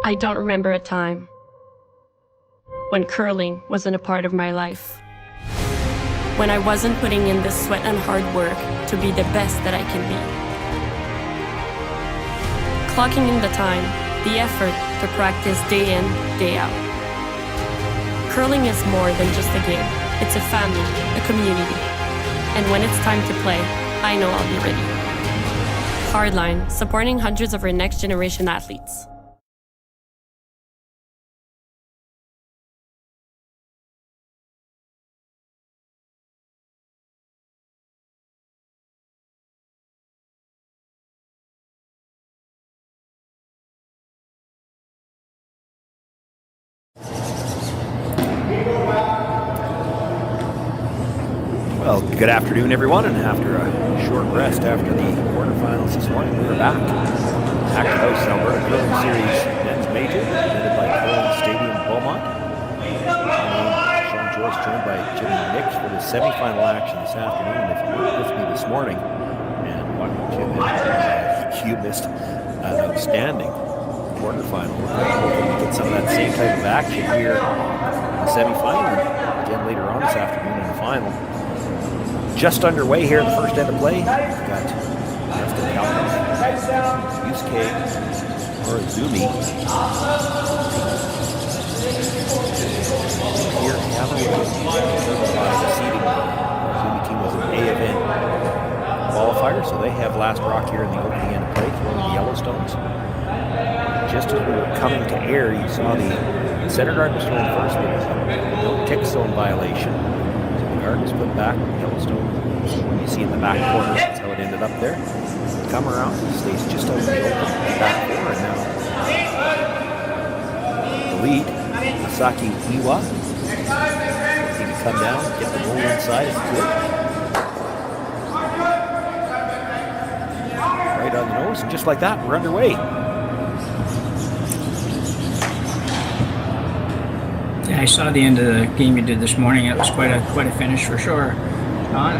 I don't remember a time when curling wasn't a part of my life. When I wasn't putting in the sweat and hard work to be the best that I can be. Clocking in the time, the effort to practice day in, day out. Curling is more than just a game. It's a family, a community. And when it's time to play, I know I'll be ready. Hardline, supporting hundreds of our next generation athletes. Well, good afternoon, everyone, and after a short rest after the quarterfinals this morning, we're back. Hack2House Alberta Curling Series Men's Major, presented by Curling Stadium Beaumont. Shawn, Joyce, joined by Jimmy Nix for the semifinal action this afternoon. If you were with me this morning and watched Jim, you missed an outstanding quarterfinal. Hopefully we get some of that same type of action here in the semifinal, and again later on this afternoon in the final. Just underway here in the first end of play. We've got Dustin Kalthoff, Yusuke Morozumi. Here in Cailey, by the seeding. Morozumi team was an A event qualifier, so they have last rock here in the opening end of play, throwing the Yellowstones. Just as we were coming to air, you saw the center guard was thrown first, but no tick zone violation. Guard was put back, Yellowstone. You see in the back corner, that's how it ended up there. Come around, stays just out in the open, back four, and now the lead, Masaki Iwa. He can come down, get the goal inside, it's good. Right on the nose, and just like that, we're underway. I saw the end of the game you did this morning. It was quite a finish for sure. I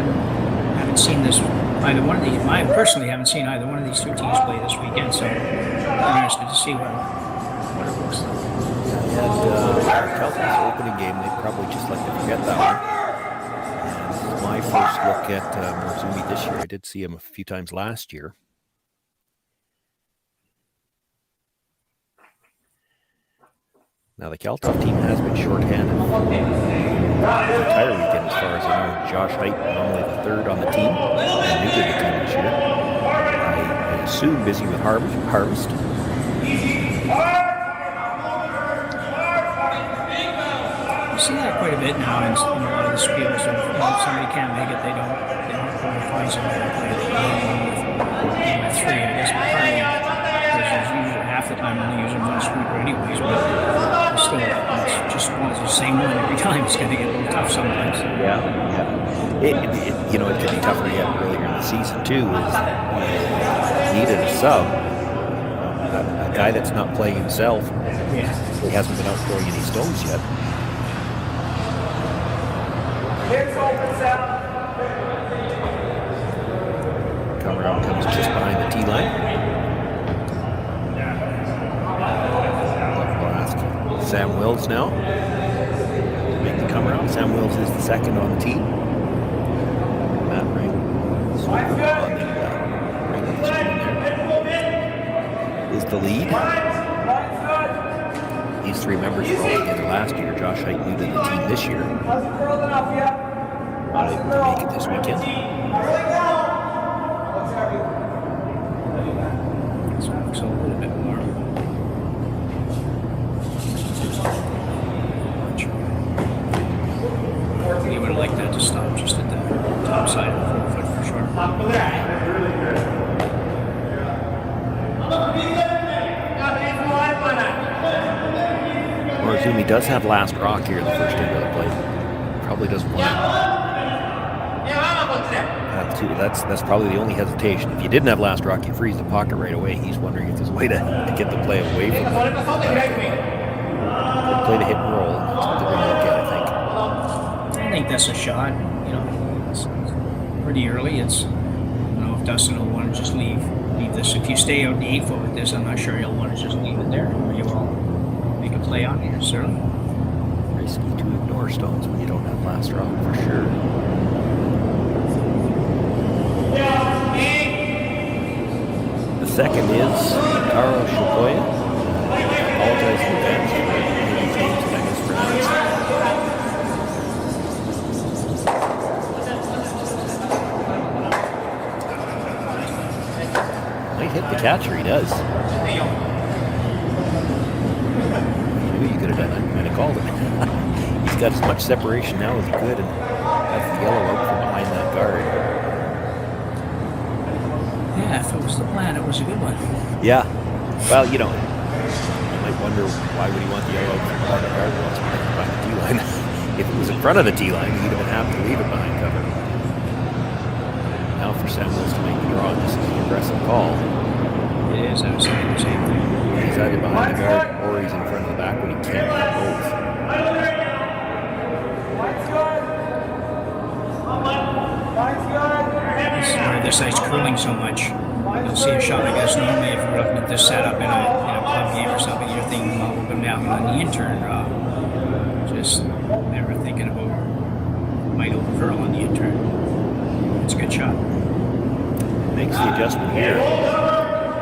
haven't seen this either one of these. I personally haven't seen either one of these two teams play this weekend, so I'm interested to see what it looks like. And Kalthoff's opening game, they'd probably just like to forget that one. And this is my first look at Morozumi this year. I did see him a few times last year. Now, the Kalthoff team has been shorthanded the entire weekend, as far as I know. Josh Height, normally the third on the team, and new to the team this year. I assume busy with harvest. You see that quite a bit now in a lot of the fields. If somebody can't make it, they don't find somebody to play the game with three. I guess partly because usually half the time when they use them on sweeper anyways, but still, it's just the same one every time. It's going to get a little tough sometimes. Yeah. It can be tougher yet earlier in the season too. Is needed a sub, a guy that's not playing himself. Yeah, he hasn't been out throwing any stones yet. Come around, comes just behind the tee line. Sam Wills now to make the come around. Sam Wills is the second on the team. Matt Ring on the ring of the screen there is the lead. These three members were all together last year. Josh Height new to the team this year. Not able to make it this weekend. So a little bit more. You would have liked that to stop just at the top side of the foot for sure. Morozumi does have last rock here in the first end of the play. Probably doesn't want to. That's probably the only hesitation. If you didn't have last rock, you freeze the pocket right away. He's wondering if there's a way to get the play away from him. Good play to hit and roll. That's what they're going to look at, I think. I think that's a shot. It's pretty early. I don't know if Dustin will want to just leave leave this. If you stay out the 8 foot with this, I'm not sure you'll want to just leave it there, or you will make a play on here, certainly. Risky to ignore stones when you don't have last rock, for sure. The second is Karuizawa. I apologize in advance for any names that I mispronounced. Might hit the catcher, he does. You knew you could have done that. Might have called it. He's got as much separation now as he could, and that's the yellow out from behind that guard. Yeah, if it was the plan, it was a good one. Yeah. Well, you might wonder why would he want the yellow out from behind the guard once behind the tee line. If it was in front of the tee line, he'd have been happy to leave it behind cover. Now for Samuels to make the draw, this is an aggressive call. It is. I was saying the same thing. He's either behind the guard or he's in front of the back, but he can't do both. This is where this ice curling so much. You'll see a shot like this normally if you're looking at this setup in a club game or something, you're thinking about open down on the in-turn draw. Just never thinking about might over curl on the in-turn. It's a good shot. Makes the adjustment here.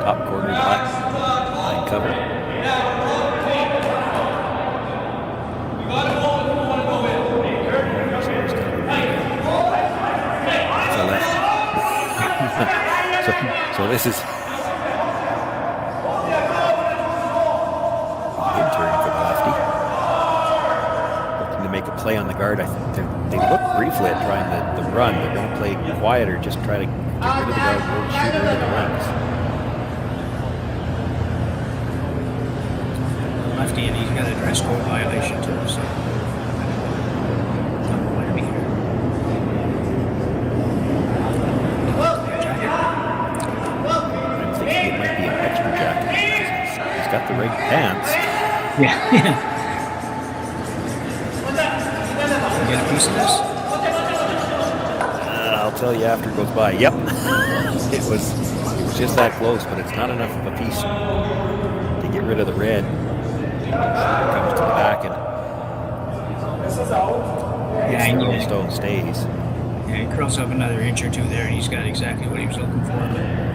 Top corner behind cover. It's a left. so this is in-turn for the lefty. Looking to make a play on the guard. I think they look briefly at trying the run. They're going to play quieter, just try to get rid of the guard, roll the shooter into the runs. Lefty, and he's got a dress code violation too, so don't want to be here. I'm thinking it might be an extra jacket. He's got the right pants. Yeah. You get a piece of this? I'll tell you after it goes by. Yep. it was just that close, but it's not enough of a piece to get rid of the red. Comes to the back and Stone stays. Yeah, he curls up another inch or two there, and he's got exactly what he was looking for. Get there.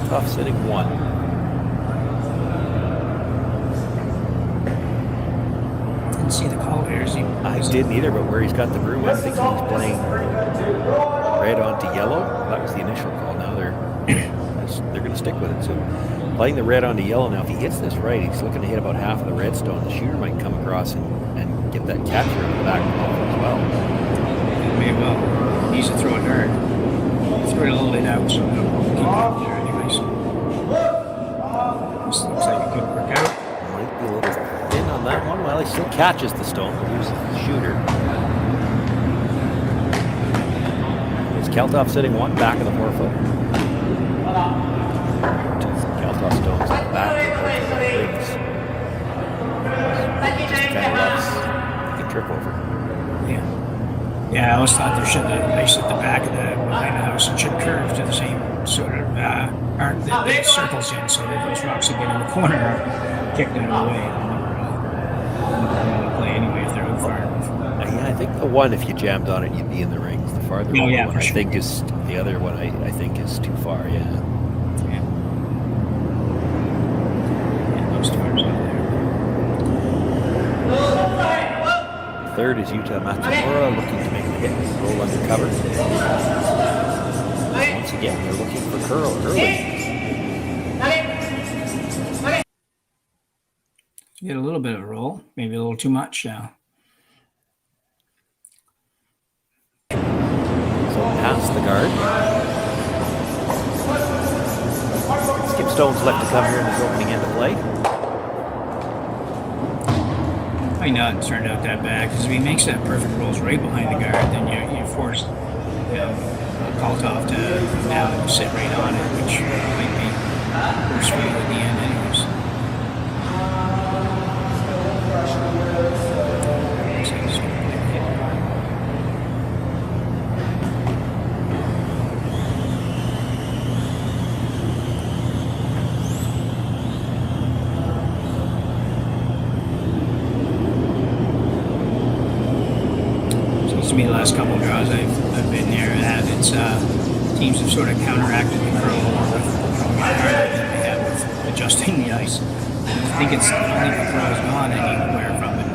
Tough sitting one. Didn't see the call there. I didn't either, but where he's got the broom, I think he's playing red onto yellow. That was the initial call. Now they're going to stick with it. So playing the red onto yellow. Now if he hits this right, he's looking to hit about half of the red stone. The shooter might come across and get that catcher in the back as well. May well. He needs to throw it hard. Throw it a little bit out, so keep it up there anyways. This looks like it could work out. Might be a little thin on that one. Well, he still catches the stone, but loses the shooter. It's Kalthoff sitting one, back of the 4 foot. Kalthoff stones in the back of the rings. Just kind of lets he can trip over. Yeah. Yeah, I always thought there should have ice at the back of the behind the house and should curve to the same sort of arc that the circles in, so that those rocks would get in the corner or kicked out of the way. They'll play anyway if they're out far enough. Yeah, I think the one, if you jammed on it, you'd be in the rings. The farther one, yeah, I for sure. think is the other one. I think is too far. Yeah. Yeah, those two are out there. Third is Yuta Matsumura looking to make the hit, roll under cover. Once again, they're looking for curl early. Get a little bit of a roll, maybe a little too much now. So past the guard. Skip Stone's left to come here in his opening end of play. Oh, probably not turned out that bad because if he makes that perfect rolls right behind the guard, then you force Kalthoff to come down and sit right on it, which might be worse for you at the end anyways. To me, the last couple of draws I've been there at, it's teams have sort of counteracted the curl more with throwing it harder than they have with adjusting the ice. I think the curl is gone anywhere from it,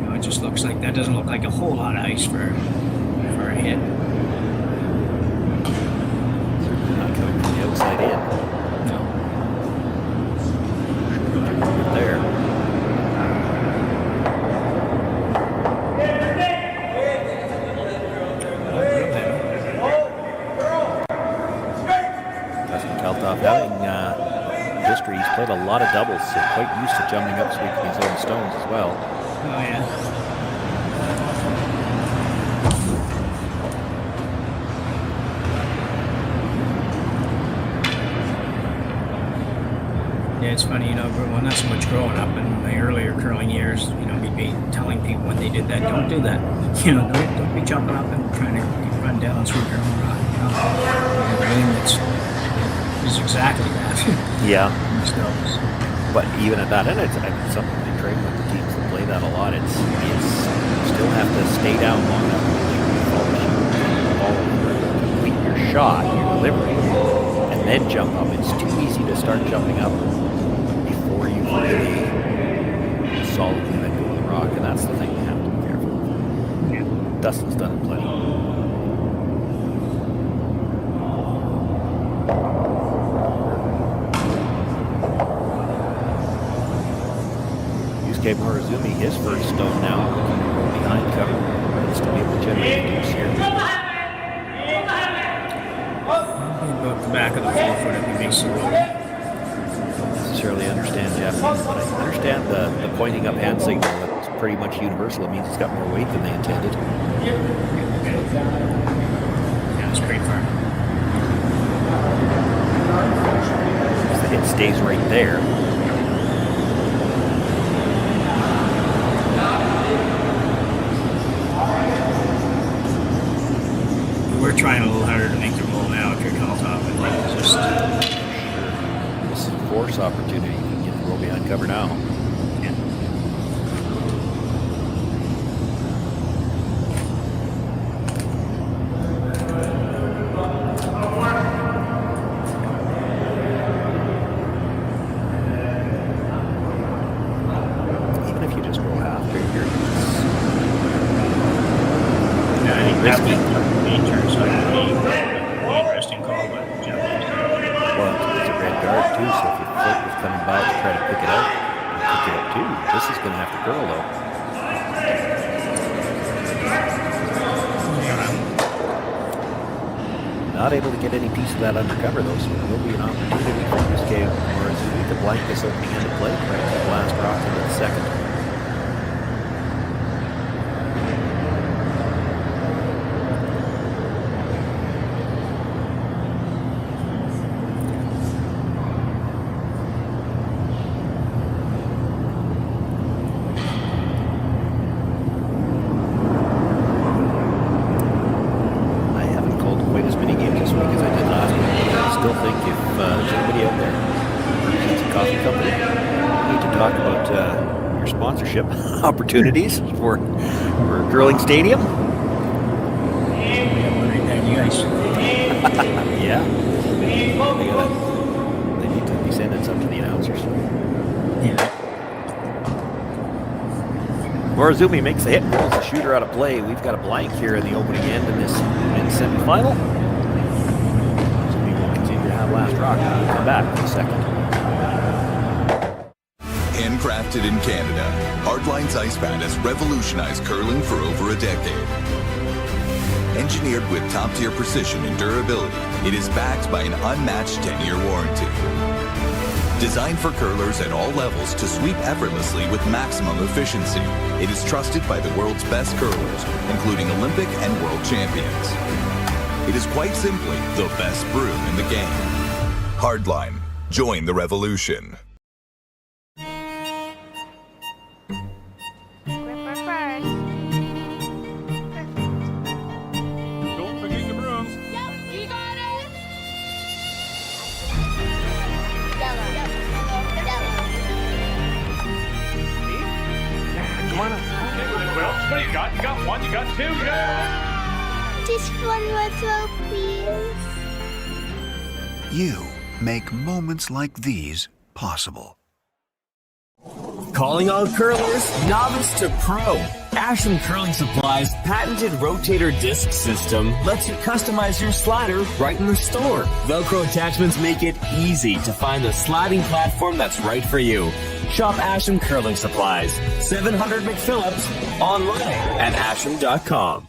but it just looks like that doesn't look like a whole lot of ice for a hit. Certainly not coming from the outside in. No. There. Dustin Kalthoff having history. He's played a lot of doubles, so quite used to jumping up sweeping his own stones as well. Oh, yeah. Yeah, it's funny, well, not so much growing up in my earlier curling years, we'd be telling people when they did that, don't do that. Don't be jumping up and trying to run down and sweep your own rock. The game is exactly that. Yeah. Themselves. But even at that end, it's something they train with the teams that play that a lot. It's you still have to stay down long enough to complete your shot, your delivery, and then jump up. It's too easy to start jumping up before you really solidly let go of the rock, and that's the thing you have to be careful of. Yeah. Dustin's done it plenty. Yusuke Morozumi, his first stone now, looking to go behind cover. Needs to be able to generate a deuce here. About the back of the forefoot if he makes the roll. Don't necessarily understand Japanese, but I understand the pointing up hand signal. That's pretty much universal. It means it's got more weight than they intended. Yeah, it's great for him. The hit stays right there. We're trying a little harder to make the roll now if you're Kalthoff. I think it's just This is a force opportunity. You can get the roll behind cover now. yeah. Even if you just roll half, you're Yeah, I think that risky. would be dangerous. So it would be an interesting call, but Japanese. Well, it's a red guard too, so if your foot was coming by to try to pick it out, you pick it up too. This is going to have to curl though. Not able to get any piece of that undercover though, so it will be an opportunity for Yusuke Morozumi to blank this opening end of play, try to blast rock into the second. Opportunities for Curling Stadium. Yeah. They need to be sending some to the announcers. Yeah. Morozumi makes the hit, rolls the shooter out of play. We've got a blank here in the opening end in this semifinal. Morozumi will continue to have last rock. We'll come back in a second. Handcrafted in Canada, Hardlines Ice Pad has revolutionized curling for over a decade. Engineered with top-tier precision and durability, it is backed by an unmatched 10-year warranty. Designed for curlers at all levels to sweep effortlessly with maximum efficiency, it is trusted by the world's best curlers, including Olympic and world champions. It is quite simply the best broom in the game. Hardline. Join the revolution. Gripper first. Don't forget your brooms. Yep, you got it. Yellow. Come on up. Okay, well, what do you got? You got one, you got two, you got... Just one more throw, please. You make moments like these possible. Calling all curlers, novice to pro. Ashland Curling Supply's patented rotator disc system lets you customize your slider right in the store. Velcro attachments make it easy to find the sliding platform that's right for you. Shop Ashland Curling Supplies, 700 McPhillips, online at ashland.com.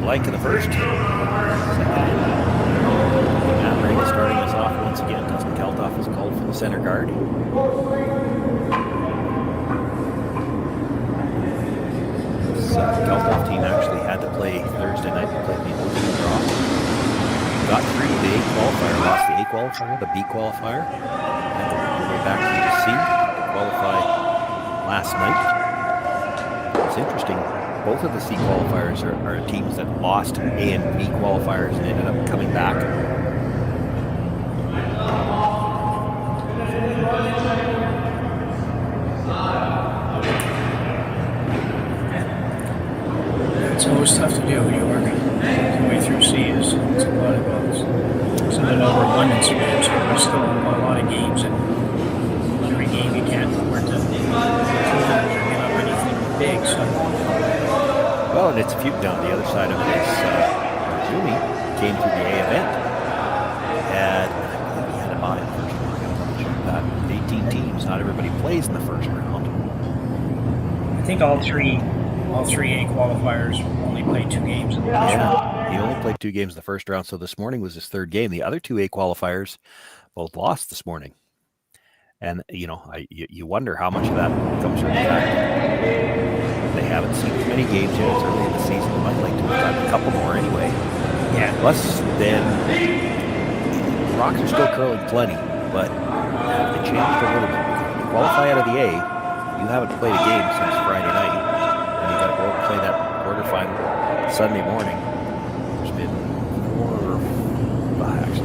Blank in the first. Matt Ray is starting us off once again. Dustin Kalthoff is called for the center guard. This Kalthoff team actually had to play Thursday night. They played the opening draw. Got through the A qualifier, lost the A qualifier, the B qualifier, and their way back to the C to qualify last night. It's interesting. Both of the C qualifiers are teams that lost A and B qualifiers and ended up coming back. It's always tough to do when you're working your way through C. It's a lot of goals. It's an overabundance of games. There's still a lot of games, and every game you can't afford to give up anything big. So. Well, and it's a few down the other side of it is Morozumi came through the A event. And I believe he had a bye in the first round. I'm not sure that 18 teams, not everybody plays in the first round. I think all three A qualifiers only played 2 games in the first round. He only played 2 games in the first round, so this morning was his 3rd game. The other 2 A qualifiers both lost this morning. And, you know, you wonder how much of that comes from the fact that they haven't seen as many games yet. It's early in the season. They might like to have gotten a couple more anyway. Yeah. Plus, then, Rocks are still curling plenty, but they changed a little bit. If you qualify out of the A, you haven't played a game since Friday night, and you got to go play that quarterfinal Sunday morning. There's been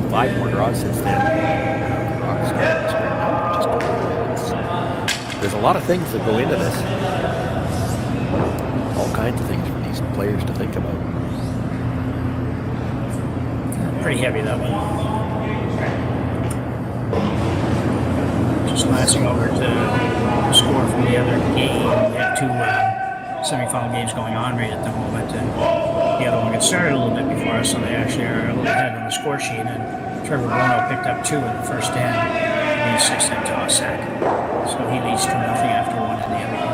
5 more draws since then. Rocks started this right now. There's a lot of things that go into this. All kinds of things for these players to think about. Pretty heavy, that one. Just glancing over to the score from the other game. We have 2 semifinal games going on right at the moment, and the other one gets started a little bit before us, so they actually are a little ahead on the score sheet. And Trevor Bono picked up 2 in the first 10, and he's 6 at toss sack. So he leads 2-0 after 1 in the other game.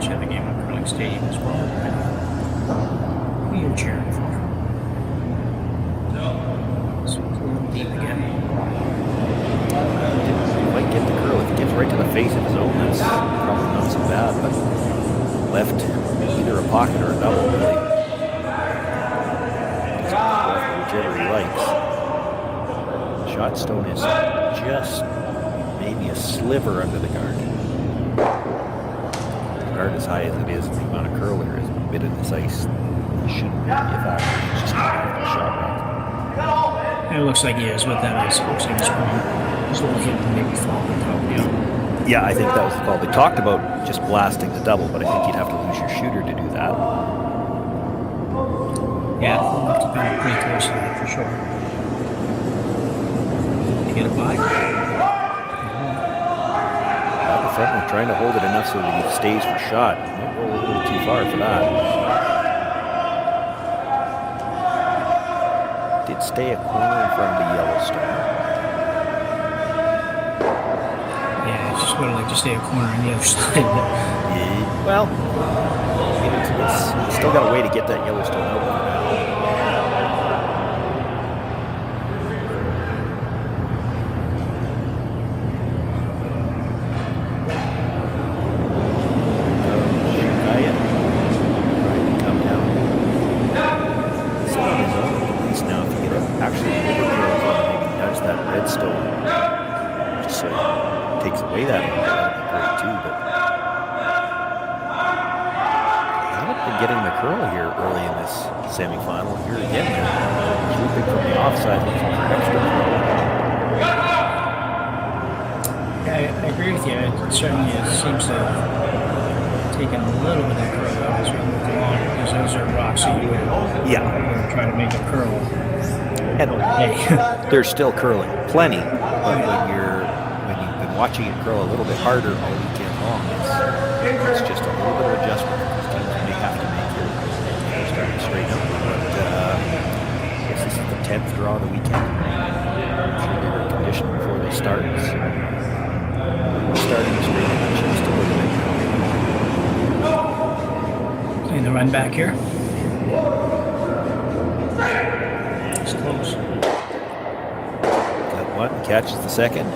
Should have a game at Curling Stadium as well. Who are you cheering for? So it's a little deep again. Didn't quite get the curl. If he gets right to the face of his own, that's probably not so bad, but left either a pocket or a double, really. Whichever he likes. Shot stone is just maybe a sliver under the guard. The guard as high as it is, the amount of curl there is a bit in this ice. It shouldn't really be a factor. It's just not a shot rack. It looks like he is with that ice. It looks like he's a little hit and maybe fall on top. Yeah, I think that was the call. They talked about just blasting the double, but I think you'd have to lose your shooter to do that. Yeah, we'll have to be pretty close to that for sure. You get a bye? The front one trying to hold it enough so that he stays for shot. Might roll a little too far for that. did stay a corner in front of the Yellowstone. Yeah, I just would like to stay a corner on the other side. Well, it's still got a way to get that Yellowstone out for now. Semi-final here again. Swooping from the offside, looking for extra. Yeah, I agree with you. It certainly seems to have taken a little bit of curl out as we move along, because those are rocks that you would try to make a curl. And there's still curling, plenty. But when you've been watching it curl a little bit harder all weekend long, it's just a little bit of adjustment these teams may have to make here. They're starting to straighten up. But I guess this is the 10th draw of the weekend. I'm sure they were conditioned before they start. Starting to straighten up just a little bit. In the run back here. It's close. Got one, catches the second.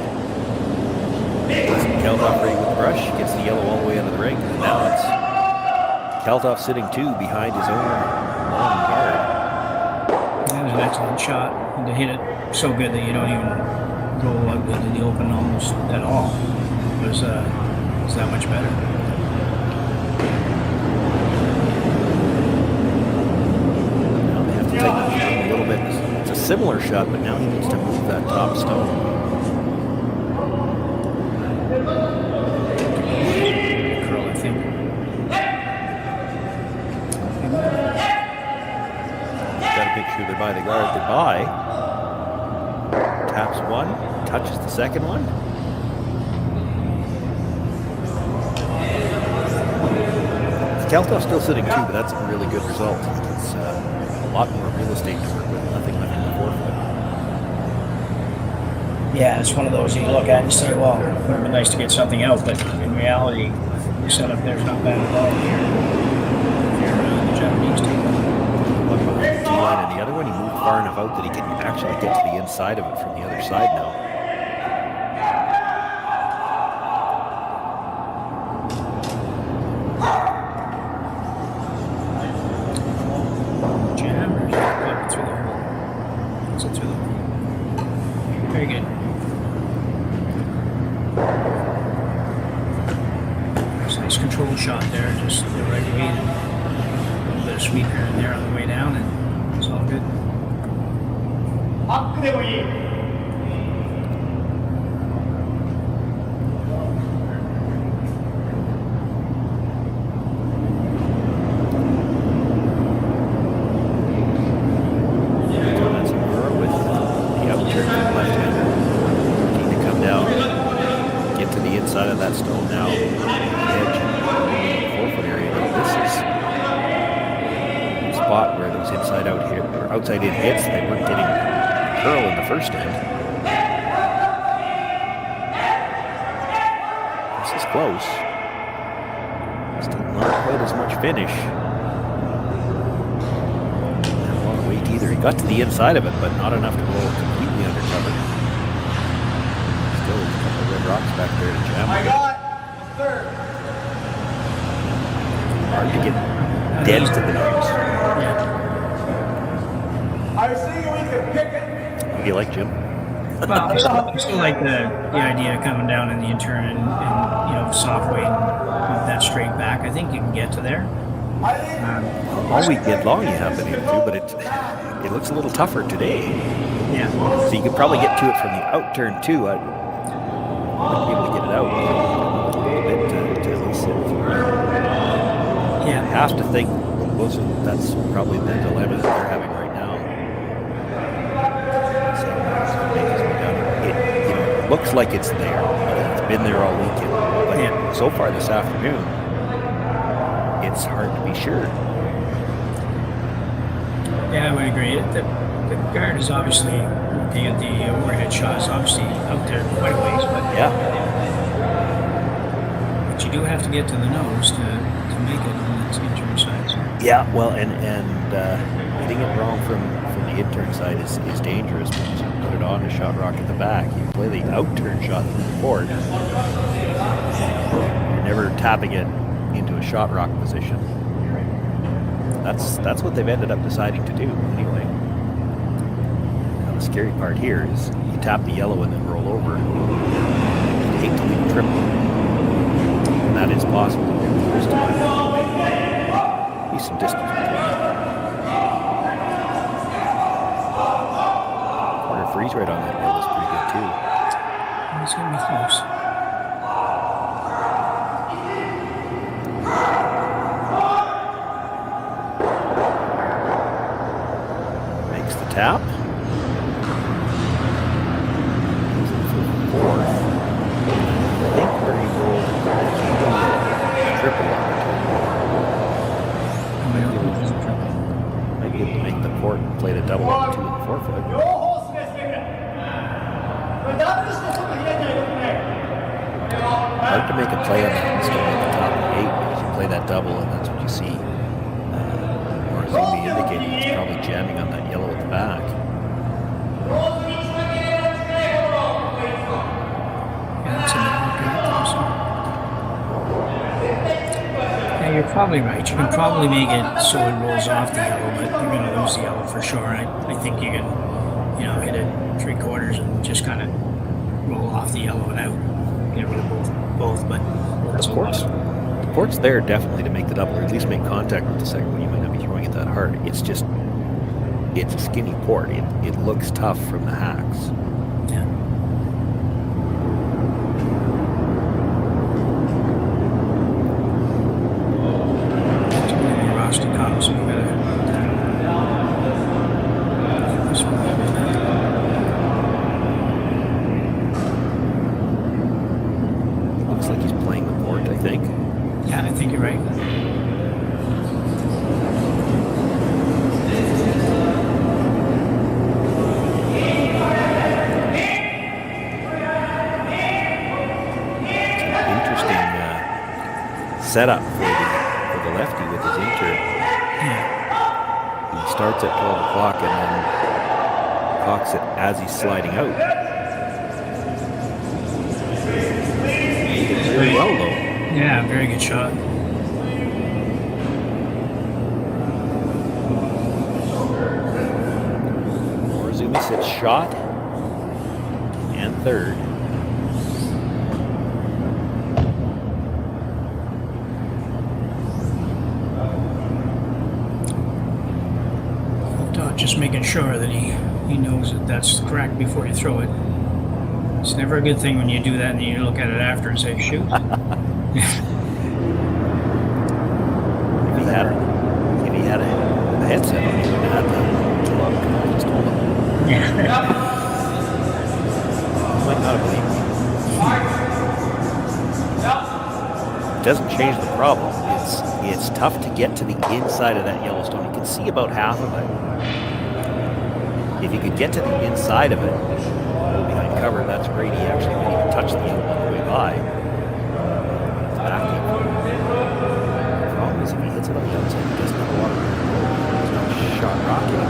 Dustin Kalthoff ready with the brush, gets the yellow all the way out of the ring. And now it's Kalthoff sitting two behind his own long guard. That was an excellent shot. And to hit it so good that you don't even go out into the open almost at all. It was that much better. Now they have to take a little bit. It's a similar shot, but now he needs to move that top stone. Curl, I think. Got to make sure they're by the guard. They're by. Taps one, touches the second one. Kalthoff's still sitting two, but that's a really good result. It's a lot more real estate to work with, nothing left in the forefoot. Yeah, it's one of those you look at and say, well, it would have been nice to get something out, but in reality, the setup there's not bad at all here. If you're the Japanese team. One behind the T-line and the other one, he moved far enough out that he can actually get to the inside of it from the other side now. Very good. It's a nice controlled shot there, just the right weight and a little bit of sweep here and there on the way down, and it's all good. Outside in hits, they weren't getting curl in the first end. This is close. Still not quite as much finish. Not a lot of weight either. He got to the inside of it, but not enough to roll completely undercover. Still a couple of red rocks back there to jam. I got third. Hard to get dead to the nose. Yeah. I see we can pick it. What do you like, Jim? Well, I still like the idea of coming down in the intern and soft weight and move that straight back. I think you can get to there. All weekend long you have been able to, but it looks a little tougher today. Yeah. So you could probably get to it from the out turn too. I wouldn't be able to get it out a little bit to at least sit through. Yeah. I have to think that's probably the dilemma that they're having right now. It looks like it's there. It's been there all weekend. But so far this afternoon, it's hard to be sure. Yeah, I would agree. The guard is obviously, the overhead shot is obviously out there quite a ways, but Yeah. you do have to get to the nose to make it on the intern side. So. Yeah, well, and hitting it wrong from the intern side is dangerous because you put it on a shot rock at the back. You play the out-turn shot from the port. You're never tapping it into a shot rock position. That's what they've ended up deciding to do anyway. Now the scary part here is you tap the yellow and then roll over. You hate to leave a triple. And that is possible. There's be some distance between them. Corner freeze right on that yellow is pretty good too. It's going to be close. Makes the tap. Goes in for fourth. I think where he rolled triple opportunity. Might be able to make the port and play the double on the 2 and the 4 foot. Hard to make a play on that and still make the top of the 8 because you play that double and that's what you see. Morozumi indicating it's probably jamming on that yellow at the back. Yeah, that's a yeah, you're probably right. You can probably make it so it rolls off the yellow, but you're going to lose the yellow for sure. I think you can, hit it 3/4 and just kind of roll off the yellow and out. Get rid of both, but that's The port's there definitely to make the double, or at least make contact with the second one. You might not be throwing it that hard. It's just, it's a skinny port. It looks tough from the hacks. Yeah. Looks like he's playing the port, I think. Yeah, I think you're right. Setup for the lefty with his intern. Yeah. He starts at 12 o'clock and then cocks it as he's sliding out. He did very well though. Yeah, very good shot. Morozumi sits shot and third. Just making sure that he knows that that's correct before you throw it. It's never a good thing when you do that and you look at it after and say, shoot. If he had a headset on, he would have had the look. I just told him. Yeah. He might not have believed me. It doesn't change the problem. It's tough to get to the inside of that Yellowstone. You can see about half of it. If you could get to the inside of it, behind cover, that's great. He actually didn't even touch the yellow on the way by. The problem is if he hits it on the outside, he doesn't have a lot of room. He's not shot rocking.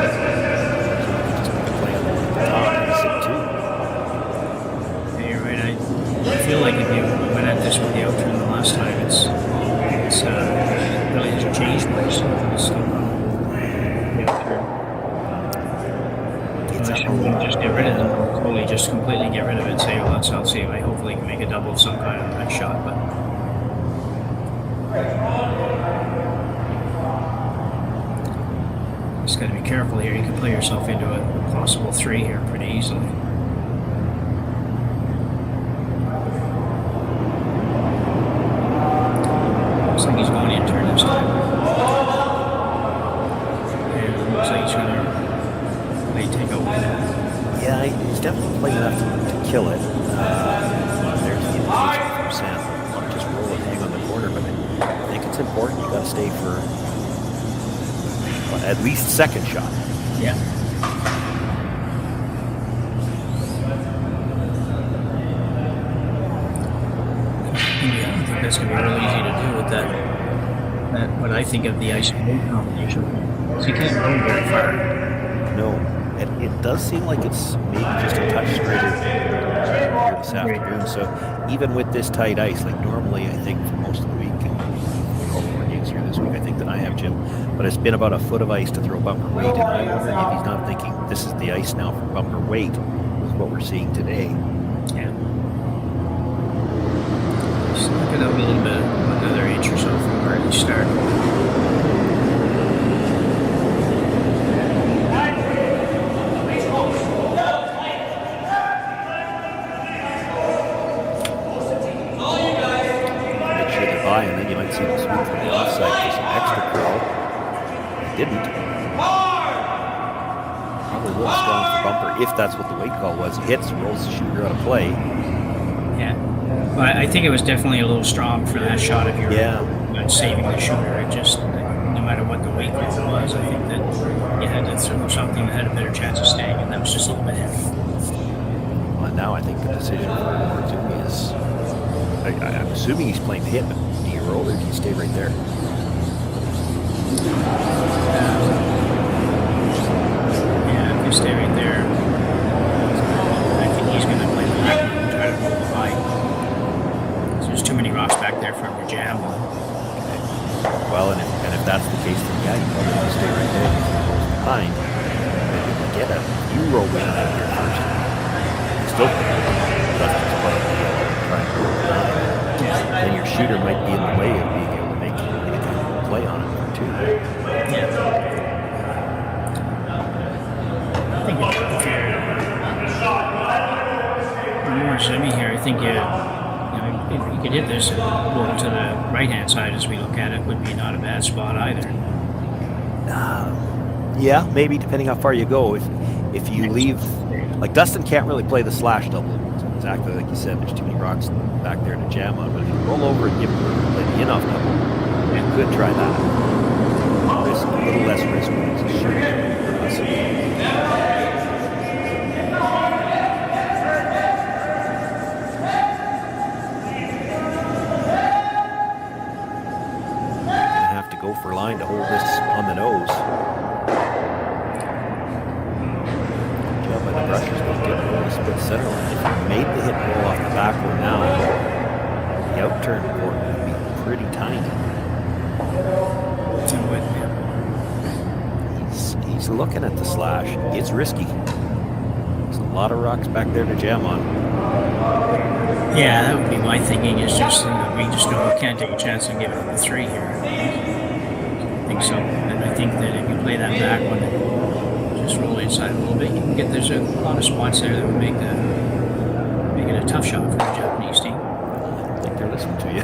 So he can just make a play on the top and sit two. Yeah, you're right. I feel like if you went at this with the outturn the last time, it's really just changed much. It's still the outturn. Unless you can just get rid of them, totally just completely get rid of it and say, well, I'll see if I hopefully can make a double of some kind on that shot, but just got to be careful here. You can play yourself into a possible 3 here pretty easily. Looks like he's going in turn this time. And it looks like he's going to take over. Yeah, he's definitely playing enough to kill it. There's the indication from Sam. I want to just roll and hang on the corner, but I think it's important. You got to stay for at least second shot. Yeah. Yeah, I don't think that's going to be real easy to do with that what I think of the ice and weight combination. So you can't go very far. No, it does seem like it's maybe just a touch straighter here this afternoon. So even with this tight ice, like normally I think for most of the week, and a couple more games here this week, I think than I have, Jim, but it's been about a foot of ice to throw bumper weight, and I'm wondering if he's not thinking this is the ice now for bumper weight with what we're seeing today. Yeah. Just look it up a little bit, another inch or so from where you start. And then you might see him sweep from the offside for some extra curl. He didn't. Probably a little strong for bumper if that's what the weight call was. He hits, rolls the shooter out of play. Yeah. But I think it was definitely a little strong for that shot if you're saving the shooter. It just, no matter what the weight call was, I think that you had to throw something that had a better chance of staying, and that was just a little bit heavy. Well, now I think the decision for Morozumi is, I'm assuming he's playing the hit, but do you roll or do you stay right there? Yeah, if you stay right there, I think he's going to play the back and try to roll the high. There's too many rocks back there for him to jam on. Well, and if that's the case, then yeah, you probably want to stay right there because he goes behind. And if you get it, you roll in out here first. Still, Dustin's playing the yellow, trying to roll behind. Then your shooter might be in the way of being able to make any kind of play on it too. Yeah. I think if you're more semi here, I think if you could hit this and roll to the right-hand side as we look at it, would be not a bad spot either. Yeah, maybe depending how far you go. If you leave, like Dustin can't really play the slash double. Exactly like you said, there's too many rocks back there to jam on. But if you roll over and give him room to play the in-off double, you could try that. Risk, a little less risk when it's a shooting. Have to go for line to hold this on the nose. Job by the Brushers, but didn't hold the split center line. If he made the hit and roll off the back one now, the outturn port would be pretty tiny. He's looking at the slash. It's risky. There's a lot of rocks back there to jam on. Yeah, that would be my thinking. Is just we just know we can't take a chance and give it a 3 here. I think so, and I think that if you play that back one, just roll inside a little bit, you can get. There's a lot of spots there that would make it a tough shot for the Japanese team. I don't think they're listening to you.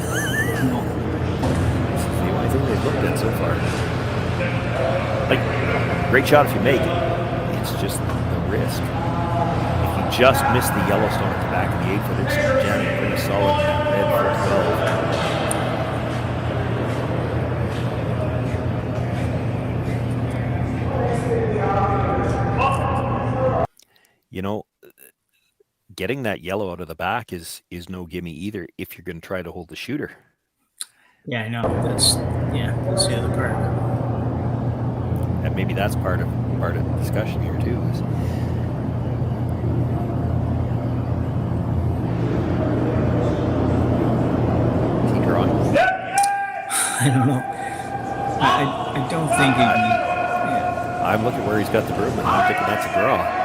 No. This is the only thing they've looked at so far. Like, great shot if you make it. It's just the risk. If you just miss the Yellowstone at the back of the 8-foot, it's jamming pretty solid in that red for 12. You know, getting that yellow out of the back is no gimme either if you're going to try to hold the shooter. Yeah, I know. That's the other part. And maybe that's part of the discussion here too. Is he drawing? I don't know. I don't think I'm looking where he's got the broom and I'm thinking that's a draw.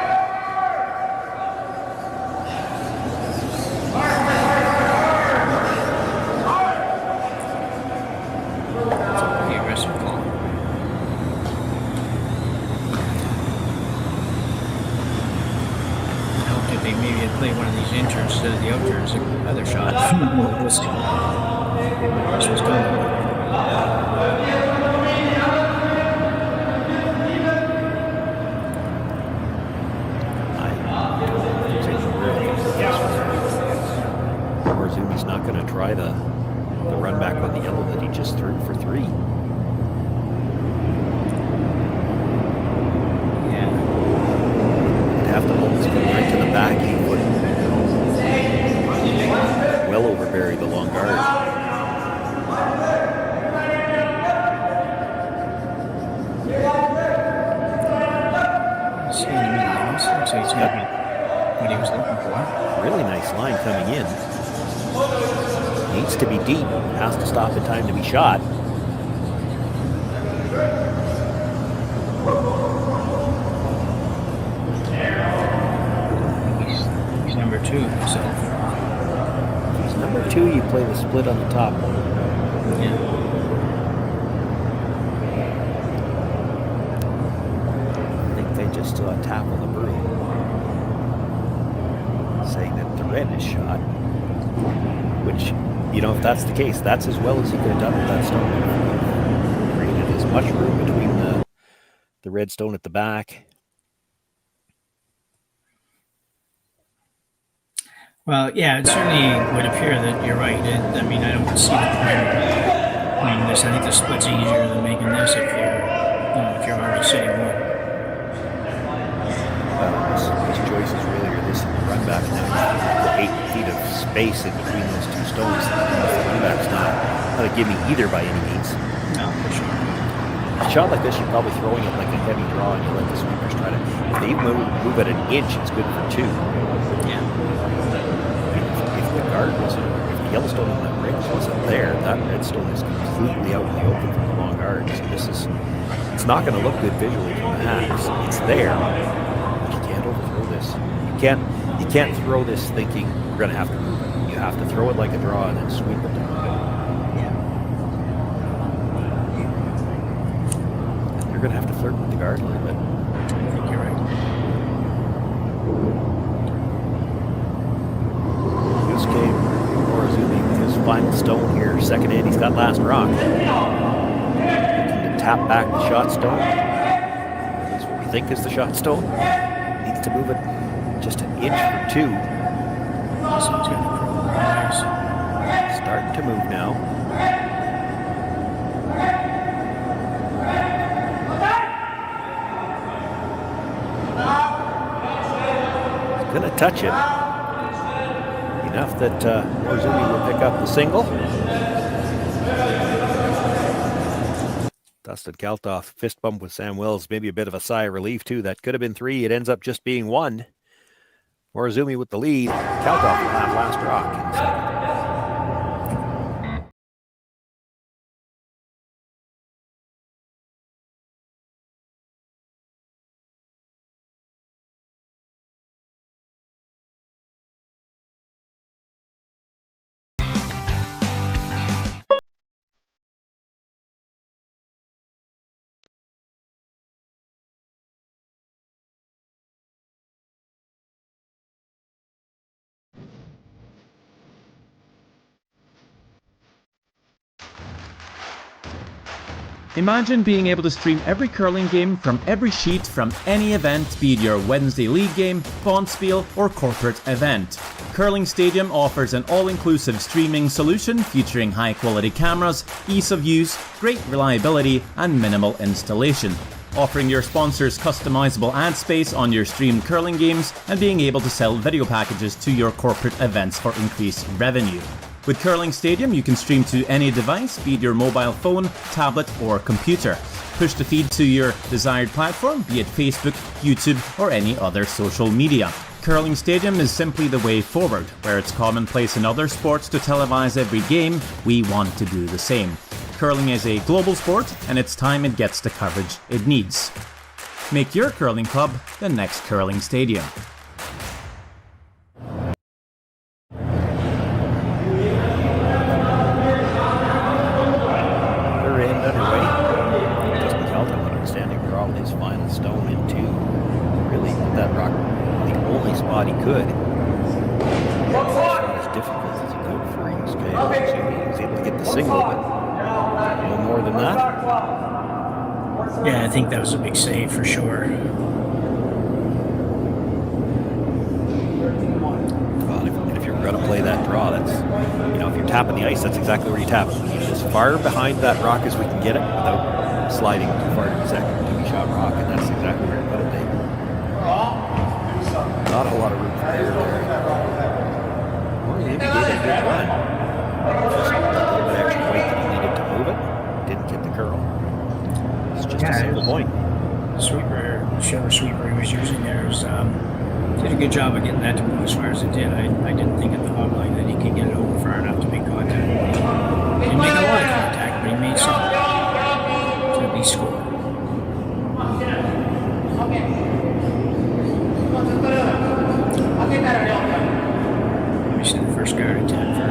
play one of these interns instead of the outturns, another shot. This was good. Morozumi's not going to try the run back on the yellow that he just threw for three. Yeah. line coming in. Needs to be deep, has to stop in time to be shot. He's number 2 himself. If he's number 2, you play the split on the top one. Yeah. I think they just saw a tap on the broom, saying that the red is shot, which, you know, if that's the case, that's as well as he could have done with that stone. Created as much room between the red stone at the back. Well, yeah, it certainly would appear that you're right. I mean, I don't see the point. I mean, I think the split's easier than making this if you're already sitting one. This Joyce is really, or this run back now, 8 feet of space in between those two stones. The run back's not a gimme either by any means. No, for sure. A shot like this, you're probably throwing it like a heavy draw, and you let the sweepers try to. If they move at an inch, it's good for 2. Yeah. If the guard wasn't, if the Yellowstone on that ring wasn't there, that redstone is completely out in the open from the long guard. So this is, it's not going to look good visually from the hacks. It's there, but you can't overthrow this. You can't throw this thinking we're going to have to move it. You have to throw it like a draw and then sweep it to move it. You're going to have to flirt with the guard a little bit. I think you're right. Yusuke Morozumi with his final stone here. Second in, he's got last rock. Looking to tap back the shot stone. That's what we think is the shot stone. Needs to move it just an inch for 2. Starting to move now. Going to touch it. Enough that Morozumi will pick up the single. Dustin Kalthoff fist bump with Sam Wells. Maybe a bit of a sigh of relief, too. That could have been 3. It ends up just being 1. Morozumi with the lead. Kalthoff will have last rock in second. Imagine being able to stream every curling game from every sheet from any event, be it your Wednesday league game, bonspiel, or corporate event. Curling Stadium offers an all-inclusive streaming solution featuring high-quality cameras, ease of use, great reliability, and minimal installation. Offering your sponsors customizable ad space on your streamed curling games and being able to sell video packages to your corporate events for increased revenue. With Curling Stadium, you can stream to any device, be it your mobile phone, tablet, or computer. Push the feed to your desired platform, be it Facebook, YouTube, or any other social media. Curling Stadium is simply the way forward. Where it's commonplace in other sports to televise every game, we want to do the same. Curling is a global sport, and it's time it gets the coverage it needs. Make your curling club the next Curling Stadium. He could. As difficult as he could for Yusuke. He was able to get the single, but no more than that. Yeah, I think that was a big save for sure. Well, if you're going to play that draw, that's, if you're tapping the ice, that's exactly where you tap it. We need as far behind that rock as we can get it without sliding too far to the second two-shot rock, and that's exactly where you put it, Dave. Not a lot of room for error there. Or maybe gave it a good run. Just a little bit extra weight that he needed to move it. Didn't get the curl. It's just a single point. Sweeper, whichever sweeper he was using there was Did a good job of getting that to move as far as it did. I didn't think at the hog line that he could get it over far enough to make contact. He didn't make a lot of contact, but he made some to at least score. Obviously, the first guard attack for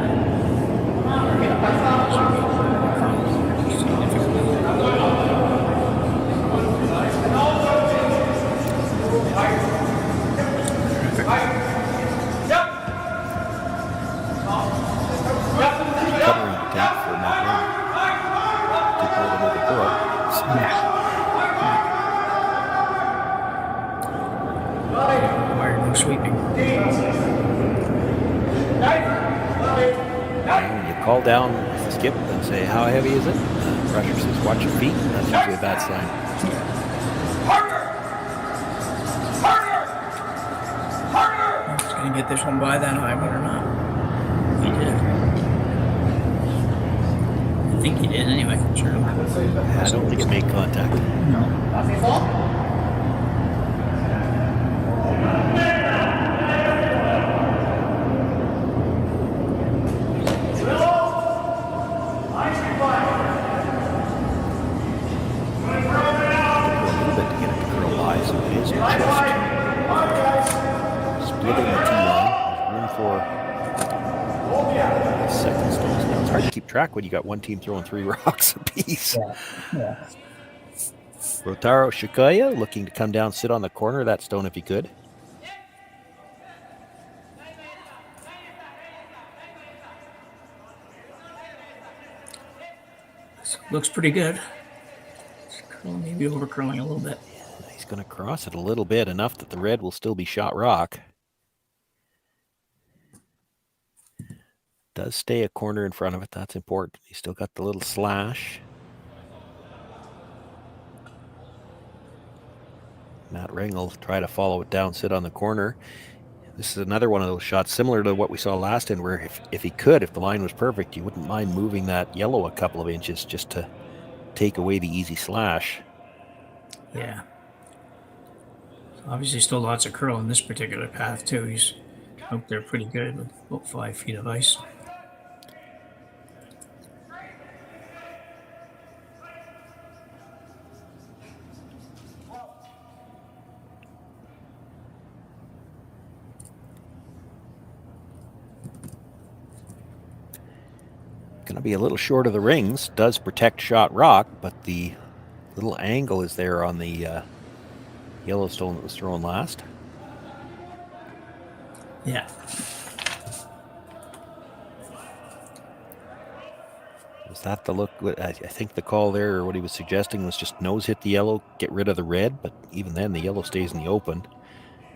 call down skip and say, how heavy is it? Rusher says, watch your feet. That's usually a bad sign. He's going to get this one by that high one or not. He did. I think he did anyway. Sure. I don't think it made contact. No. Track when you got one team throwing 3 rocks apiece. Yeah. Rotaro Shikaya looking to come down, sit on the corner of that stone if he could. Looks pretty good. Maybe over curling a little bit. Yeah, he's going to cross it a little bit, enough that the red will still be shot rock. Does stay a corner in front of it. That's important. He's still got the little slash. Matt Ring will try to follow it down, sit on the corner. This is another one of those shots similar to what we saw last in, where if he could, if the line was perfect, you wouldn't mind moving that yellow a couple of inches just to take away the easy slash. Yeah. Obviously still lots of curl in this particular path too. He's out there pretty good with about 5 feet of ice. Going to be a little short of the rings. Does protect shot rock, but the little angle is there on the Yellowstone that was thrown last. Yeah. Was that the look? I think the call there, or what he was suggesting, was just nose hit the yellow, get rid of the red, but even then the yellow stays in the open.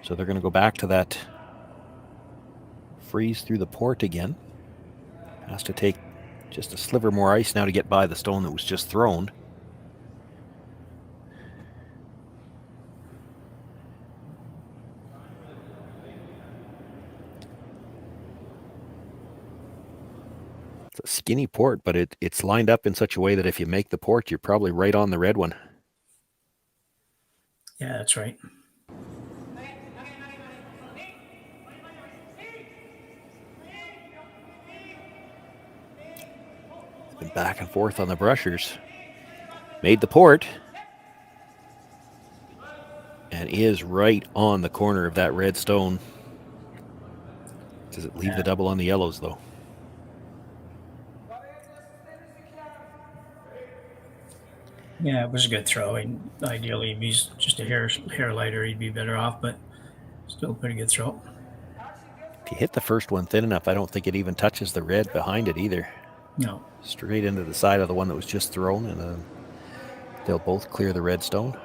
So they're going to go back to that freeze through the port again. Has to take just a sliver more ice now to get by the stone that was just thrown. It's a skinny port, but it's lined up in such a way that if you make the port, you're probably right on the red one. Yeah, that's right. Been back and forth on the brushers. Made the port. And is right on the corner of that red stone. Does it leave the double on the yellows, though? Yeah, it was a good throw. And ideally, if he's just a hair lighter, he'd be better off, but still a pretty good throw. If you hit the first one thin enough, I don't think it even touches the red behind it either. No. Straight into the side of the one that was just thrown, and they'll both clear the red stone.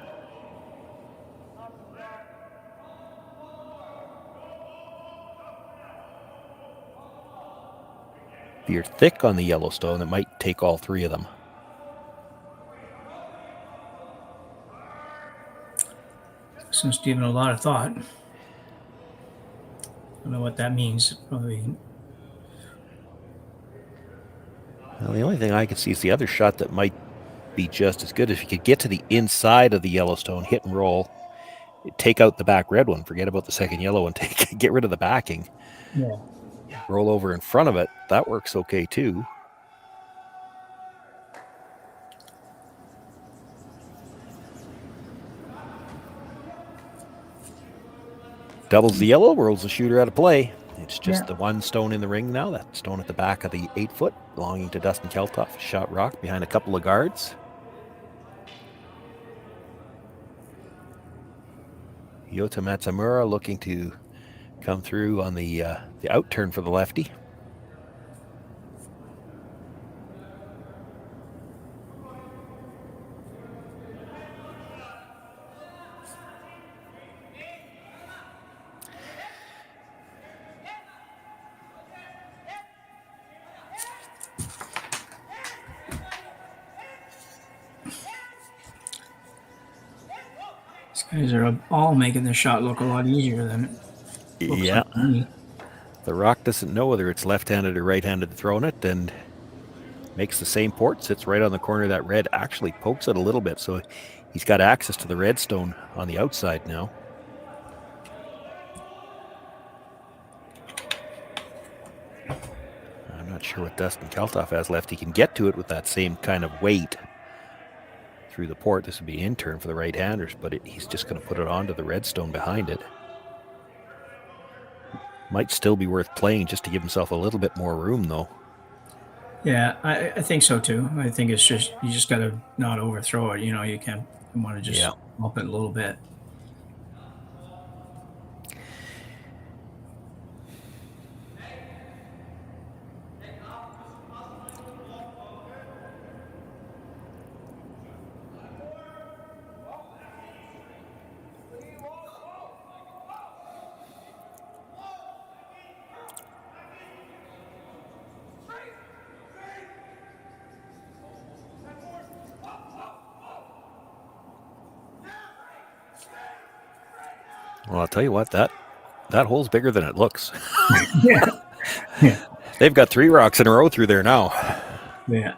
If you're thick on the Yellowstone, it might take all 3 of them. Since given a lot of thought. I don't know what that means. Probably. Well, the only thing I can see is the other shot that might be just as good. If you could get to the inside of the Yellowstone, hit and roll, take out the back red one, forget about the second yellow one, get rid of the backing. Yeah. Roll over in front of it. That works okay too. Doubles the yellow, rolls the shooter out of play. It's just the one stone in the ring now. That stone at the back of the 8-foot, belonging to Dustin Kalthoff. Shot rock behind a couple of guards. Yota Matsumura looking to come through on the out turn for the lefty. These guys are all making the shot look a lot easier than it looks like to me. The rock doesn't know whether it's left-handed or right-handed throwing it, and makes the same port, sits right on the corner of that red, actually pokes it a little bit, so he's got access to the red stone on the outside now. I'm not sure what Dustin Kalthoff has left. He can get to it with that same kind of weight through the port. This would be in turn for the right-handers, but he's just going to put it onto the red stone behind it. Might still be worth playing just to give himself a little bit more room, though. Yeah, I think so too. I think it's just, you just got to not overthrow it. You know, you want to just bump it a little bit. Well, I'll tell you what, that hole's bigger than it looks. Yeah. They've got 3 rocks in a row through there now. Yeah.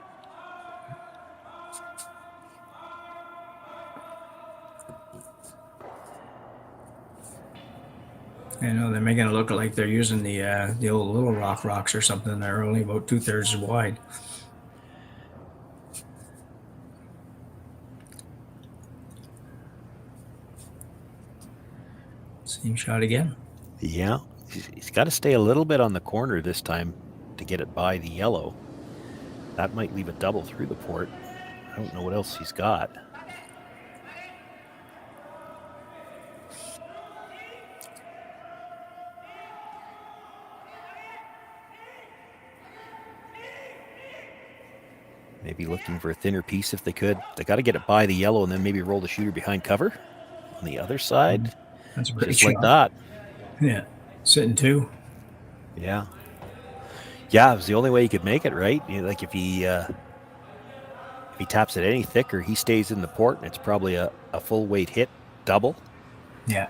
I know they're making it look like they're using the old little rocks or something. They're only about 2/3 wide. Same shot again. Yeah, he's got to stay a little bit on the corner this time to get it by the yellow. That might leave a double through the port. I don't know what else he's got. Maybe looking for a thinner piece if they could. They got to get it by the yellow and then maybe roll the shooter behind cover on the other side. That's a pretty just shot. Like that. Yeah, sitting 2. Yeah. Yeah, it was the only way he could make it, right? You know, like if he taps it any thicker, he stays in the port, and it's probably a full weight hit double. Yeah.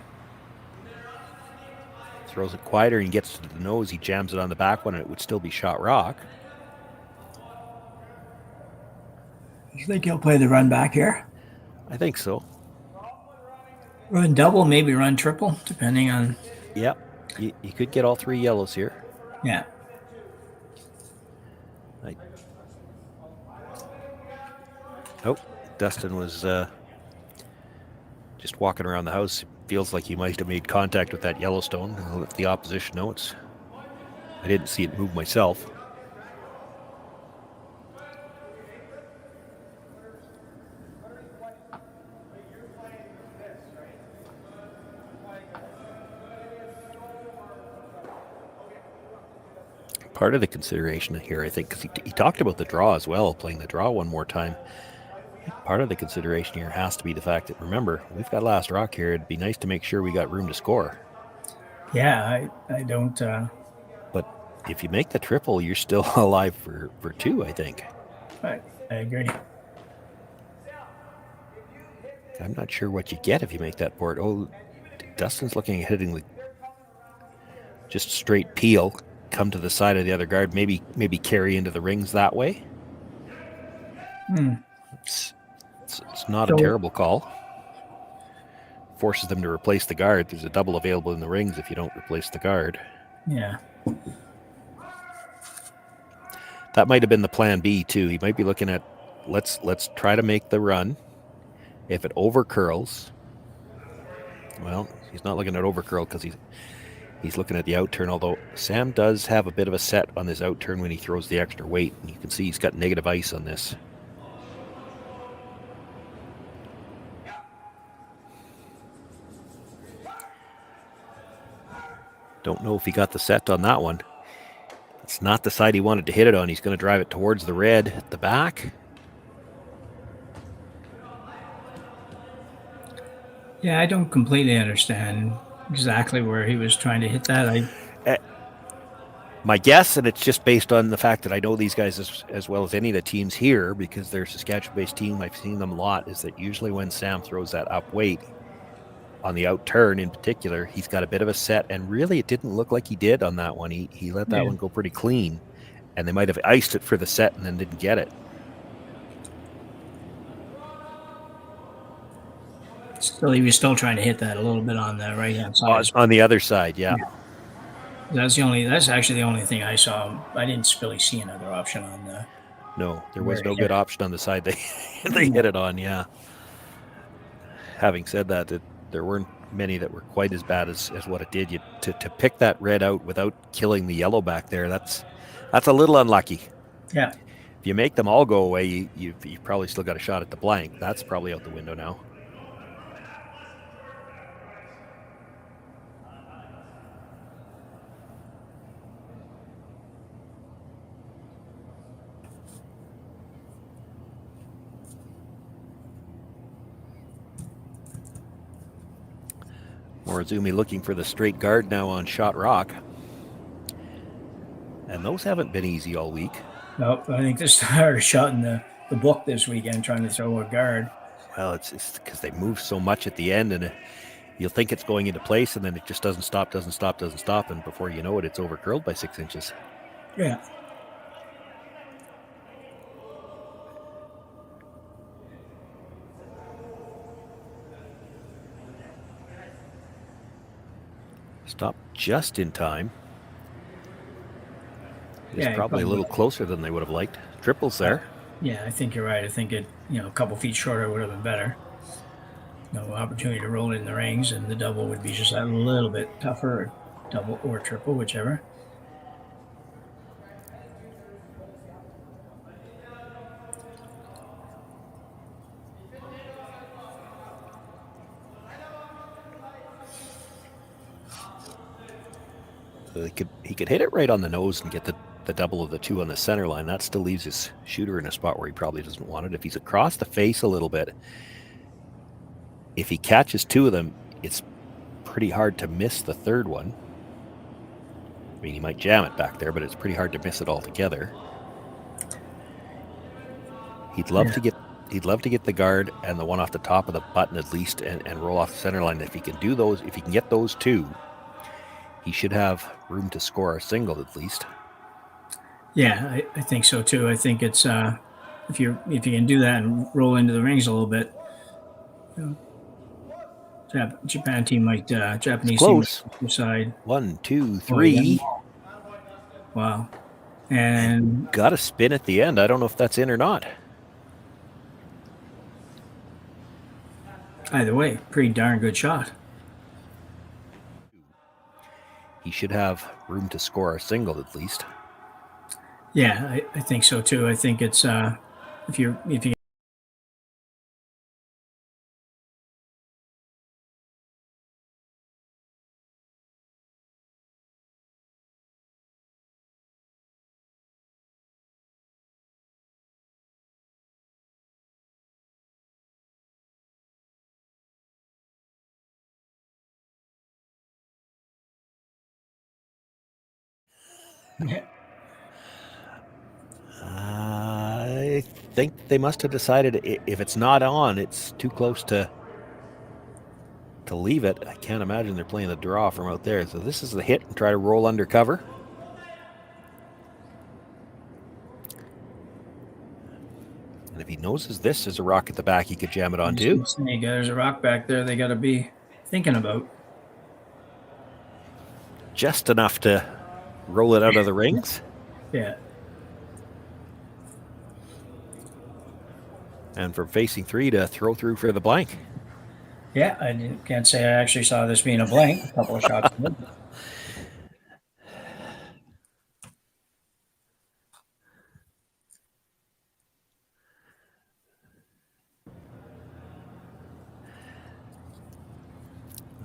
Throws it quieter, and he gets to the nose. He jams it on the back one, and it would still be shot rock. You think he'll play the run back here? I think so. Run double, maybe run triple, depending on. Yeah, you could get all 3 yellows here. Yeah. Oh, Dustin was just walking around the house. Feels like he might have made contact with that Yellowstone. I'll let the opposition know. I didn't see it move myself. Part of the consideration here, I think, because he talked about the draw as well, playing the draw one more time. Part of the consideration here has to be the fact that, remember, we've got last rock here. It'd be nice to make sure we got room to score. Yeah, I don't. But if you make the triple, you're still alive for 2, I think. I agree. I'm not sure what you get if you make that port. Oh, Dustin's looking at hitting the just straight peel, come to the side of the other guard, maybe carry into the rings that way. It's not a terrible call. forces them to replace the guard. There's a double available in the rings if you don't replace the guard. Yeah. That might have been the plan B too. He might be looking at, let's try to make the run. If it over curls, well, he's not looking at over curl because he's looking at the out turn. Although Sam does have a bit of a set on this out turn when he throws the extra weight, and you can see he's got negative ice on this. Don't know if he got the set on that one. It's not the side he wanted to hit it on. He's going to drive it towards the red at the back. Yeah, I don't completely understand exactly where he was trying to hit that. My guess, and it's just based on the fact that I know these guys as well as any of the teams here, because they're a Saskatchewan-based team, I've seen them a lot, is that usually when Sam throws that up weight, on the out turn in particular, he's got a bit of a set, and really it didn't look like he did on that one. He let that one go pretty clean, and they might have iced it for the set and then didn't get it. Still, he was still trying to hit that a little bit on the right-hand side. On the other side, yeah. That's actually the only thing I saw. I didn't really see another option on the. No, there was no good option on the side they hit it on, yeah. Having said that, there weren't many that were quite as bad as what it did. To pick that red out without killing the yellow back there, that's a little unlucky. Yeah. If you make them all go away, you've probably still got a shot at the blank. That's probably out the window now. Morozumi looking for the straight guard now on Shot Rock. And those haven't been easy all week. Nope, I think this hardest shot in the book this weekend trying to throw a guard. Well, it's because they move so much at the end, and you'll think it's going into place, and then it just doesn't stop, and before you know it, it's over curled by 6 inches. Yeah. Stop just in time. It's Yeah, probably a little closer than they would have liked. Triples there. Yeah, I think you're right. I think it, a couple feet shorter would have been better. No opportunity to roll it in the rings, and the double would be just a little bit tougher, double or triple, whichever. So he could hit it right on the nose and get the double of the two on the center line. That still leaves his shooter in a spot where he probably doesn't want it. If he's across the face a little bit, if he catches two of them, it's pretty hard to miss the third one. I mean, he might jam it back there, but it's pretty hard to miss it altogether. He'd love to get the guard and the one off the top of the button at least, and roll off the center line. If he can do those, if he can get those two, he should have room to score a single at least. Yeah, I think so too. I think it's if you can do that and roll into the rings a little bit, Japan team might Japanese close. Team might decide 1, 2, 3. Wow, and got a spin at the end. I don't know if that's in or not. Either way, pretty darn good shot. He should have room to score a single at least. Yeah, I think so too. I think it's if you I think they must have decided if it's not on, it's too close to leave it. I can't imagine they're playing the draw from out there. So this is the hit and try to roll under cover. And if he noses this, there's a rock at the back he could jam it on too. There's a rock back there. They got to be. thinking about. Just enough to roll it out of the rings. Yeah. And from facing 3 to throw through for the blank. Yeah, I can't say I actually saw this being a blank. A couple of shots.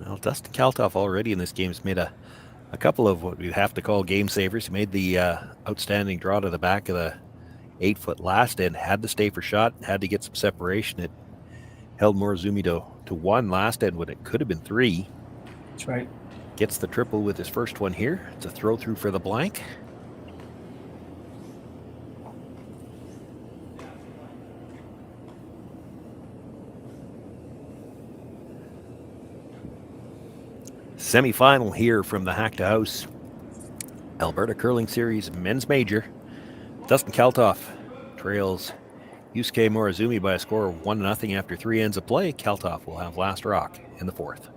Well, Dustin Kalthoff already in this game has made a couple of what we have to call game savers. He made the outstanding draw to the back of the 8-foot last end, had to stay for shot, had to get some separation. It held Morozumi to 1 last end when it could have been 3. That's right. Gets the triple with his first one here. It's a throw through for the blank. Semi-final here from the Hack2House Alberta Curling Series Men's Major. Dustin Kalthoff trails Yusuke Morozumi by a score of 1-0 after 3 ends of play. Kalthoff will have last rock in the 4th.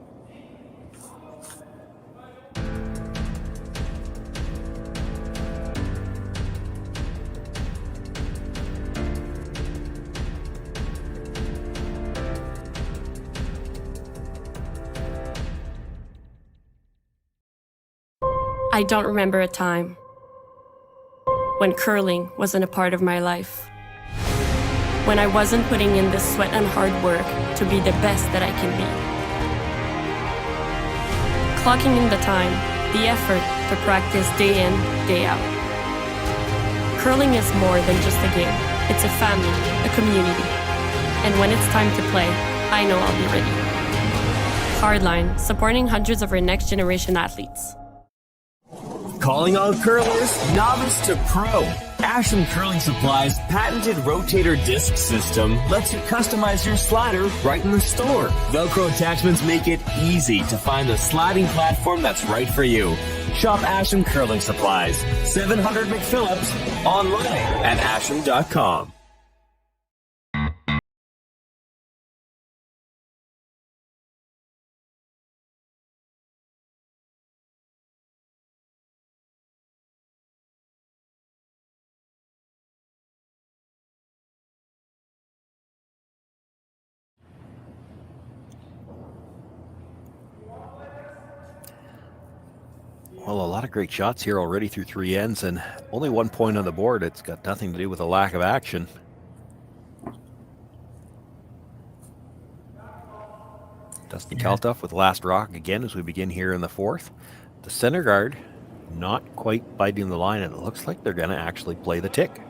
I don't remember a time when curling wasn't a part of my life. When I wasn't putting in the sweat and hard work to be the best that I can be. Clocking in the time, the effort to practice day in, day out. Curling is more than just a game. It's a family, a community. And when it's time to play, I know I'll be ready. Hardline, supporting hundreds of our next generation athletes. Calling all curlers, novice to pro. Ashland Curling Supply's patented rotator disc system lets you customize your slider right in the store. Velcro attachments make it easy to find the sliding platform that's right for you. Shop Ashland Curling Supplies, 700 McPhillips, online at ashland.com. Well, a lot of great shots here already through 3 ends and only 1 point on the board. It's got nothing to do with a lack of action. Dustin Kalthoff with last rock again as we begin here in the 4th. The center guard not quite biting the line, and it looks like they're going to actually play the tick.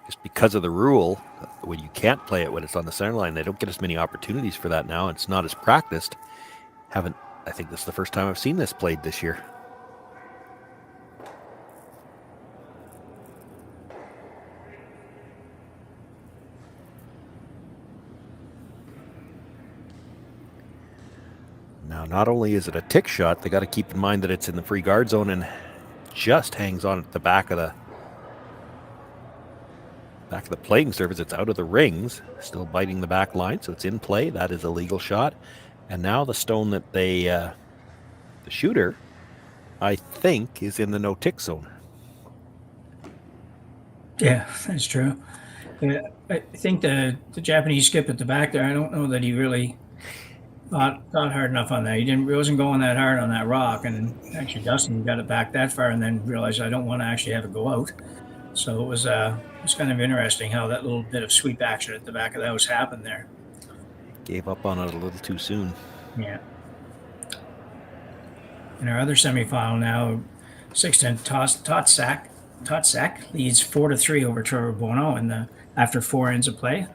Just because of the rule, when you can't play it when it's on the center line, they don't get as many opportunities for that now. It's not as practiced. I think this is the first time I've seen this played this year. Now, not only is it a tick shot, they got to keep in mind that it's in the free guard zone and just hangs on at the back of the playing surface. It's out of the rings, still biting the back line, so it's in play. That is a legal shot. And now the stone that the shooter, I think, is in the no tick zone. Yeah, that's true. I think the Japanese skip at the back there, I don't know that he really thought hard enough on that. He wasn't going that hard on that rock, and actually Dustin got it back that far and then realized I don't want to actually have it go out. So it was kind of interesting how that little bit of sweep action at the back of that was happened there. Gave up on it a little too soon. Yeah. In our other semifinal now, 6-10 Totsack leads 4-3 over Trevor Beaumont after 4 ends of play.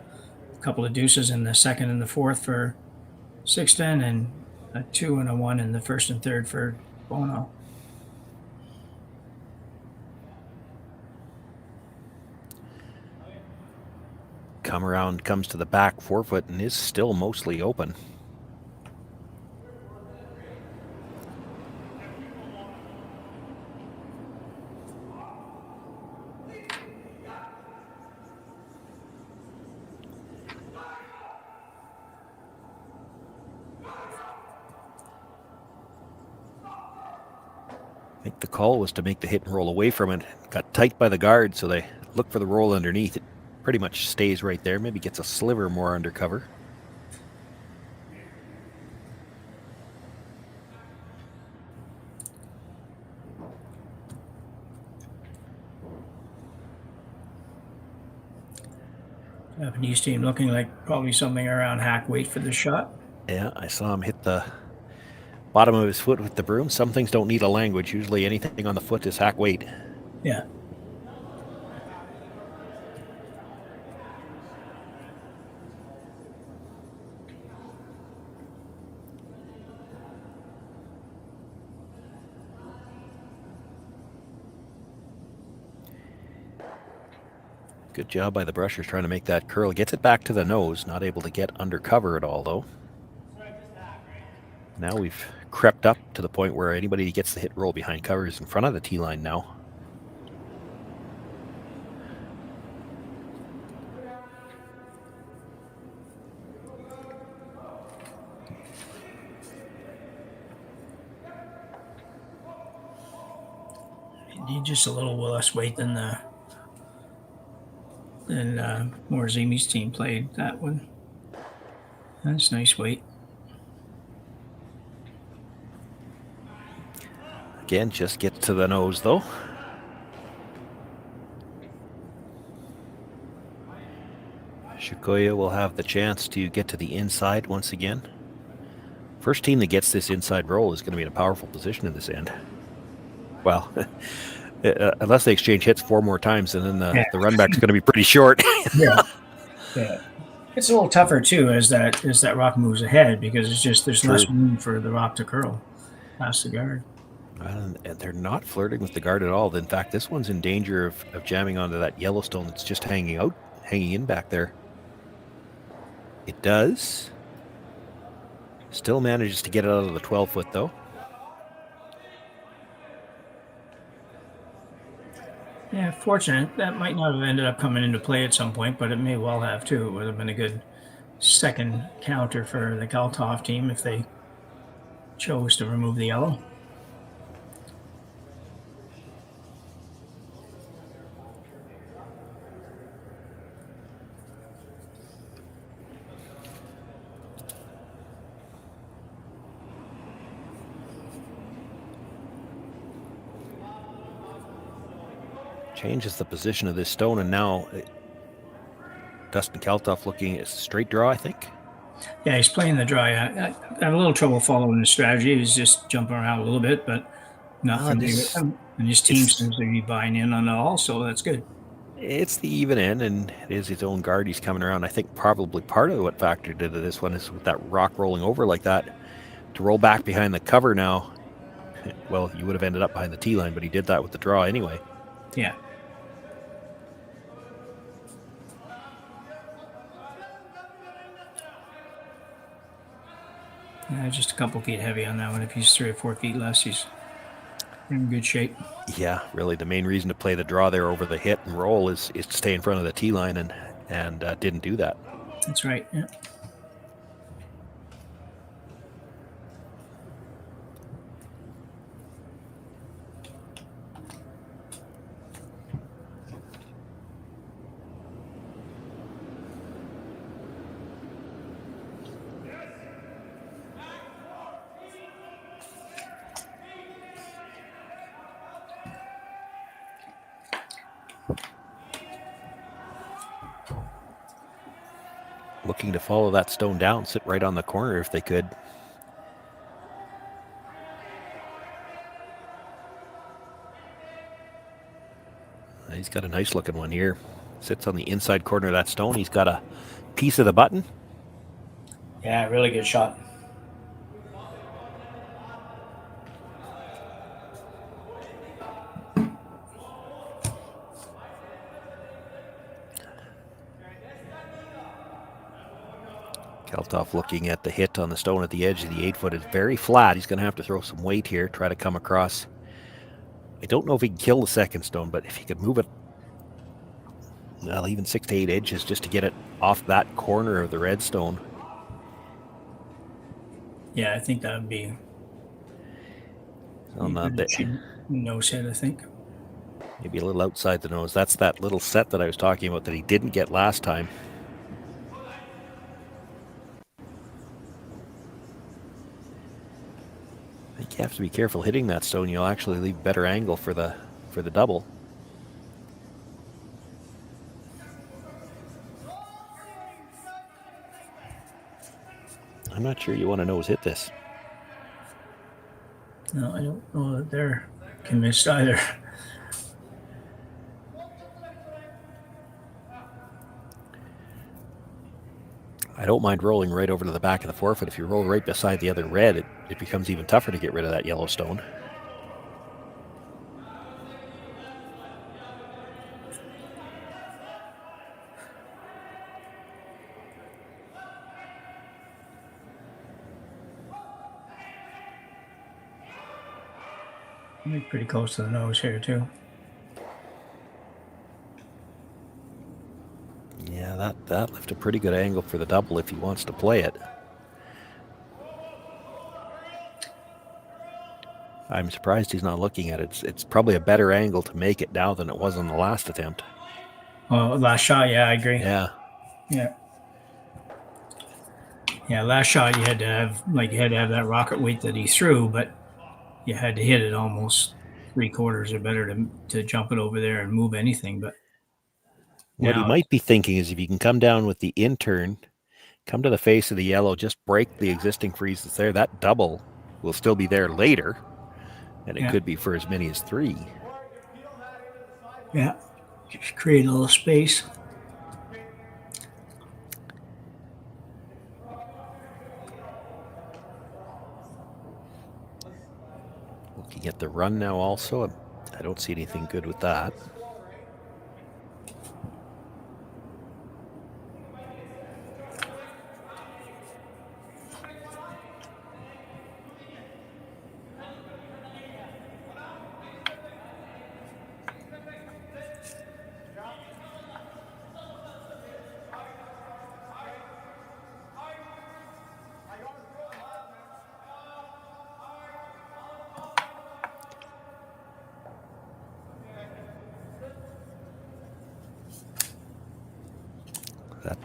A couple of deuces in the 2nd and the 4th for 6-10, and a 2 and a 1 in the 1st and 3rd for Beaumont. Come around, comes to the back 4-foot and is still mostly open. think the call was to make the hit and roll away from it. Got tight by the guard, so they look for the roll underneath. It pretty much stays right there. Maybe gets a sliver more undercover. Japanese team looking like probably something around hack weight for the shot. Yeah, I saw him hit the bottom of his foot with the broom. Some things don't need a language. Usually anything on the foot is hack weight. Yeah. Good job by the brushers trying to make that curl. Gets it back to the nose. Not able to get under cover at all, though. Now we've crept up to the point where anybody who gets the hit roll behind cover is in front of the tee line now. Need just a little less weight than Morozumi's team played that one. That's nice weight. Again, just gets to the nose, though. Shikoya will have the chance to get to the inside once again. First team that gets this inside roll is going to be in a powerful position in this end. Well, unless they exchange hits 4 more times, and then the run back is going to be pretty short. Yeah. It's a little tougher too as that rock moves ahead, because it's just there's less room for the rock to curl past the guard. And they're not flirting with the guard at all. In fact, this one's in danger of jamming onto that Yellowstone that's just hanging in back there. It does. Still manages to get it out of the 12-foot, though. Yeah, fortunate. That might not have ended up coming into play at some point, but it may well have too. It would have been a good second counter for the Kalthoff team if they chose to remove the yellow. Changes the position of this stone, and now Dustin Kalthoff looking at straight draw, I think. Yeah, he's playing the draw. I have a little trouble following his strategy. He's just jumping around a little bit, but nothing. And his team seems to be buying in on it all, so that's good. It's the even end, and it is his own guard he's coming around. I think probably part of what factored into this one is with that rock rolling over like that. To roll back behind the cover now, well, you would have ended up behind the tee line, but he did that with the draw anyway. Yeah. Just a couple feet heavy on that one. If he's 3 or 4 feet less, he's in good shape. Yeah, really, the main reason to play the draw there over the hit and roll is to stay in front of the tee line, and didn't do that. That's right. Yeah. Looking to follow that stone down, sit right on the corner if they could. He's got a nice looking one here. Sits on the inside corner of that stone. He's got a piece of the button. Yeah, really good shot. Kalthoff looking at the hit on the stone at the edge of the 8-foot. It's very flat. He's going to have to throw some weight here, try to come across. I don't know if he can kill the second stone, but if he could move it, well, even 6 to 8 inches just to get it off that corner of the red stone. Yeah, I think that would be... Nose hit, I think. Maybe a little outside the nose. That's that little set that I was talking about that he didn't get last time. I think you have to be careful hitting that stone. You'll actually leave better angle for the double. I'm not sure you want to nose hit this. No, I don't know that they're convinced either. I don't mind rolling right over to the back of the forefoot. If you roll right beside the other red, it becomes even tougher to get rid of that yellow stone. Pretty close to the nose here, too. Yeah, that left a pretty good angle for the double if he wants to play it. I'm surprised he's not looking at it. It's probably a better angle to make it now than it was on the last attempt. Oh, last shot, yeah, I agree. Yeah. Yeah. Yeah, last shot you had to have that rocket weight that he threw, but you had to hit it almost 3/4 or better to jump it over there and move anything. But what he might be thinking is if you can come down with the in-turn, come to the face of the yellow, just break the existing freeze that's there, that double will still be there later, and it could be for as many as 3. Yeah, just create a little space. Looking at the run now also, I don't see anything good with that.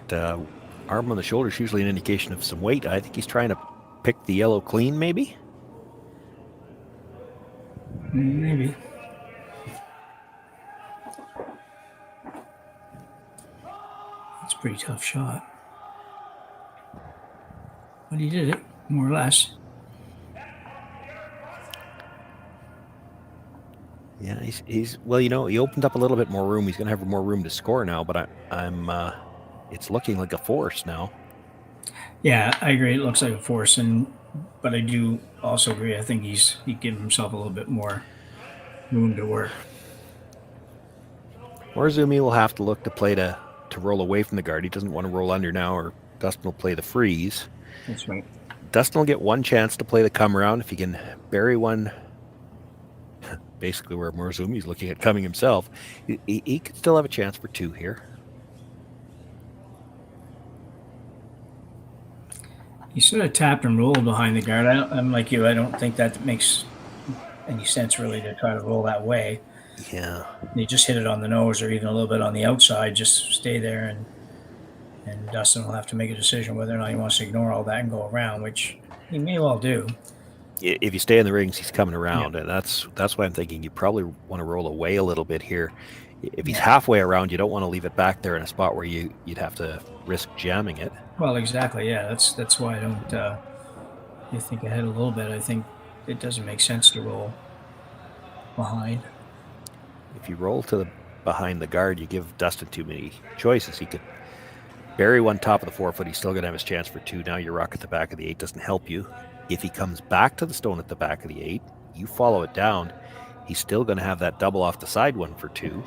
That arm on the shoulder is usually an indication of some weight. I think he's trying to pick the yellow clean, maybe? Maybe. That's a pretty tough shot. But he did it, more or less. Yeah, he's well, you know, he opened up a little bit more room. He's going to have more room to score now, but it's looking like a force now. Yeah, I agree. It looks like a force, but I do also agree. I think he given himself a little bit more room to work. Morozumi will have to look to play to roll away from the guard. He doesn't want to roll under now, or Dustin will play the freeze. That's right. Dustin will get one chance to play the come around if he can bury one. Basically, where Morozumi's looking at coming himself, he could still have a chance for 2 here. He sort of tapped and rolled behind the guard. I'm like you. I don't think that makes any sense really to try to roll that way. Yeah. You just hit it on the nose or even a little bit on the outside. Just stay there, and Dustin will have to make a decision whether or not he wants to ignore all that and go around, which he may well do. If you stay in the rings, he's coming around, and that's why I'm thinking you probably want to roll away a little bit here. If he's halfway around, you don't want to leave it back there in a spot where you'd have to risk jamming it. Well, exactly. Yeah, that's why I don't. You think ahead a little bit. I think it doesn't make sense to roll behind. If you roll to behind the guard, you give Dustin too many choices. He could bury one top of the forefoot. He's still going to have his chance for 2. Now your rock at the back of the 8 doesn't help you. If he comes back to the stone at the back of the 8, you follow it down. He's still going to have that double off the side one for 2.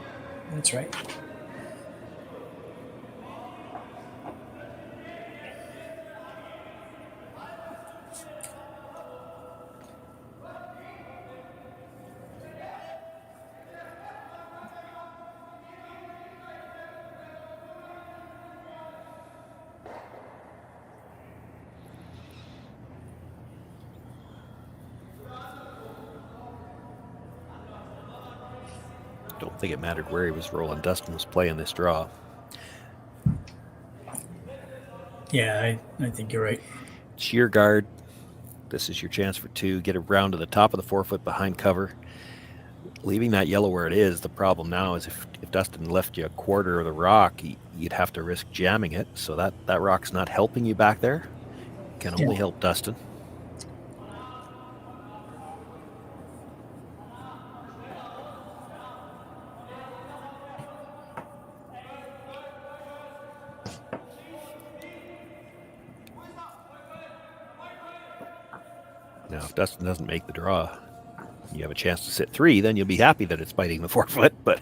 That's right. Don't think it mattered where he was rolling. Dustin was playing this draw. Yeah, I think you're right. Sheer guard. This is your chance for 2. Get around to the top of the 4-foot behind cover. Leaving that yellow where it is, the problem now is if Dustin left you a quarter of the rock, you'd have to risk jamming it. So that rock's not helping you back there. Can only help Dustin. Now, if Dustin doesn't make the draw, you have a chance to sit 3, then you'll be happy that it's biting the 4-foot, but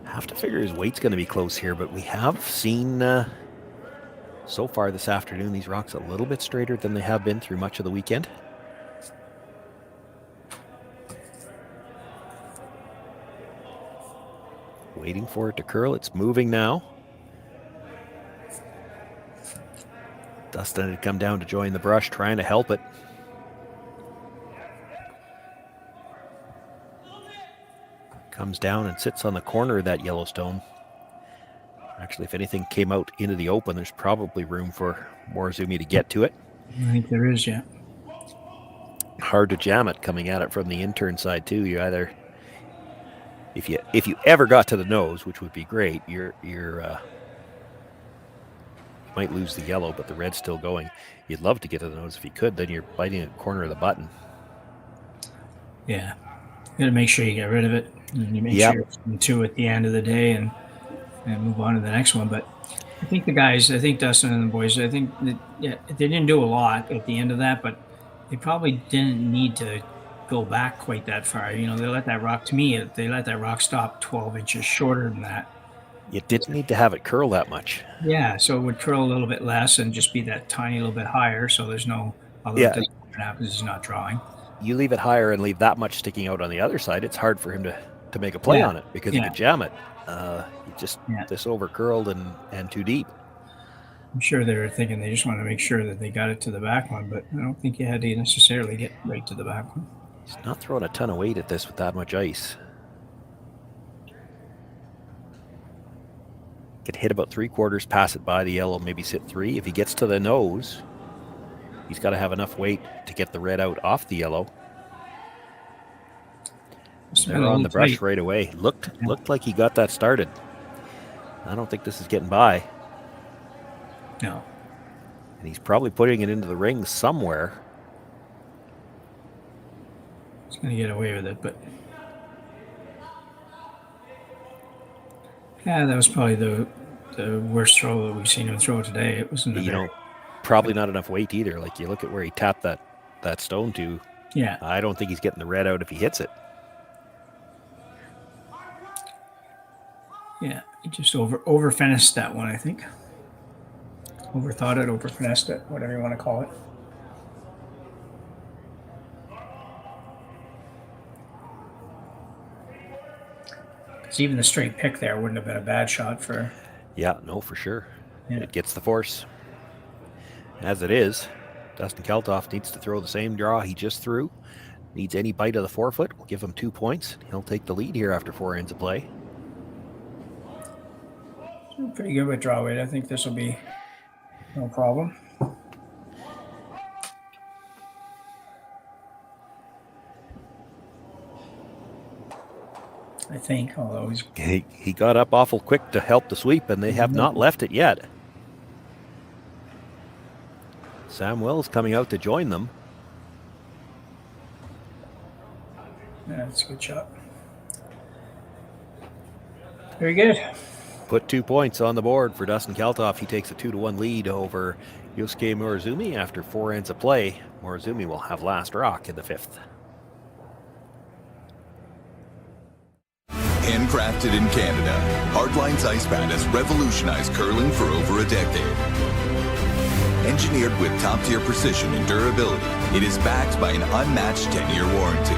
have to figure his weight's going to be close here, but we have seen so far this afternoon these rocks a little bit straighter than they have been through much of the weekend. Waiting for it to curl. It's moving now. Dustin had come down to join the brush, trying to help it. Comes down and sits on the corner of that Yellowstone. Actually, if anything came out into the open, there's probably room for Morozumi to get to it. I think there is, yeah. Hard to jam it coming at it from the intern side too. You either, if you ever got to the nose, which would be great, you might lose the yellow, but the red's still going. You'd love to get to the nose if you could. Then you're biting a corner of the button. Yeah, you got to make sure you get rid of it. And you make sure it's 2 at the end of the day and move on to the next one. But I think Dustin and the boys, I think that, they didn't do a lot at the end of that, but they probably didn't need to go back quite that far. You know, they let that rock stop 12 inches shorter than that. You didn't need to have it curl that much. Yeah, so it would curl a little bit less and just be that tiny little bit higher. So there's no other thing that happens is not drawing. You leave it higher and leave that much sticking out on the other side, it's hard for him to make a play on it because he could jam it. This over curled and too deep. I'm sure they were thinking they just wanted to make sure that they got it to the back one, but I don't think you had to necessarily get right to the back one. He's not throwing a ton of weight at this with that much ice. Could hit about 3/4, pass it by the yellow, maybe sit 3. If he gets to the nose, he's got to have enough weight to get the red out off the yellow. They're on the brush right away. Looked like he got that started. I don't think this is getting by. No. And he's probably putting it into the ring somewhere. He's going to get away with it, but... Yeah, that was probably the worst throw that we've seen him throw today. It wasn't probably not enough weight either. Like, you look at where he tapped that stone to. Yeah. I don't think he's getting the red out if he hits it. Yeah, he just over finessed that one, I think. Overthought it, over finessed it, whatever you want to call it. Because even the straight pick there wouldn't have been a bad shot for... Yeah, no, for sure. Yeah. It gets the force. As it is, Dustin Kalthoff needs to throw the same draw he just threw. Needs any bite of the 4-foot. We'll give him 2 points. He'll take the lead here after 4 ends of play. Pretty good with draw weight. I think this will be no problem. I think, although he got up awful quick to help the sweep, and they have not left it yet. Sam Wells coming out to join them. Yeah, that's a good shot. Very good. Put 2 points on the board for Dustin Kalthoff. He takes a 2-1 lead over Yusuke Morozumi after 4 ends of play. Morozumi will have last rock in the 5th. Handcrafted in Canada, Hardline's ice pad has revolutionized curling for over a decade. Engineered with top-tier precision and durability, it is backed by an unmatched 10-year warranty.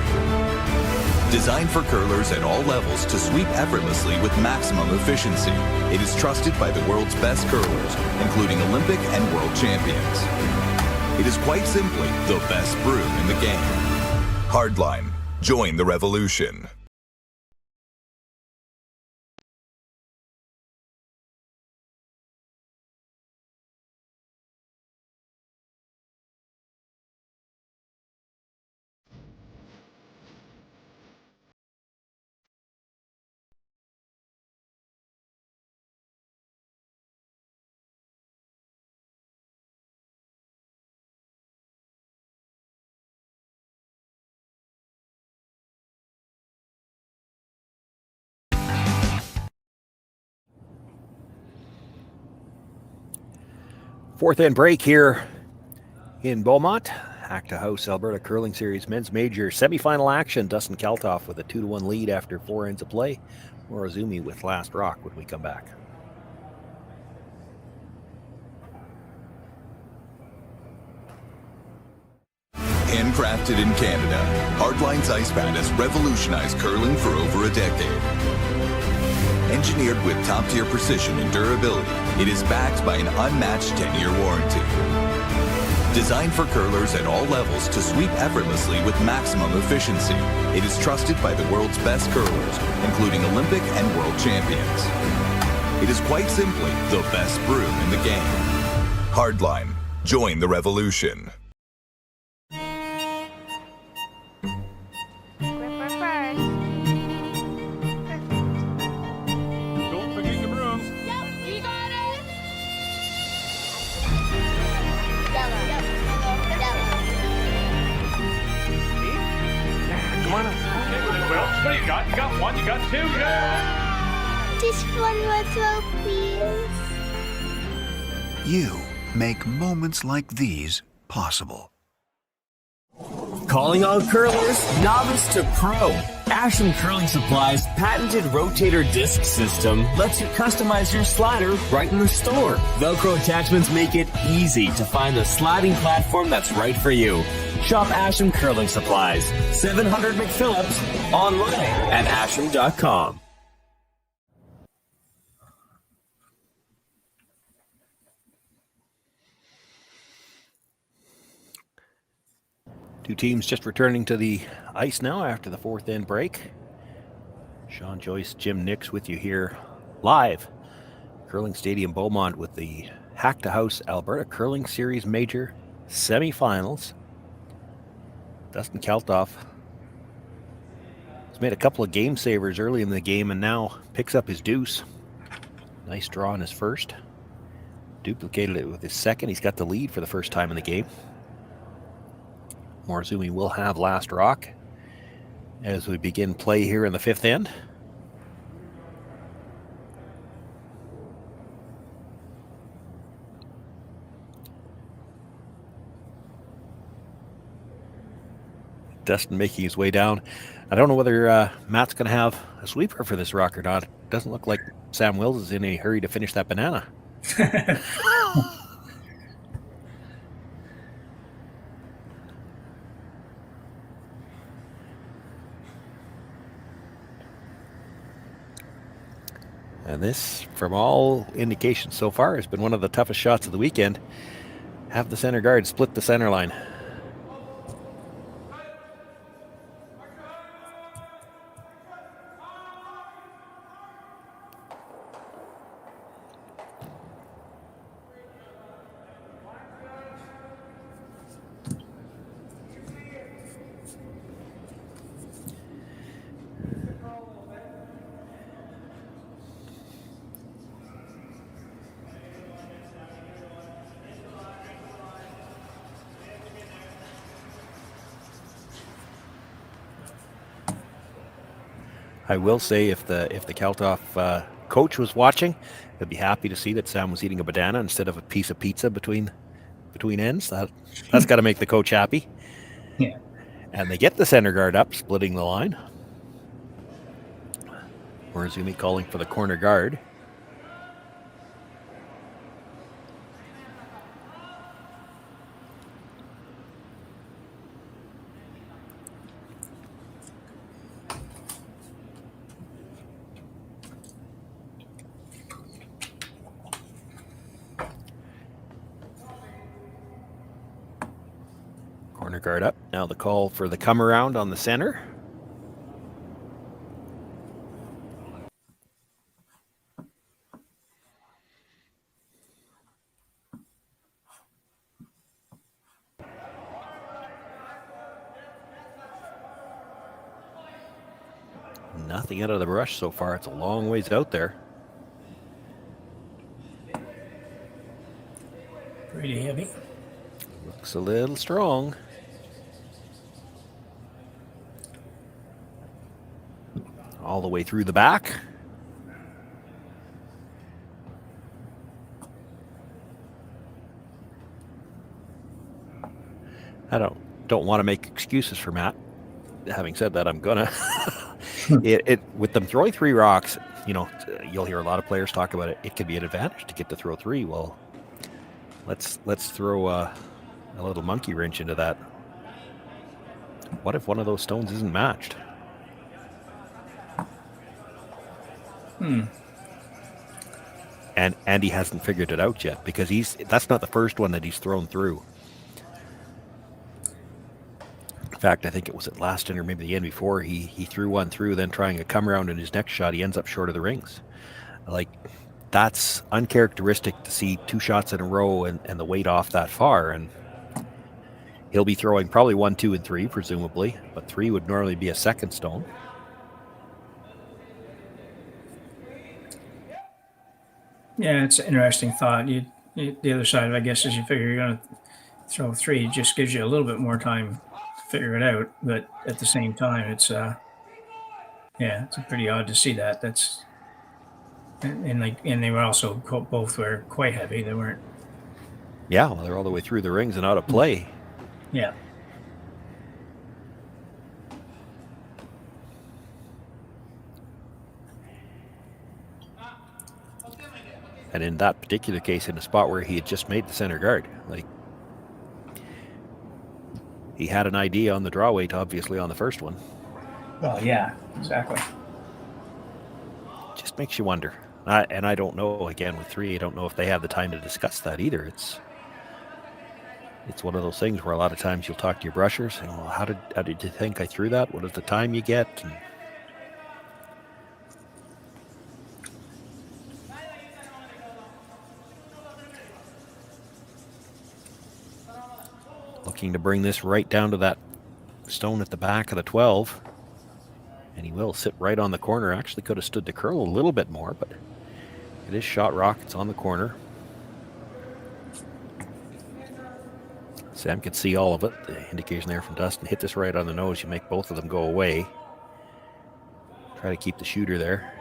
Designed for curlers at all levels to sweep effortlessly with maximum efficiency, it is trusted by the world's best curlers, including Olympic and world champions. It is quite simply the best broom in the game. Hardline. Join the revolution. Fourth end break here in Beaumont. Hack2House Alberta Curling Series Men's Major semifinal action. Dustin Kalthoff with a 2-1 lead after 4 ends of play. Morozumi with last rock when we come back. Handcrafted in Canada, Hardline's ice pad has revolutionized curling for over a decade. Engineered with top-tier precision and durability, it is backed by an unmatched 10-year warranty. Designed for curlers at all levels to sweep effortlessly with maximum efficiency, it is trusted by the world's best curlers, including Olympic and world champions. It is quite simply the best broom in the game. Hardline. Join the revolution. Gripper first. Don't forget the brooms. Yep, you got it. Yellow. Come on up. Okay, well, what do you got? You got 1, you got 2, yeah. Just one more throw, please. You make moments like these possible. Calling all curlers, novice to pro. Ashland Curling Supply's patented rotator disc system lets you customize your slider right in the store. Velcro attachments make it easy to find the sliding platform that's right for you. Shop Ashland Curling Supplies, 700 McPhillips, online at ashland.com. Two teams just returning to the ice now after the fourth end break. Shawn, Joyce, Jim, Nix with you here live. Curling Stadium Beaumont with the Hack2House Alberta Curling Series Major semifinals. Dustin Kalthoff has made a couple of game savers early in the game and now picks up his deuce. Nice draw on his first. Duplicated it with his second. He's got the lead for the first time in the game. Morozumi will have last rock as we begin play here in the fifth end. Dustin making his way down. I don't know whether Matt's going to have a sweeper for this rock or not. It doesn't look like Sam Wills is in a hurry to finish that banana. And this, from all indications so far, has been one of the toughest shots of the weekend. Have the center guard split the center line. I will say if the Kalthoff coach was watching, he'd be happy to see that Sam was eating a banana instead of a piece of pizza between ends. That's got to make the coach happy. Yeah. And they get the center guard up, splitting the line. Morozumi calling for the corner guard. guard up. Now the call for the come around on the center. Nothing out of the brush so far. It's a long ways out there. Pretty heavy. Looks a little strong. All the way through the back. I don't want to make excuses for Matt. Having said that, I'm gonna. With them throwing 3 rocks, you know, you'll hear a lot of players talk about it. It can be an advantage to get to throw 3. Well, let's throw a little monkey wrench into that. What if one of those stones isn't matched? And he hasn't figured it out yet, because that's not the first one that he's thrown through. In fact, I think it was at last end or maybe the end before, he threw one through, then trying a come around in his next shot, he ends up short of the rings. Like, that's uncharacteristic to see 2 shots in a row and the weight off that far. And he'll be throwing probably 1, 2, and 3, presumably, but 3 would normally be a second stone. Yeah, it's an interesting thought. The other side of it, I guess, is you figure you're going to throw 3. It just gives you a little bit more time to figure it out. But at the same time, it's pretty odd to see that. That's and they were also both were quite heavy. They weren't. Yeah, well, they're all the way through the rings and out of play. Yeah. And in that particular case, in a spot where he had just made the center guard, like, he had an idea on the draw weight, obviously, on the first one. Well, yeah, exactly. Just makes you wonder. And I don't know, again, with 3, I don't know if they have the time to discuss that either. It's one of those things where a lot of times you'll talk to your brushers, saying, well, how did you think I threw that? What is the time you get? And looking to bring this right down to that stone at the back of the 12. And he will sit right on the corner. Actually could have stood to curl a little bit more, but it is shot rock. It's on the corner. Sam can see all of it. The indication there from Dustin. Hit this right on the nose. You make both of them go away. Try to keep the shooter there.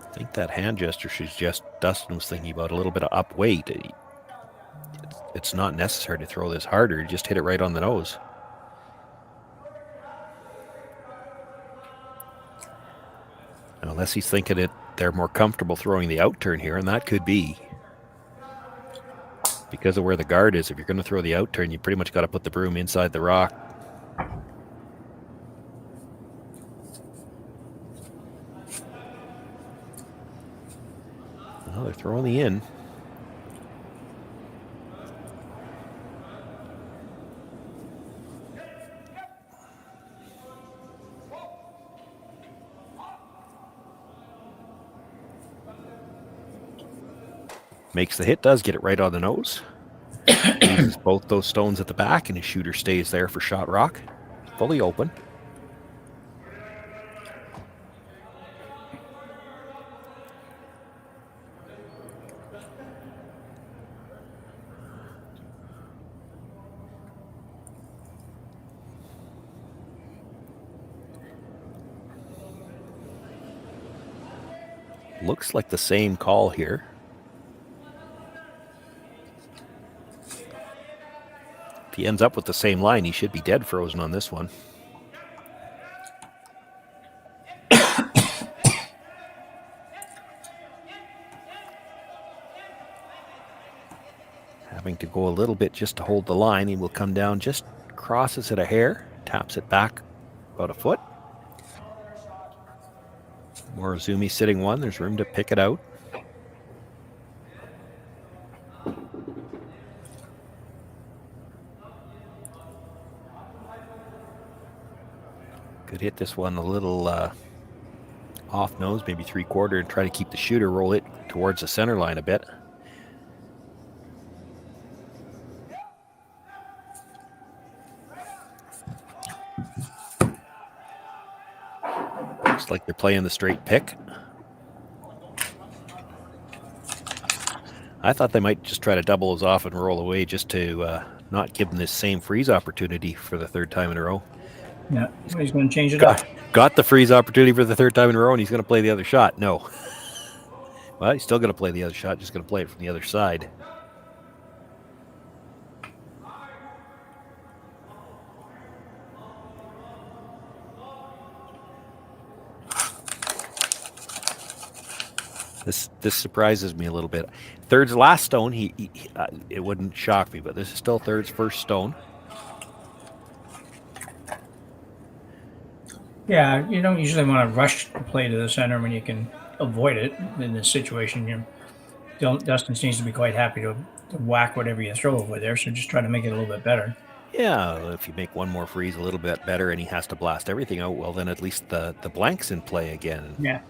I think that hand gesture suggests Dustin was thinking about a little bit of up weight. It's not necessary to throw this harder. Just hit it right on the nose. Unless he's thinking they're more comfortable throwing the out turn here, and that could be. Because of where the guard is, if you're going to throw the out turn, you pretty much got to put the broom inside the rock. Well, they're throwing the in. Makes the hit, does get it right on the nose. Uses both those stones at the back, and his shooter stays there for shot rock. Fully open. Looks like the same call here. If he ends up with the same line, he should be dead frozen on this one. Having to go a little bit just to hold the line. He will come down, just crosses it a hair, taps it back about a foot. Morozumi sitting 1. There's room to pick it out. Could hit this one a little off nose, maybe 3/4, and try to keep the shooter, roll it towards the center line a bit. Looks like they're playing the straight pick. I thought they might just try to double those off and roll away just to not give them this same freeze opportunity for the 3rd time in a row. Yeah, so he's going to change it up. Got the freeze opportunity for the 3rd time in a row, and he's going to play the other shot. No. Well, he's still going to play the other shot, just going to play it from the other side. This surprises me a little bit. Third's last stone, it wouldn't shock me, but this is still Third's first stone. Yeah, you don't usually want to rush the play to the center when you can avoid it in this situation. Dustin seems to be quite happy to whack whatever you throw over there, so just try to make it a little bit better. Yeah, if you make one more freeze a little bit better and he has to blast everything out, well, then at least the blank's in play again. Yeah.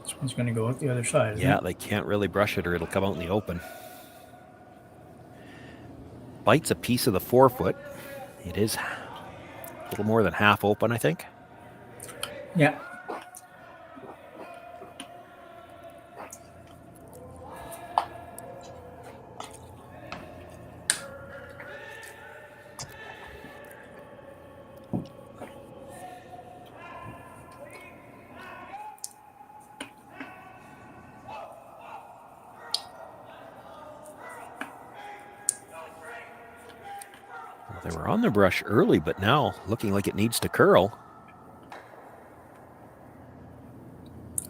This one's going to go out the other side. Yeah, they can't really brush it or it'll come out in the open. Bites a piece of the 4-foot. It is a little more than half open, I think. Yeah. They were on the brush early, but now looking like it needs to curl.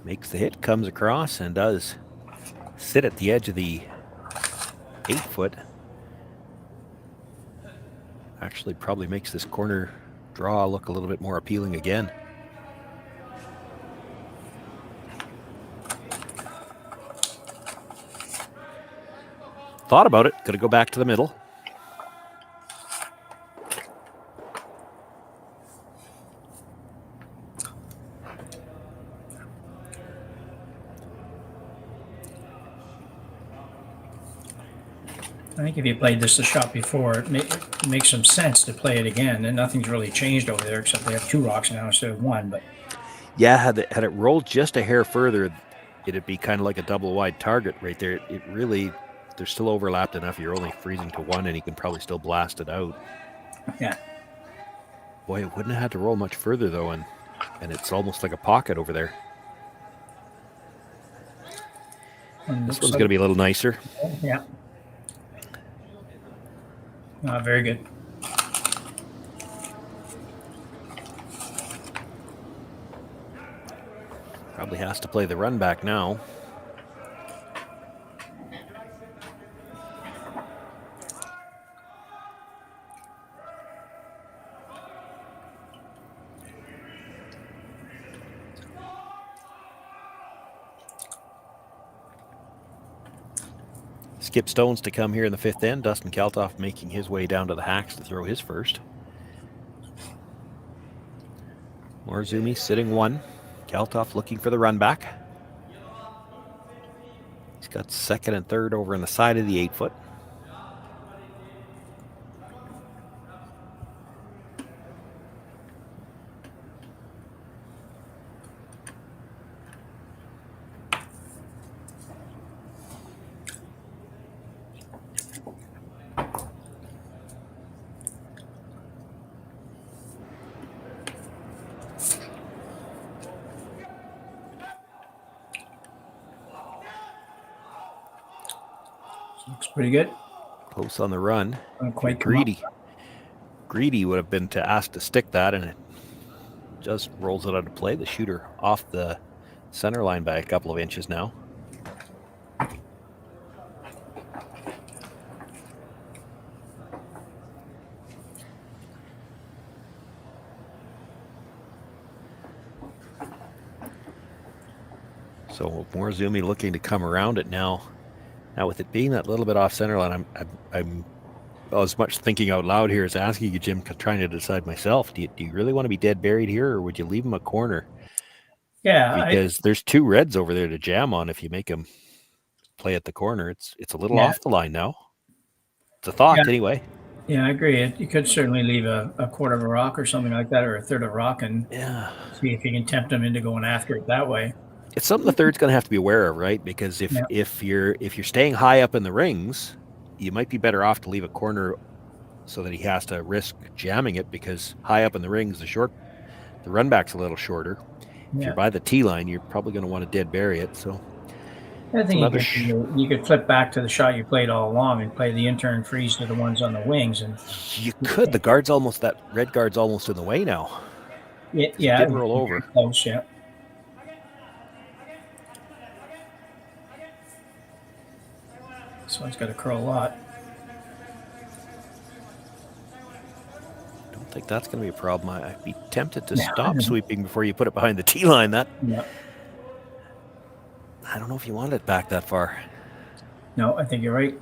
Makes the hit, comes across, and does sit at the edge of the 8-foot. Actually, probably makes this corner draw look a little bit more appealing again. Thought about it, gonna go back to the middle. I think if you played this the shot before, it makes some sense to play it again. And nothing's really changed over there except they have 2 rocks now instead of 1. But yeah, had it rolled just a hair further, it'd be kind of like a double wide target right there. It really, they're still overlapped enough. You're only freezing to 1, and you can probably still blast it out. Yeah. Boy, it wouldn't have had to roll much further though, and it's almost like a pocket over there. And this one's going to be a little nicer. Yeah. Very good. Probably has to play the run back now. Skip stones to come here in the 5th end. Dustin Kalthoff making his way down to the hacks to throw his first. Morozumi sitting 1. Kalthoff looking for the run back. He's got 2nd and 3rd over on the side of the 8-foot. Looks pretty good. Posts on the run. Quite greedy. Greedy would have been to ask to stick that, and it just rolls it out of play. The shooter off the center line by a couple of inches now. So Morozumi looking to come around it now. Now with it being that little bit off center line, I'm as much thinking out loud here as asking you, Jim, trying to decide myself. Do you really want to be dead buried here, or would you leave him a corner? Yeah, Because there's two reds over there to jam on if you make him play at the corner. It's a little Yeah. off the line now. It's a thought anyway. Yeah, I agree. You could certainly leave a quarter of a rock or something like that, or a third of a rock, and see if you can tempt them into going after it that way. It's something the third's going to have to be aware of, right? Because if you're staying high up in the rings, you might be better off to leave a corner so that he has to risk jamming it, because high up in the rings, the run back's a little shorter. If you're by the tee line, you're probably going to want to dead bury it. So I think you could flip back to the shot you played all along and play the intern freeze to the ones on the wings. And you could. That red guard's almost in the way now. Yeah, it did roll over. Close, yeah. This one's got to curl a lot. I don't think that's going to be a problem. I'd be tempted to stop sweeping before you put it behind the tee line. I don't know if you want it back that far. No, I think you're right.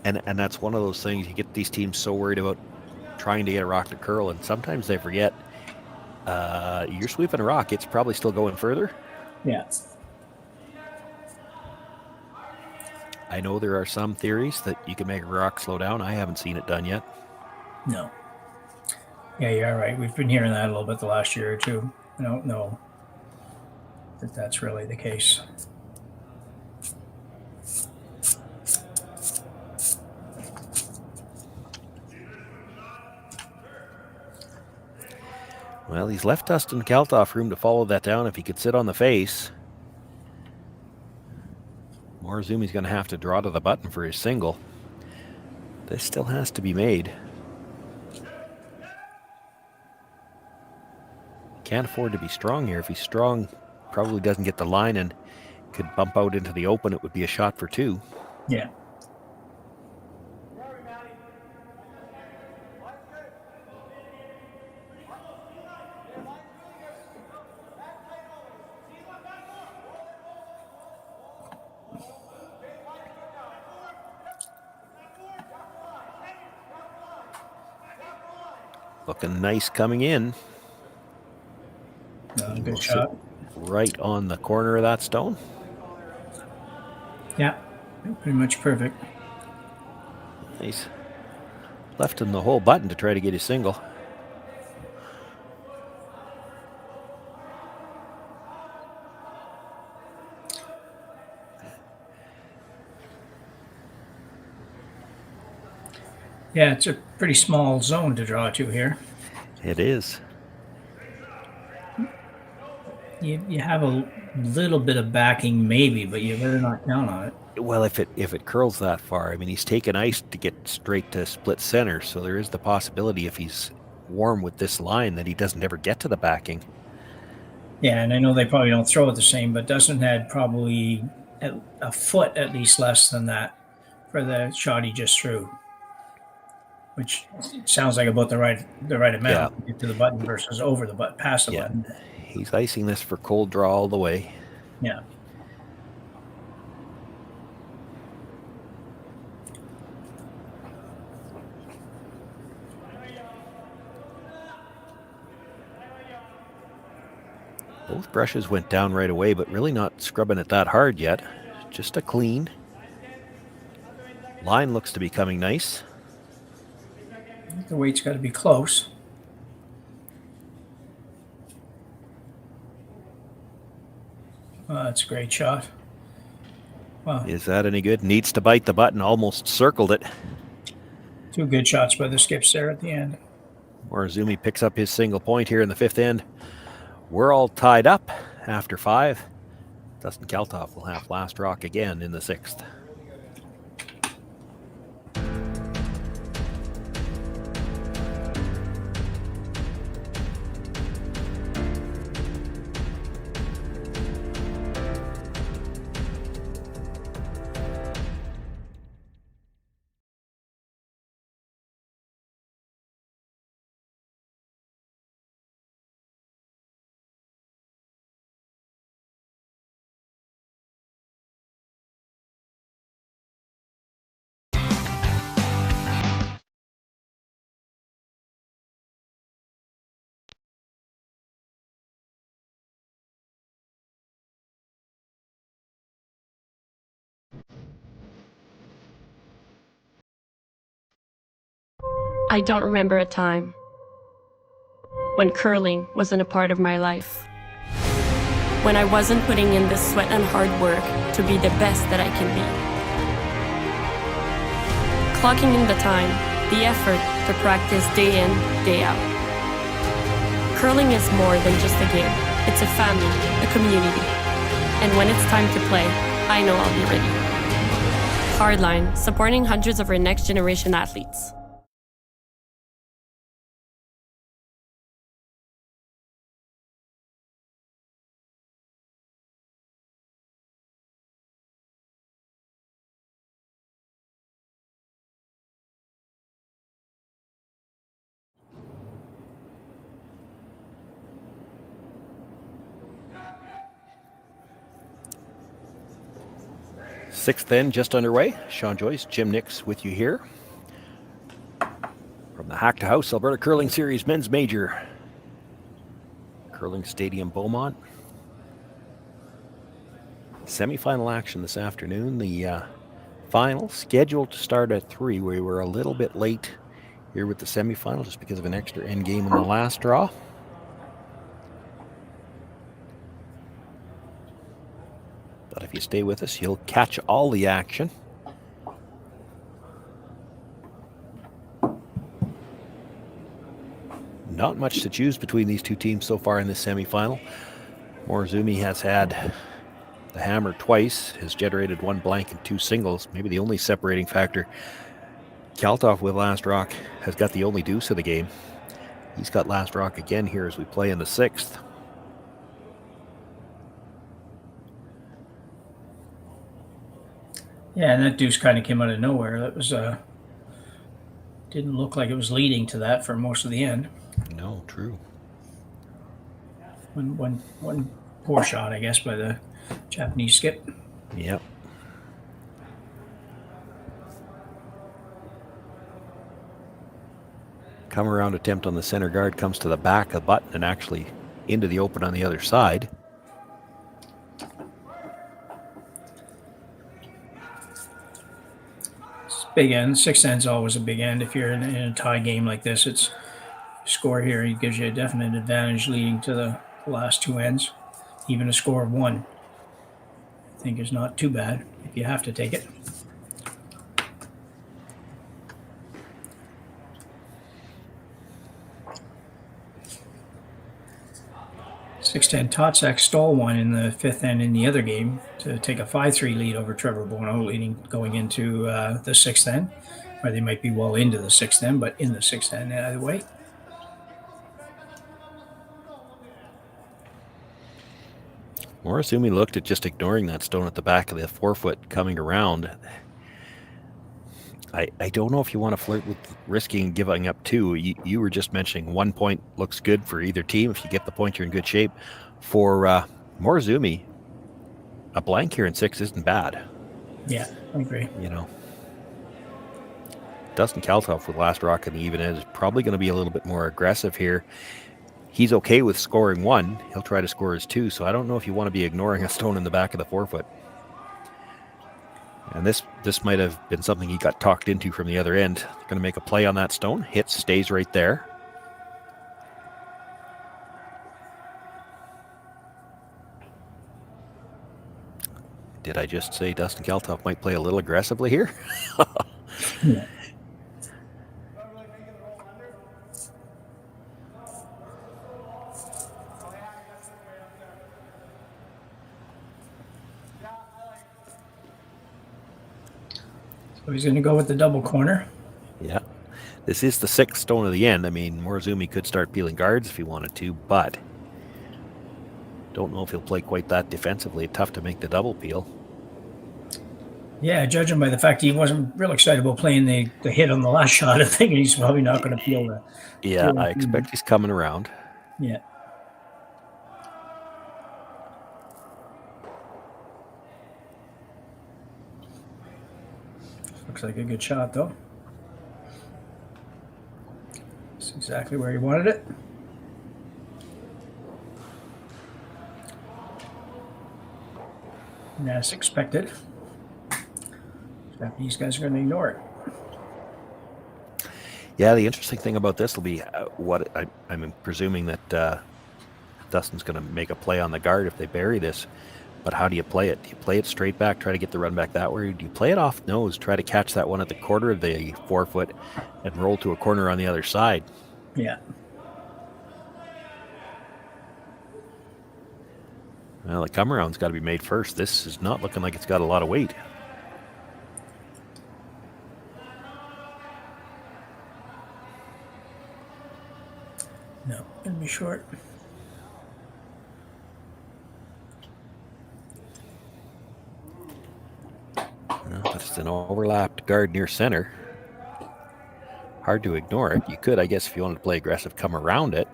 And that's one of those things, you get these teams so worried about trying to get a rock to curl, and sometimes they forget you're sweeping a rock, it's probably still going further. Yeah. I know there are some theories that you can make a rock slow down. I haven't seen it done yet. No. Yeah, you're right. We've been hearing that a little bit the last year or two. I don't know that that's really the case. Well, he's left Dustin Kalthoff room to follow that down if he could sit on the face. Morozumi's going to have to draw to the button for his single. This still has to be made. Can't afford to be strong here. If he's strong, probably doesn't get the line and could bump out into the open. It would be a shot for two. Yeah. Looking nice coming in. Good shot. Right on the corner of that stone. Yeah, pretty much perfect. He's left him the whole button to try to get his single. Yeah, it's a pretty small zone to draw to here. It is. You have a little bit of backing maybe, but you better not count on it. Well, if it curls that far, I mean, he's taken ice to get straight to split center, so there is the possibility if he's warm with this line that he doesn't ever get to the backing. Yeah, and I know they probably don't throw it the same, but Dustin had probably a foot at least less than that for the shot he just threw, which sounds like about the right amount to get to the button versus over the button, past the button. He's icing this for cold draw all the way. Yeah. Both brushes went down right away, but really not scrubbing it that hard yet. Just a clean. Line looks to be coming nice. The weight's got to be close. That's a great shot. Wow. Is that any good? Needs to bite the button. Almost circled it. Two good shots by the skips there at the end. Morozumi picks up his single point here in the fifth end. We're all tied up after 5. Dustin Kalthoff will have last rock again in the 6th. I don't remember a time when curling wasn't a part of my life. When I wasn't putting in the sweat and hard work to be the best that I can be. Clocking in the time, the effort to practice day in, day out. Curling is more than just a game. It's a family, a community. And when it's time to play, I know I'll be ready. Hardline, supporting hundreds of our next generation athletes. Sixth end just underway. Shawn, Joyce, Jim Nix with you here from the Hack2House Alberta Curling Series Men's Major. Curling Stadium, Beaumont. Semi-final action this afternoon. The final scheduled to start at 3. We were a little bit late here with the semi-final just because of an extra end game in the last draw. But if you stay with us, you'll catch all the action. Not much to choose between these two teams so far in this semifinal. Morozumi has had the hammer twice, has generated 1 blank and 2 singles. Maybe the only separating factor. Kalthoff with last rock has got the only deuce of the game. He's got last rock again here as we play in the 6th. Yeah, and that deuce kind of came out of nowhere. That was didn't look like it was leading to that for most of the end. No, true. One poor shot, I guess, by the Japanese skip. Yep. Come around attempt on the center guard comes to the back of the button and actually into the open on the other side. Big end. 6th end's always a big end. If you're in a tie game like this, it's score here. It gives you a definite advantage leading to the last 2 ends. Even a score of 1, I think, is not too bad if you have to take it. .610 Totsak stole one in the 5th end in the other game to take a 5-3 lead over Trevor Bono, going into the 6th end, or they might be well into the 6th end, but in the 6th end either way. Morozumi looked at just ignoring that stone at the back of the forefoot coming around. I don't know if you want to flirt with risking giving up 2. You were just mentioning 1 point looks good for either team. If you get the point, you're in good shape. For Morozumi, a blank here in 6 isn't bad. Yeah, I agree. You know, Dustin Kalthoff with last rock in the even end is probably going to be a little bit more aggressive here. He's okay with scoring 1. He'll try to score his 2. So I don't know if you want to be ignoring a stone in the back of the forefoot. And this might have been something he got talked into from the other end. They're going to make a play on that stone. Hits, stays right there. Did I just say Dustin Kalthoff might play a little aggressively here? Yeah. So he's going to go with the double corner. Yeah. This is the 6th stone of the end. I mean, Morozumi could start peeling guards if he wanted to, but don't know if he'll play quite that defensively. Tough to make the double peel. Yeah, judging by the fact he wasn't real excited about playing the hit on the last shot, I think he's probably not going to peel the... Yeah, I expect he's coming around. Yeah. Looks like a good shot, though. That's exactly where he wanted it. And as expected, Japanese guys are going to ignore it. Yeah, the interesting thing about this will be I'm presuming that Dustin's going to make a play on the guard if they bury this. But how do you play it? Do you play it straight back, try to get the run back that way? Or do you play it off nose, try to catch that one at the quarter of the forefoot and roll to a corner on the other side? Yeah. Well, the come around's got to be made first. This is not looking like it's got a lot of weight. No, gonna be short. But it's an overlapped guard near center. Hard to ignore it. You could, I guess, if you wanted to play aggressive, come around it.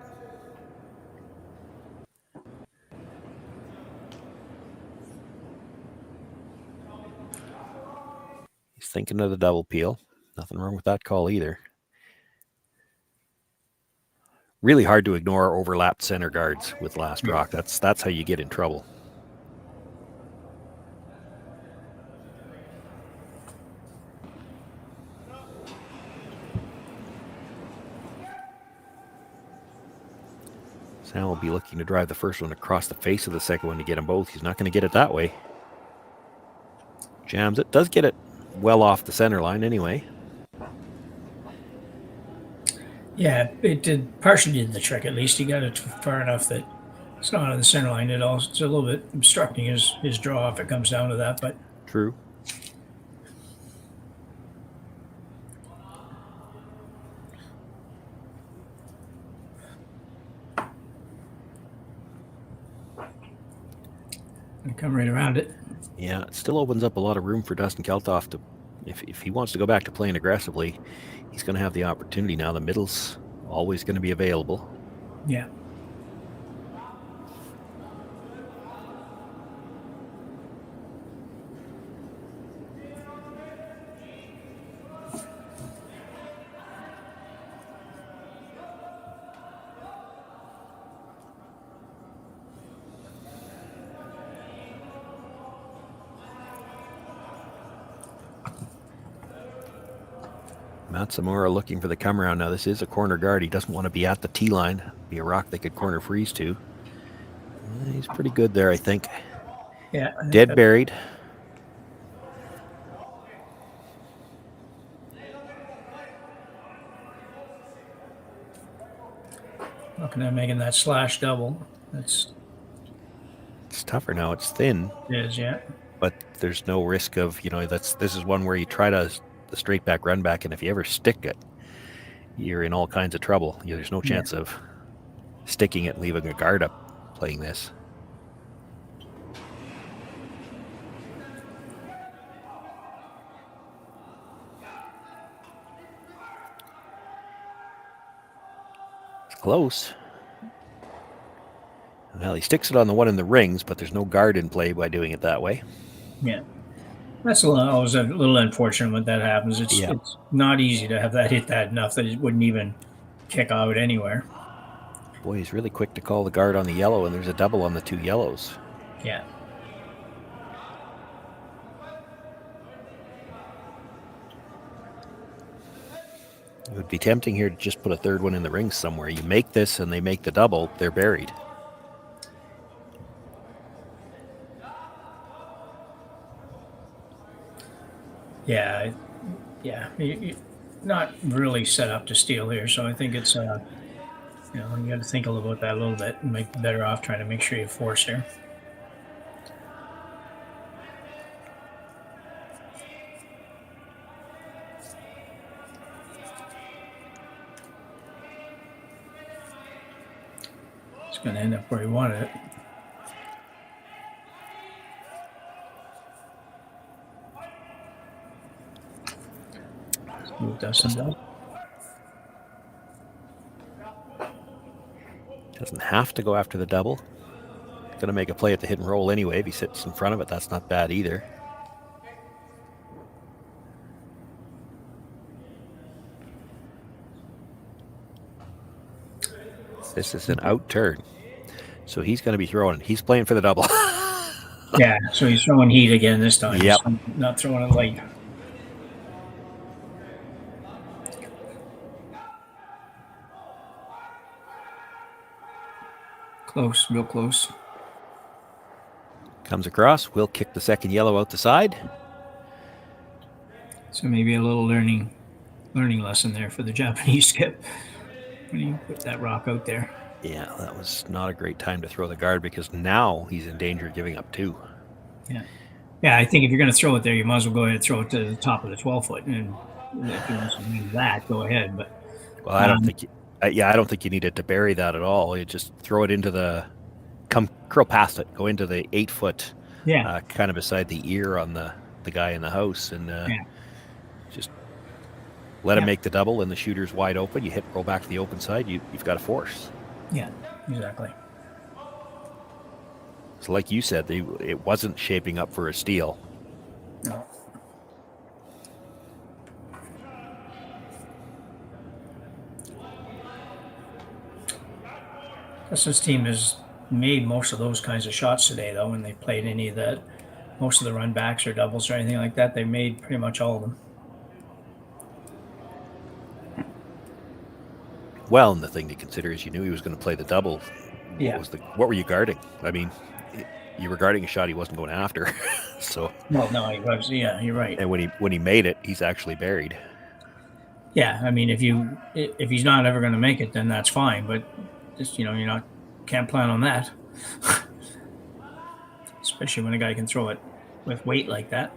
He's thinking of the double peel. Nothing wrong with that call either. Really hard to ignore overlapped center guards with last rock. That's how you get in trouble. Sam will be looking to drive the first one across the face of the second one to get them both. He's not going to get it that way. Jams it. Does get it well off the center line anyway. Yeah, it partially did the trick. At least he got it far enough that it's not on the center line at all. It's a little bit obstructing his draw if it comes down to that. But true. And come right around it. Yeah, it still opens up a lot of room for Dustin Kalthoff to, if he wants to go back to playing aggressively, he's going to have the opportunity now. The middle's always going to be available. Yeah. Matsumura looking for the come around. Now, this is a corner guard. He doesn't want to be at the tee line. Be a rock they could corner freeze to. He's pretty good there, I think. Yeah. Dead buried. Looking at making that slash double. It's tougher now. It's thin. It is, yeah. But there's no risk of, this is one where you try the straight back run back, and if you ever stick it, you're in all kinds of trouble. There's no chance of sticking it and leaving a guard up playing this. It's close. Well, he sticks it on the one in the rings, but there's no guard in play by doing it that way. Yeah. That's always a little unfortunate when that happens. It's not easy to have that hit that enough that it wouldn't even kick out anywhere. Boy, he's really quick to call the guard on the yellow, and there's a double on the two yellows. Yeah. It would be tempting here to just put a third one in the rings somewhere. You make this and they make the double, they're buried. Yeah, you're not really set up to steal here, so I think it's you got to think about that a little bit and make better off trying to make sure you force here. It's going to end up where he wanted it. Doesn't have to go after the double. Going to make a play at the hit and roll anyway. If he sits in front of it, that's not bad either. This is an out turn. So he's going to be throwing. He's playing for the double. Yeah, so he's throwing heat again this time. Yep. He's not throwing it late. Close, real close. Comes across, will kick the second yellow out the side. So maybe a little learning lesson there for the Japanese skip when you put that rock out there. Yeah, that was not a great time to throw the guard because now he's in danger of giving up 2. Yeah. Yeah, I think if you're going to throw it there, you might as well go ahead and throw it to the top of the 12-foot. And if you want to do that, go ahead. But well, I don't think. I don't think you needed to bury that at all. You just throw it into the, curl past it, go into the 8-foot, kind of beside the ear on the guy in the house, and just let him make the double. And the shooter's wide open. You roll back to the open side. You've got a force. Yeah, exactly. So, like you said, it wasn't shaping up for a steal. No. This team has made most of those kinds of shots today, though, when they played any of that, most of the run backs or doubles or anything like that. They made pretty much all of them. Well, and the thing to consider is you knew he was going to play the double. Yeah. What were you guarding? I mean, you were guarding a shot he wasn't going after. So. Well, no, he was. Yeah, you're right. And when he made it, he's actually buried. Yeah, I mean, if he's not ever going to make it, then that's fine. But just can't plan on that. Especially when a guy can throw it with weight like that.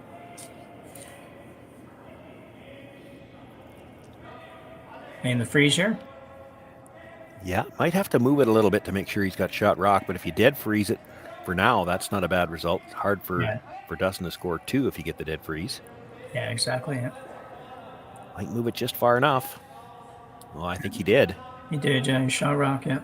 And the freeze here. Yeah, might have to move it a little bit to make sure he's got shot rock. But if you dead freeze it for now, that's not a bad result. It's hard for Dustin to score 2 if you get the dead freeze. Yeah, exactly. Yeah. Might move it just far enough. Well, I think he did. He did, yeah. He shot rock, yeah.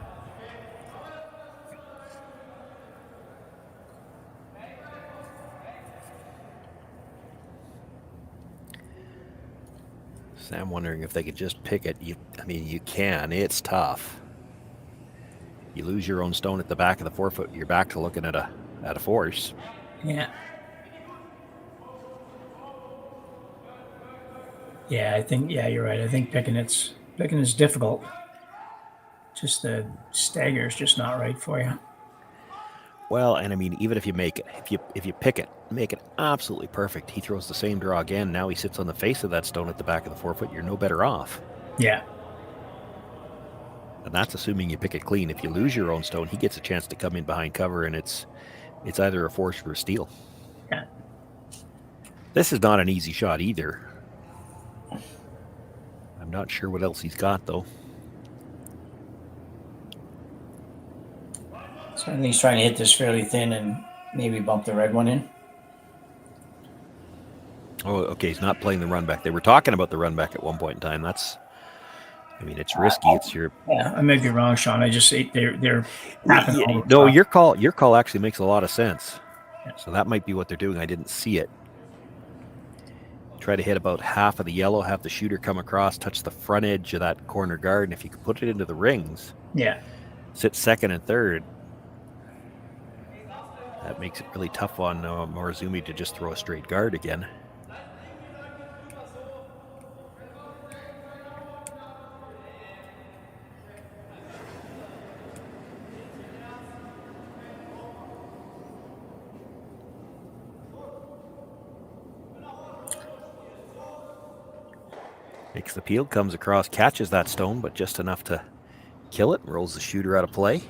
So I'm wondering if they could just pick it. I mean, you can. It's tough. You lose your own stone at the back of the 4-foot, you're back to looking at a force. Yeah. Yeah, I think you're right. I think picking is difficult. Just the stagger is just not right for you. Well, and I mean, even if you make it, if you pick it, make it absolutely perfect. He throws the same draw again. Now he sits on the face of that stone at the back of the 4-foot. You're no better off. Yeah. And that's assuming you pick it clean. If you lose your own stone, he gets a chance to come in behind cover, and it's either a force or a steal. Yeah. This is not an easy shot either. I'm not sure what else he's got, though. So I think he's trying to hit this fairly thin and maybe bump the red one in. Oh, okay. He's not playing the run back. They were talking about the run back at one point in time. It's risky. It's your. Yeah, I may be wrong, Shawn. I just they're. No, your call actually makes a lot of sense. Yeah. So that might be what they're doing. I didn't see it. Try to hit about half of the yellow, have the shooter come across, touch the front edge of that corner guard, and if you could put it into the rings, sit second and third. That makes it really tough on Morozumi to just throw a straight guard again. Makes the peel, comes across, catches that stone, but just enough to kill it, rolls the shooter out of play.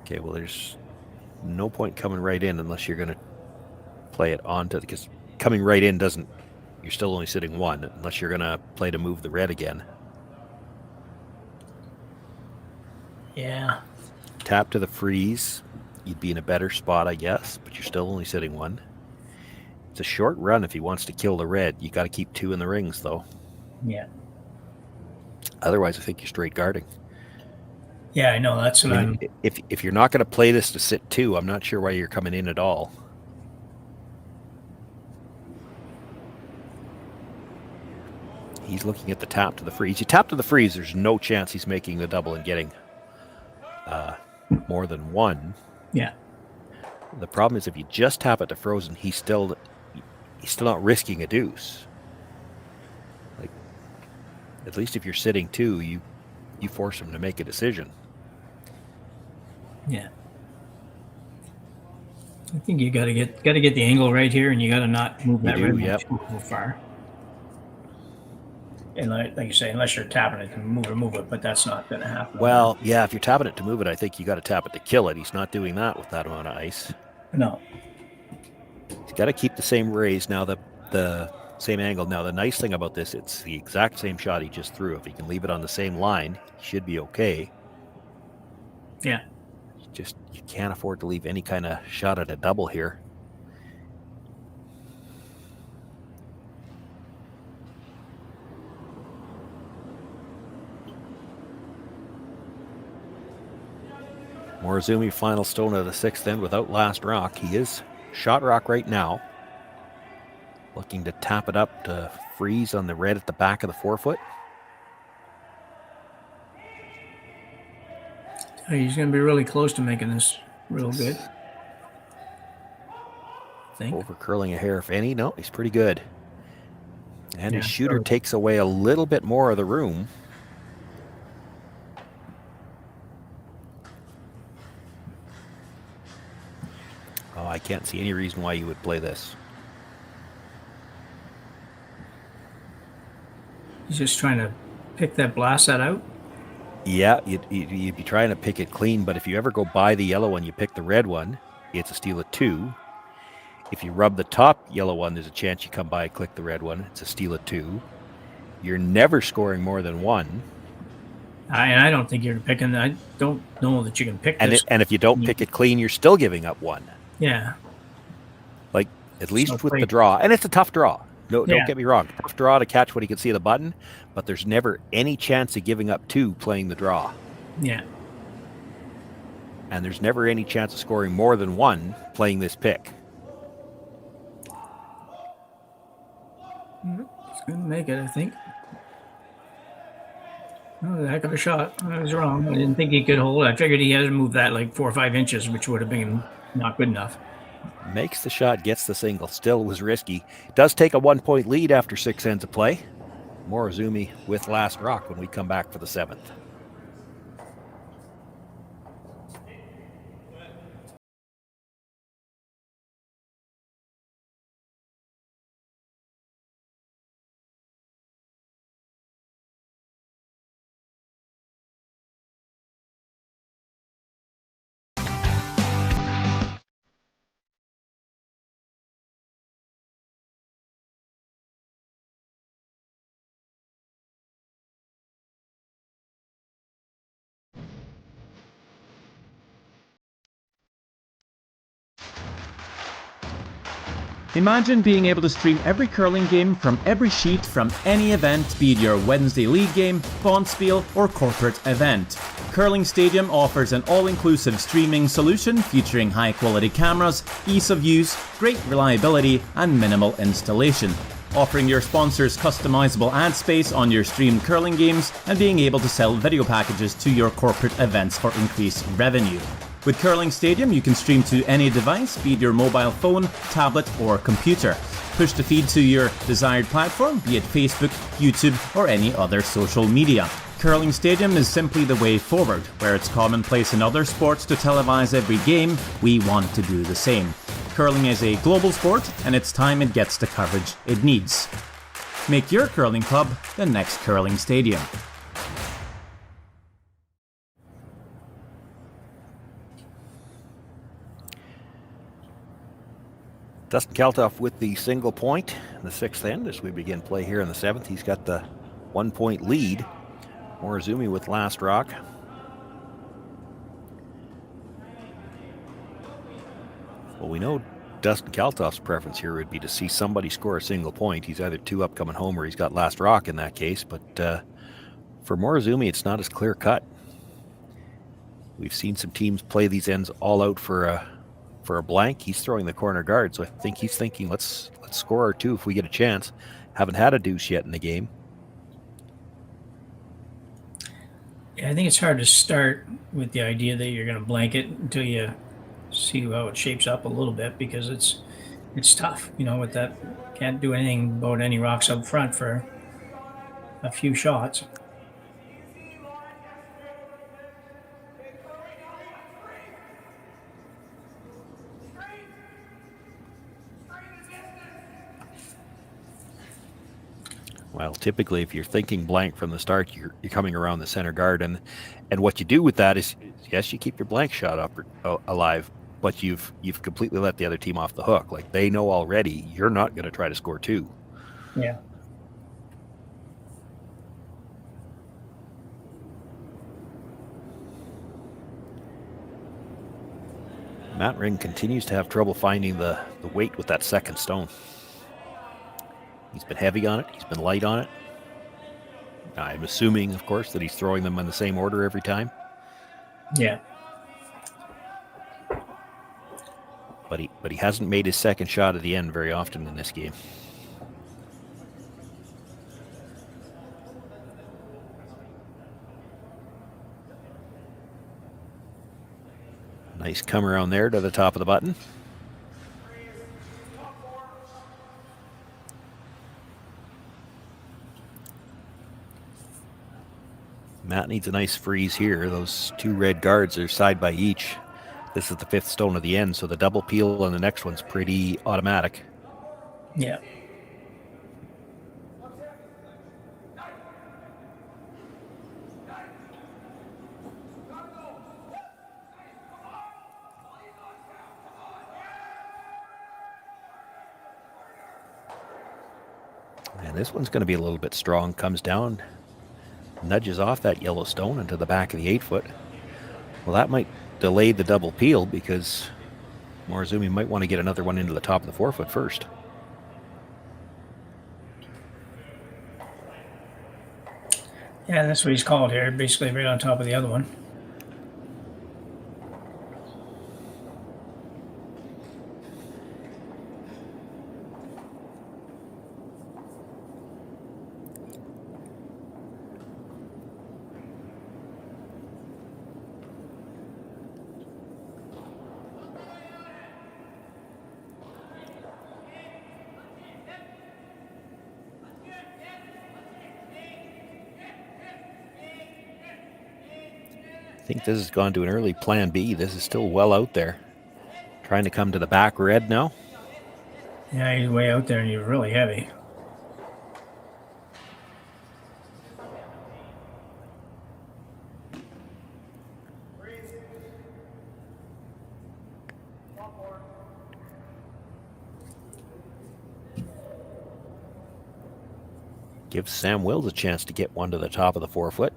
Okay, well, there's no point coming right in unless you're going to play it onto, because coming right in doesn't, you're still only sitting 1, unless you're going to play to move the red again. Yeah. Tap to the freeze, you'd be in a better spot, I guess, but you're still only sitting 1. It's a short run if he wants to kill the red. You got to keep 2 in the rings, though. Yeah. Otherwise, I think you're straight guarding. Yeah, I know. That's what I'm. If you're not going to play this to sit 2, I'm not sure why you're coming in at all. He's looking at the tap to the freeze. You tap to the freeze, there's no chance he's making the double and getting more than 1. Yeah. The problem is if you just tap it to frozen, he's still not risking a deuce. Like, at least if you're sitting 2, you force him to make a decision. Yeah. I think you got to get the angle right here, and you got to not move that red one too far. And like you say, unless you're tapping it to move it, but that's not going to happen. Well, yeah, if you're tapping it to move it, I think you got to tap it to kill it. He's not doing that with that amount of ice. No. He's got to keep the same raise now, the same angle. Now, the nice thing about this, it's the exact same shot he just threw. If he can leave it on the same line, he should be okay. Yeah. Just, you can't afford to leave any kind of shot at a double here. Morozumi final stone of the 6th end without last rock. He is shot rock right now. Looking to tap it up to freeze on the red at the back of the 4-foot. He's going to be really close to making this real good. Over curling a hair, if any. No, he's pretty good. And his shooter takes away a little bit more of the room. Oh, I can't see any reason why you would play this. He's just trying to pick that blast set out. Yeah, you'd be trying to pick it clean, but if you ever go buy the yellow one, you pick the red one, it's a steal of 2. If you rub the top yellow one, there's a chance you come by, click the red one, it's a steal of 2. You're never scoring more than 1. And I don't think you're picking. I don't know that you can pick this. And if you don't pick it clean, you're still giving up 1. Yeah. Like, at least with the draw. And it's a tough draw. No, don't get me wrong. Tough draw to catch when he can see the button, but there's never any chance of giving up 2 playing the draw. Yeah. And there's never any chance of scoring more than 1 playing this pick. He's going to make it, I think. Oh, a heck of a shot. I was wrong. I didn't think he could hold it. I figured he had to move that like 4 or 5 inches, which would have been not good enough. Makes the shot, gets the single. Still was risky. Does take a 1-point lead after 6 ends of play. Morozumi with last rock when we come back for the 7th. Imagine being able to stream every curling game from every sheet from any event, be it your Wednesday league game, bonspiel, or corporate event. Curling Stadium offers an all-inclusive streaming solution featuring high-quality cameras, ease of use, great reliability, and minimal installation. Offering your sponsors customizable ad space on your streamed curling games and being able to sell video packages to your corporate events for increased revenue. With Curling Stadium, you can stream to any device, be it your mobile phone, tablet, or computer. Push the feed to your desired platform, be it Facebook, YouTube, or any other social media. Curling Stadium is simply the way forward. Where it's commonplace in other sports to televise every game, we want to do the same. Curling is a global sport, and it's time it gets the coverage it needs. Make your curling club the next Curling Stadium. Dustin Kalthoff with the single point in the 6th end as we begin play here in the 7th. He's got the 1-point lead. Morozumi with last rock. Well, we know Dustin Kalthoff's preference here would be to see somebody score a single point. He's either 2 up coming home or he's got last rock in that case. But for Morozumi, it's not as clear cut. We've seen some teams play these ends all out for a blank. He's throwing the corner guard, so I think he's thinking, let's score our 2 if we get a chance. Haven't had a deuce yet in the game. Yeah, I think it's hard to start with the idea that you're going to blank it until you see how it shapes up a little bit, because it's it's tough, with that. Can't do anything about any rocks up front for a few shots. Well, typically, if you're thinking blank from the start, you're coming around the center guard, and what you do with that is, yes, you keep your blank shot up alive, but you've completely let the other team off the hook. Like, they know already you're not going to try to score two. Yeah. Matt Ring continues to have trouble finding the weight with that second stone. He's been heavy on it. He's been light on it. I'm assuming, of course, that he's throwing them in the same order every time. Yeah. But he hasn't made his second shot at the end very often in this game. Nice come around there to the top of the button. Matt needs a nice freeze here. Those two red guards are side by each. This is the fifth stone of the end, so the double peel on the next one's pretty automatic. Yeah. And this one's going to be a little bit strong. Comes down, nudges off that yellow stone into the back of the 8-foot. Well, that might delay the double peel because Morozumi might want to get another one into the top of the 4-foot first. Yeah, that's what he's called here. Basically right on top of the other one. I think this has gone to an early plan B. This is still well out there. Trying to come to the back red now. Yeah, he's way out there and he's really heavy. Gives Sam Wills a chance to get one to the top of the 4-foot.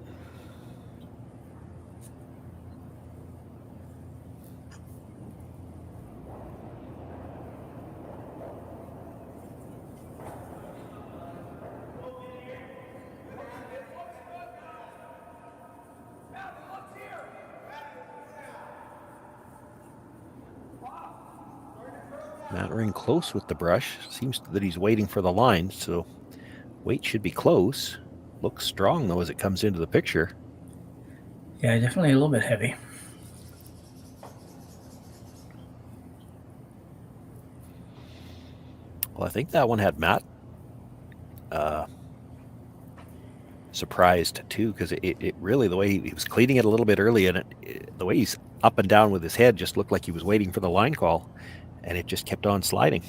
Matt Ring close with the brush. Seems that he's waiting for the line, so weight should be close. Looks strong, though, as it comes into the picture. Yeah, definitely a little bit heavy. Well, I think that one had Matt surprised, too, because it really, the way he was cleaning it a little bit early, and the way he's up and down with his head just looked like he was waiting for the line call, and it just kept on sliding.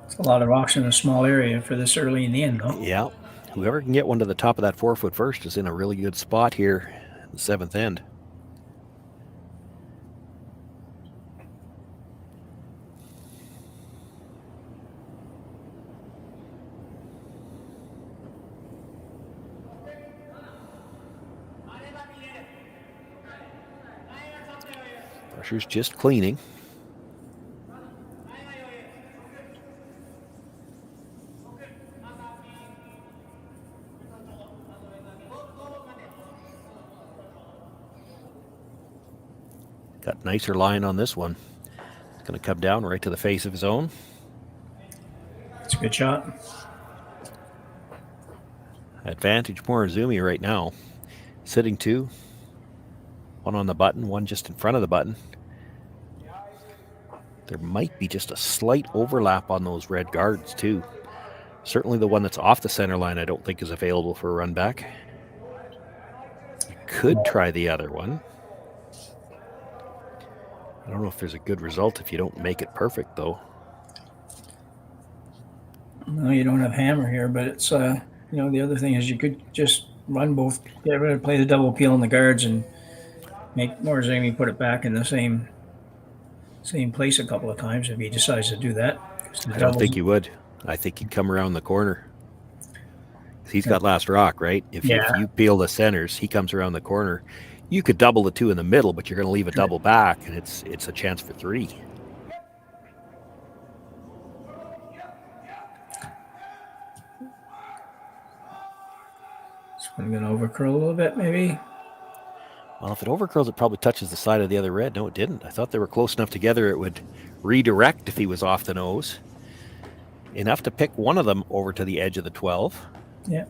It's a lot of rocks in a small area for this early in the end, though. Yeah. Whoever can get one to the top of that 4-foot first is in a really good spot here in the 7th end. Pressure's just cleaning. Got nicer line on this one. It's going to come down right to the face of his own. It's a good shot. Advantage Morozumi right now. Sitting 2. One on the button, one just in front of the button. There might be just a slight overlap on those red guards too. Certainly the one that's off the center line I don't think is available for a run back. You could try the other one. I don't know if there's a good result if you don't make it perfect though. No, you don't have hammer here, but it's you know, the other thing is you could just run both, get rid of, play the double peel on the guards and make Morozumi put it back in the same place a couple of times if he decides to do that. I don't think he would. I think he'd come around the corner. He's got last rock, right? If you peel the centers, he comes around the corner. You could double the two in the middle, but you're going to leave a double back, and it's a chance for 3. So I'm going to overcurl a little bit, maybe. Well, if it overcurls, it probably touches the side of the other red. No, it didn't. I thought they were close enough together it would redirect if he was off the nose. Enough to pick one of them over to the edge of the 12. Yeah.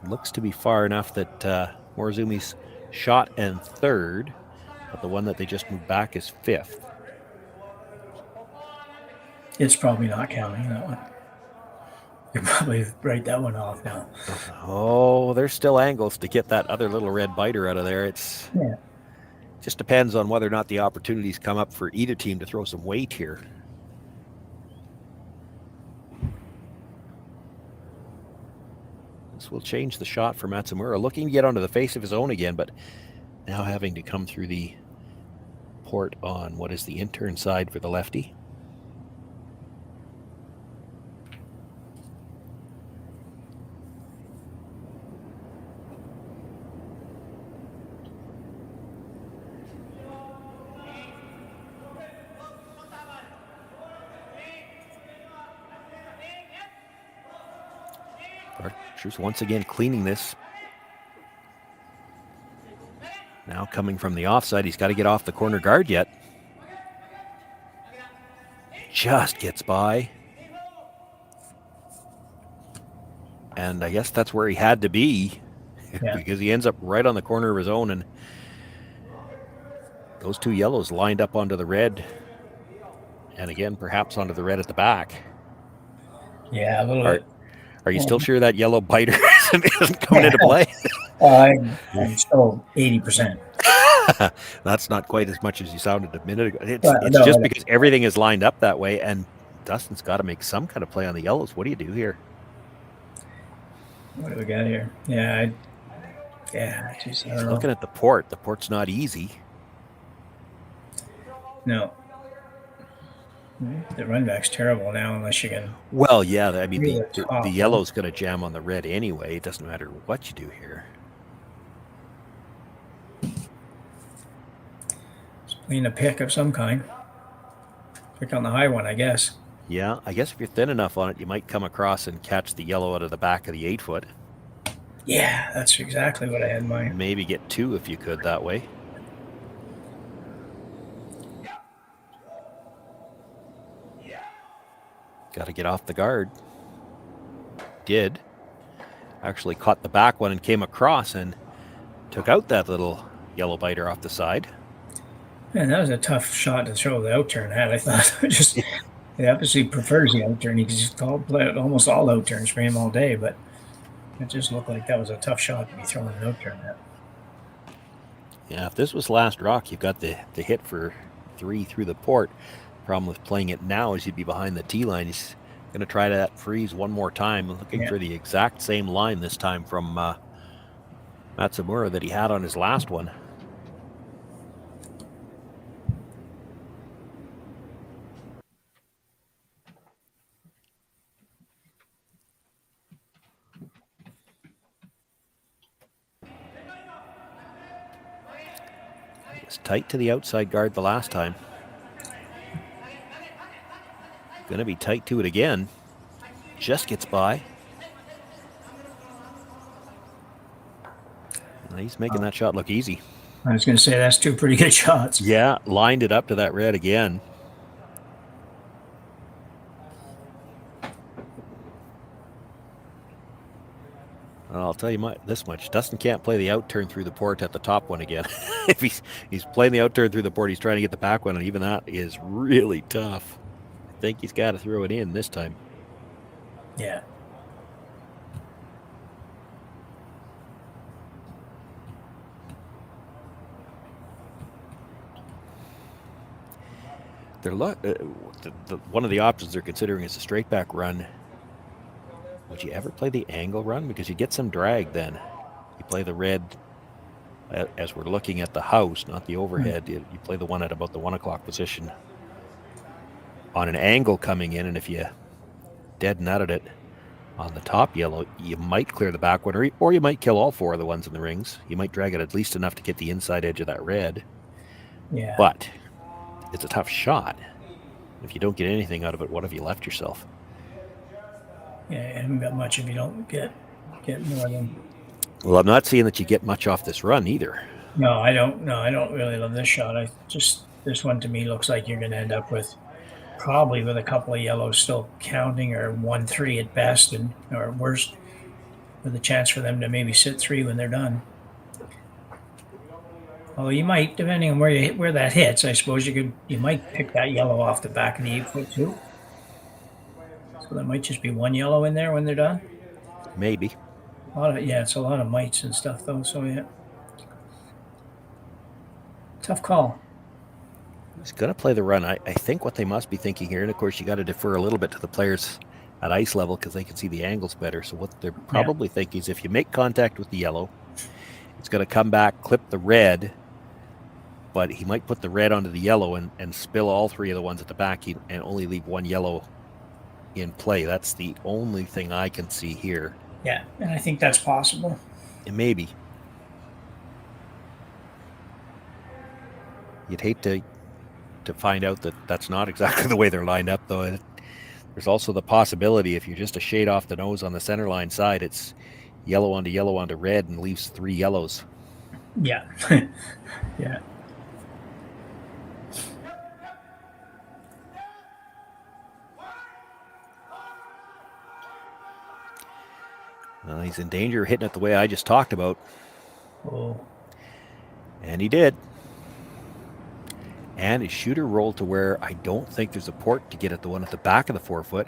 Looks to be far enough that Morozumi's shot and 3rd, but the one that they just moved back is 5th. It's probably not counting that one. You probably write that one off now. Oh, there's still angles to get that other little red biter out of there. It's just depends on whether or not the opportunities come up for either team to throw some weight here. This will change the shot for Matsumura. Looking to get onto the face of his own again, but now having to come through the port on what is the intern side for the lefty. Archer's once again cleaning this. Now coming from the offside, he's got to get off the corner guard yet. Just gets by. And I guess that's where he had to be because he ends up right on the corner of his own, and those two yellows lined up onto the red. And again, perhaps onto the red at the back. Yeah, a little bit. Are you still sure that yellow biter isn't coming into play? I'm still 80%. That's not quite as much as you sounded a minute ago. It's just because everything is lined up that way, and Dustin's got to make some kind of play on the yellows. What do you do here? What do we got here? Geez, He's looking at the port. The port's not easy. No. The run back's terrible now unless you can... Well, yeah, I mean, the yellow's going to jam on the red anyway. It doesn't matter what you do here. Just playing a pick of some kind. Pick on the high one, I guess. Yeah, I guess if you're thin enough on it, you might come across and catch the yellow out of the back of the 8-foot. Yeah, that's exactly what I had in mind. Maybe get 2 if you could that way. Got to get off the guard. Did. Actually caught the back one and came across and took out that little yellow biter off the side. Man, that was a tough shot to throw the out turn at. I thought just he obviously prefers the out turn. He just play almost all out turns for him all day, but it just looked like that was a tough shot to be throwing an out turn at. Yeah, if this was last rock, you've got the hit for 3 through the port. Problem with playing it now is you'd be behind the tee line. He's going to try that freeze one more time, looking for the exact same line this time from Matsumura that he had on his last one. It was tight to the outside guard the last time. Going to be tight to it again. Just gets by. He's making that shot look easy. I was going to say that's 2 pretty good shots. Yeah, lined it up to that red again. And I'll tell you this much: Dustin can't play the out turn through the port at the top one again. If he's playing the out turn through the port, he's trying to get the back one, and even that is really tough. I think he's got to throw it in this time. Yeah. They're one of the options they're considering is a straight back run. Would you ever play the angle run? Because you get some drag then. You play the red as we're looking at the house, not the overhead. You play the one at about the 1 o'clock position on an angle coming in, and if you dead nutted it on the top yellow, you might clear the back one, or you might kill all 4 of the ones in the rings. You might drag it at least enough to get the inside edge of that red. Yeah. But it's a tough shot. If you don't get anything out of it, what have you left yourself? Yeah, you haven't got much if you don't get more than. Well, I'm not seeing that you get much off this run either. No, I don't. No, I don't really love this shot. This one to me looks like you're going to end up with probably with a couple of yellows still counting, or 1-3 at best, or worst, with a chance for them to maybe sit 3 when they're done. Although you might, depending on where that hits, I suppose you might pick that yellow off the back of the 8-foot too. So there might just be 1 yellow in there when they're done. Maybe. It's a lot of mites and stuff though. So yeah, tough call. He's going to play the run. I think what they must be thinking here, and of course you got to defer a little bit to the players at ice level because they can see the angles better. So what they're probably thinking is if you make contact with the yellow, it's going to come back, clip the red, but he might put the red onto the yellow and spill all 3 of the ones at the back and only leave 1 yellow in play. That's the only thing I can see here. Yeah, and I think that's possible. And maybe. You'd hate to find out that that's not exactly the way they're lined up, though. There's also the possibility if you're just a shade off the nose on the center line side, it's yellow onto red and leaves 3 yellows. Yeah. Yeah. Well, he's in danger of hitting it the way I just talked about. Oh. And he did. And his shooter rolled to where I don't think there's a port to get at the one at the back of the 4-foot.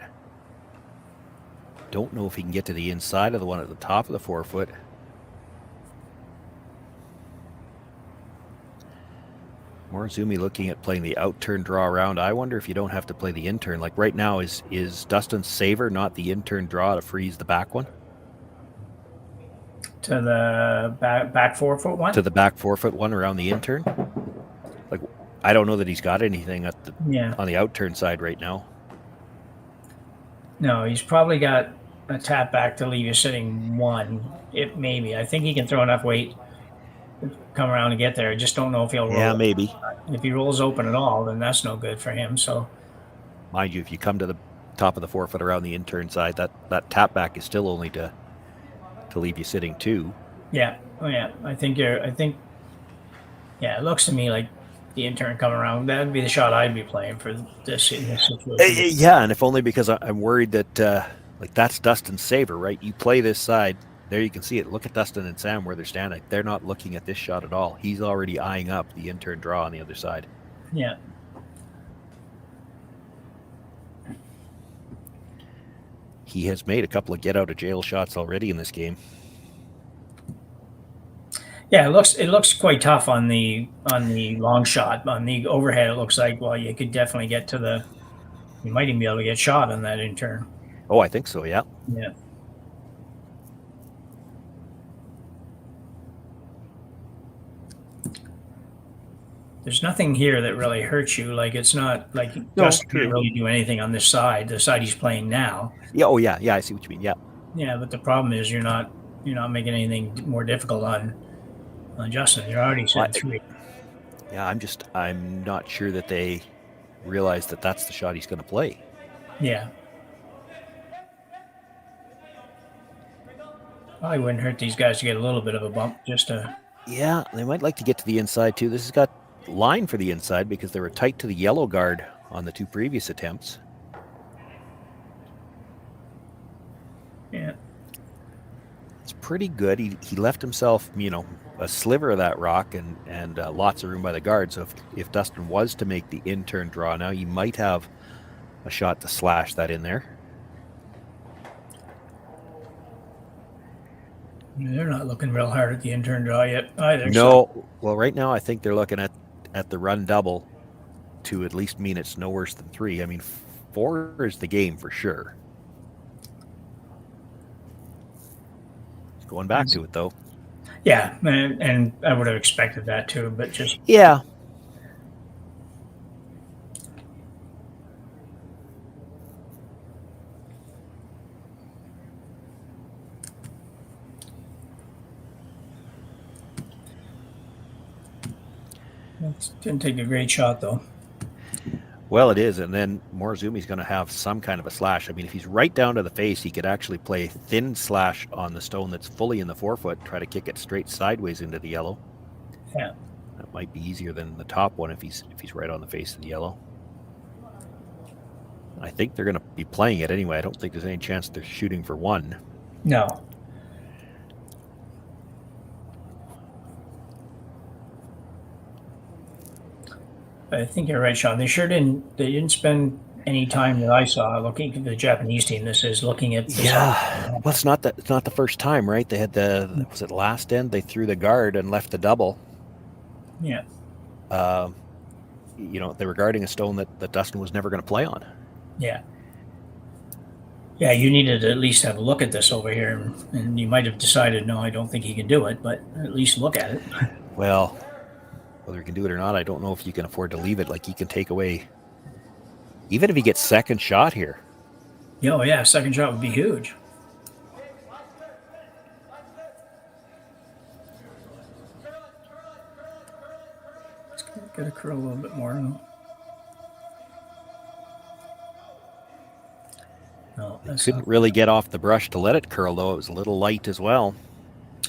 Don't know if he can get to the inside of the one at the top of the 4-foot. Morozumi looking at playing the out turn draw around. I wonder if you don't have to play the in turn. Like right now, is Dustin's saver not the in turn draw to freeze the back one? To the back 4-foot one? To the back 4-foot one around the in turn? Like, I don't know that he's got anything at on the out turn side right now. No, he's probably got a tap back to leave you sitting 1. Maybe. I think he can throw enough weight to come around and get there. I just don't know if he'll roll. Yeah, maybe. If he rolls open at all, then that's no good for him. So, mind you, if you come to the top of the 4-foot around the in turn side, that tap back is still only to leave you sitting 2. Yeah. Oh yeah. I think it looks to me like the intern coming around, that'd be the shot I'd be playing for this in this situation. Yeah, and if only because I'm worried that like that's Dustin's saver, right? You play this side, there you can see it. Look at Dustin and Sam where they're standing. They're not looking at this shot at all. He's already eyeing up the intern draw on the other side. Yeah. He has made a couple of get out of jail shots already in this game. Yeah, it looks quite tough on the long shot. On the overhead, it looks like, well, you could definitely get to you might even be able to get shot on that intern. Oh, I think so, yeah. Yeah. There's nothing here that really hurts you. Like, it's not like Dustin can't really do anything on this side, the side he's playing now. Yeah, oh yeah, I see what you mean, yeah. Yeah, but the problem is you're not making anything more difficult on Justin. You're already set 3. Yeah, I'm not sure that they realize that that's the shot he's going to play. Yeah. Probably wouldn't hurt these guys to get a little bit of a bump just to... Yeah, they might like to get to the inside too. This has got line for the inside because they were tight to the yellow guard on the 2 previous attempts. Yeah. It's pretty good. He left himself, a sliver of that rock and lots of room by the guard. So if Dustin was to make the in-turn draw now, you might have a shot to slash that in there. They're not looking real hard at the in-turn draw yet either. No. Well, right now I think they're looking at the run double to at least mean it's no worse than 3. I mean, 4 is the game for sure. Going back to it, though. Yeah, and I would have expected that too, but just... Yeah. It didn't take a great shot, though. Well, it is, and then Morozumi's going to have some kind of a slash. I mean, if he's right down to the face, he could actually play thin slash on the stone that's fully in the forefoot, try to kick it straight sideways into the yellow. Yeah. That might be easier than the top one if he's right on the face of the yellow. I think they're going to be playing it anyway. I don't think there's any chance they're shooting for 1. No. I think you're right, Shawn. They didn't spend any time that I saw looking at the Japanese team. This is looking at this. Yeah. Well, it's not the first time, right? They had was it last end? They threw the guard and left the double. Yeah. They were guarding a stone that Dustin was never going to play on. Yeah. Yeah, you needed to at least have a look at this over here, and you might have decided, no, I don't think he can do it, but at least look at it. Well, whether he can do it or not, I don't know if you can afford to leave it. Like, he can take away, even if he gets second shot here. Oh, yeah, second shot would be huge. Let's get a curl a little bit more. No, He couldn't really get off the brush to let it curl, though. It was a little light as well.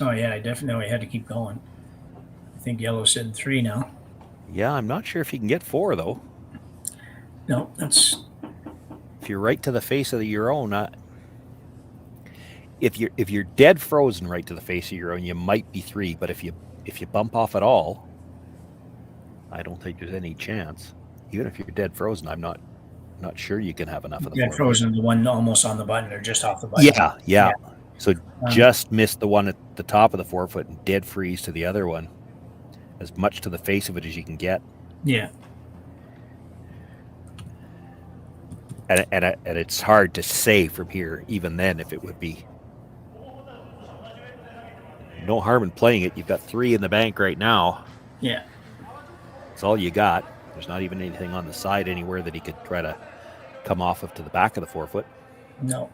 Oh, yeah, I definitely had to keep going. I think yellow's sitting 3 now. Yeah, I'm not sure if you can get 4, though. No, that's... If you're right to the face of your own, if you're dead frozen right to the face of your own, you might be 3. But if you bump off at all, I don't think there's any chance. Even if you're dead frozen, I'm not sure you can have enough of the Dead 4. frozen, the one almost on the button or just off the button. Yeah. So just miss the one at the top of the forefoot and dead freeze to the other one. As much to the face of it as you can get. Yeah. And it's hard to say from here, even then, if it would be. No harm in playing it. You've got 3 in the bank right now. Yeah. That's all you got. There's not even anything on the side anywhere that he could try to come off of to the back of the forefoot. No.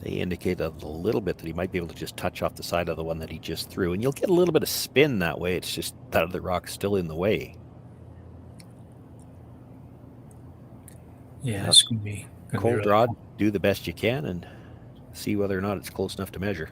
They indicate a little bit that he might be able to just touch off the side of the one that he just threw, and you'll get a little bit of spin that way. It's just that other rock's still in the way. Yeah, it's going to be... Cold draw, do the best you can, and see whether or not it's close enough to measure.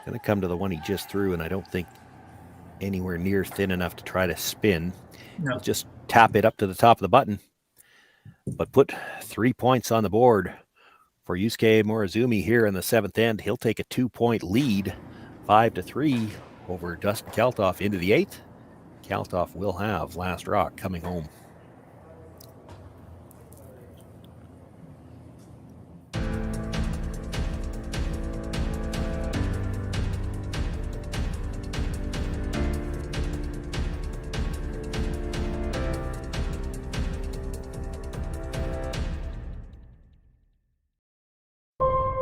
Going to come to the one he just threw, and I don't think anywhere near thin enough to try to spin. No. He'll just tap it up to the top of the button, but put 3 points on the board for Yusuke Morozumi here in the 7th end. He'll take a 2-point lead, 5-3 over Dustin Kalthoff into the 8th. Kalthoff will have last rock coming home.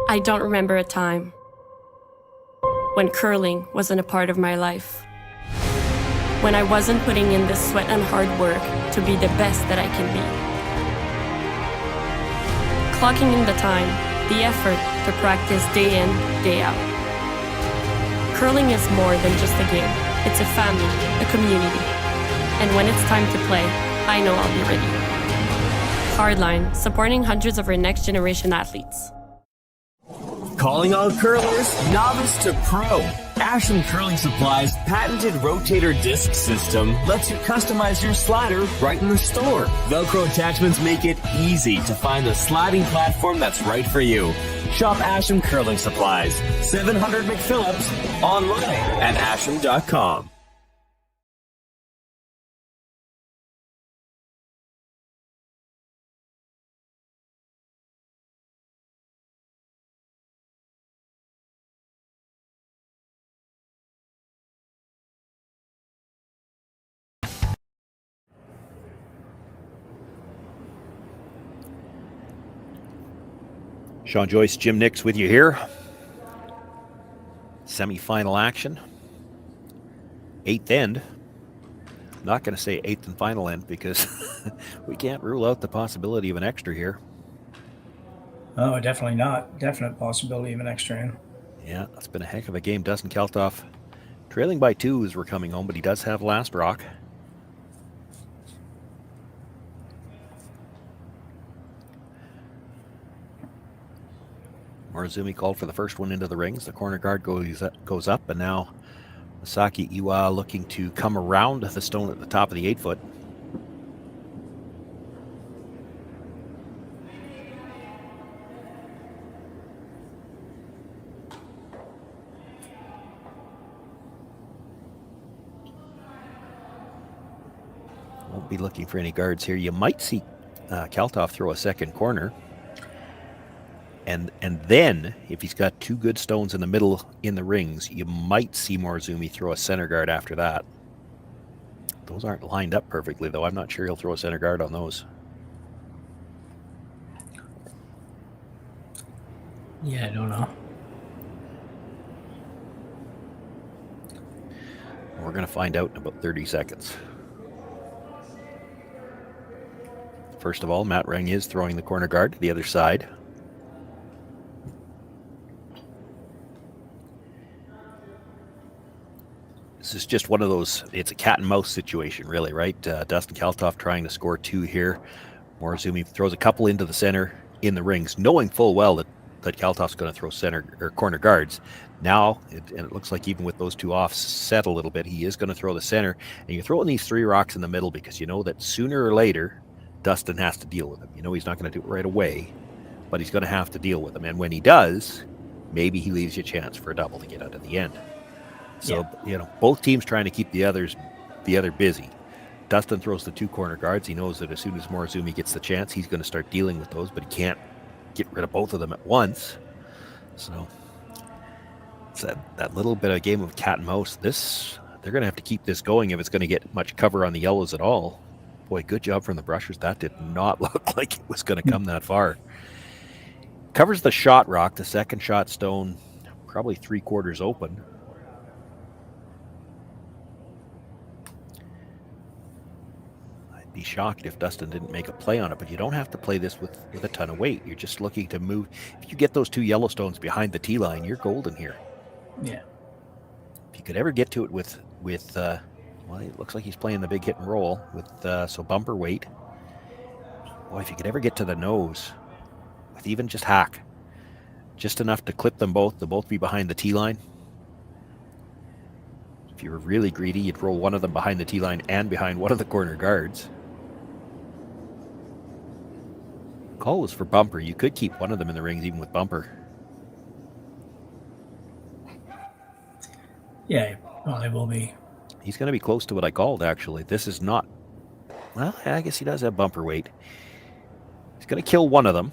I don't remember a time when curling wasn't a part of my life. when I wasn't putting in the sweat and hard work to be the best that I can be. Clocking in the time, the effort to practice day in, day out. Curling is more than just a game. It's a family, a community. And when it's time to play, I know I'll be ready. Hardline, supporting hundreds of our next generation athletes. Calling all curlers, novice to pro. Ashland Curling Supply's patented rotator disc system lets you customize your slider right in the store. Velcro attachments make it easy to find the sliding platform that's right for you. Shop Ashland Curling Supplies, 700 McPhillips, online at ashland.com. Shawn, Joyce, Jim Nix with you here. Semi-final action. 8th end. Not going to say 8th and final end because we can't rule out the possibility of an extra here. Oh, definitely not. Definite possibility of an extra in. Yeah, it's been a heck of a game. Dustin Kalthoff trailing by 2 as we're coming home, but he does have last rock. Morozumi called for the first one into the rings. The corner guard goes up, and now Masaki Iwa looking to come around the stone at the top of the 8-foot. Won't be looking for any guards here. You might see Kalthoff throw a second corner. And then, if he's got 2 good stones in the middle in the rings, you might see Morozumi throw a center guard after that. Those aren't lined up perfectly, though. I'm not sure he'll throw a center guard on those. Yeah, I don't know. We're going to find out in about 30 seconds. First of all, Matt Reng is throwing the corner guard to the other side. This is just one of those, it's a cat and mouse situation, really, right? Dustin Kalthoff trying to score 2 here. Morozumi throws a couple into the center in the rings, knowing full well that Kalthoff's going to throw center or corner guards. Now, and it looks like even with those 2 off set a little bit, he is going to throw the center. And you're throwing these 3 rocks in the middle because you know that sooner or later, Dustin has to deal with them. You know he's not going to do it right away, but he's going to have to deal with them. And when he does, maybe he leaves you a chance for a double to get out of the end. So, you know, both teams trying to keep the other busy. Dustin throws the 2 corner guards. He knows that as soon as Morozumi gets the chance, he's going to start dealing with those, but he can't get rid of both of them at once. So it's that little bit of game of cat and mouse. They're going to have to keep this going if it's going to get much cover on the yellows at all. Boy, good job from the brushers. That did not look like it was going to come that far. Covers the shot rock, the second shot stone, probably 3/4 open. Be shocked if Dustin didn't make a play on it, but you don't have to play this with a ton of weight. You're just looking to move. If you get those 2 yellow stones behind the tee line, you're golden here. Yeah. If you could ever get to it with well, it looks like he's playing the big hit and roll with so bumper weight. Boy, if you could ever get to the nose with even just hack, just enough to clip them both, to both be behind the tee line. If you were really greedy, you'd roll one of them behind the tee line and behind one of the corner guards. Call was for bumper. You could keep one of them in the rings even with bumper. Yeah, well, it will be. He's going to be close to what I called, actually. This is not... Well, I guess he does have bumper weight. He's going to kill one of them.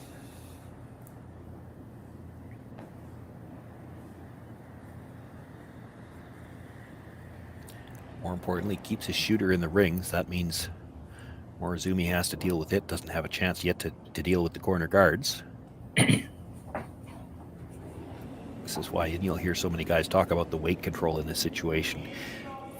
More importantly, keeps his shooter in the rings. That means Morozumi has to deal with it. Doesn't have a chance yet to deal with the corner guards. This is why you'll hear so many guys talk about the weight control in this situation.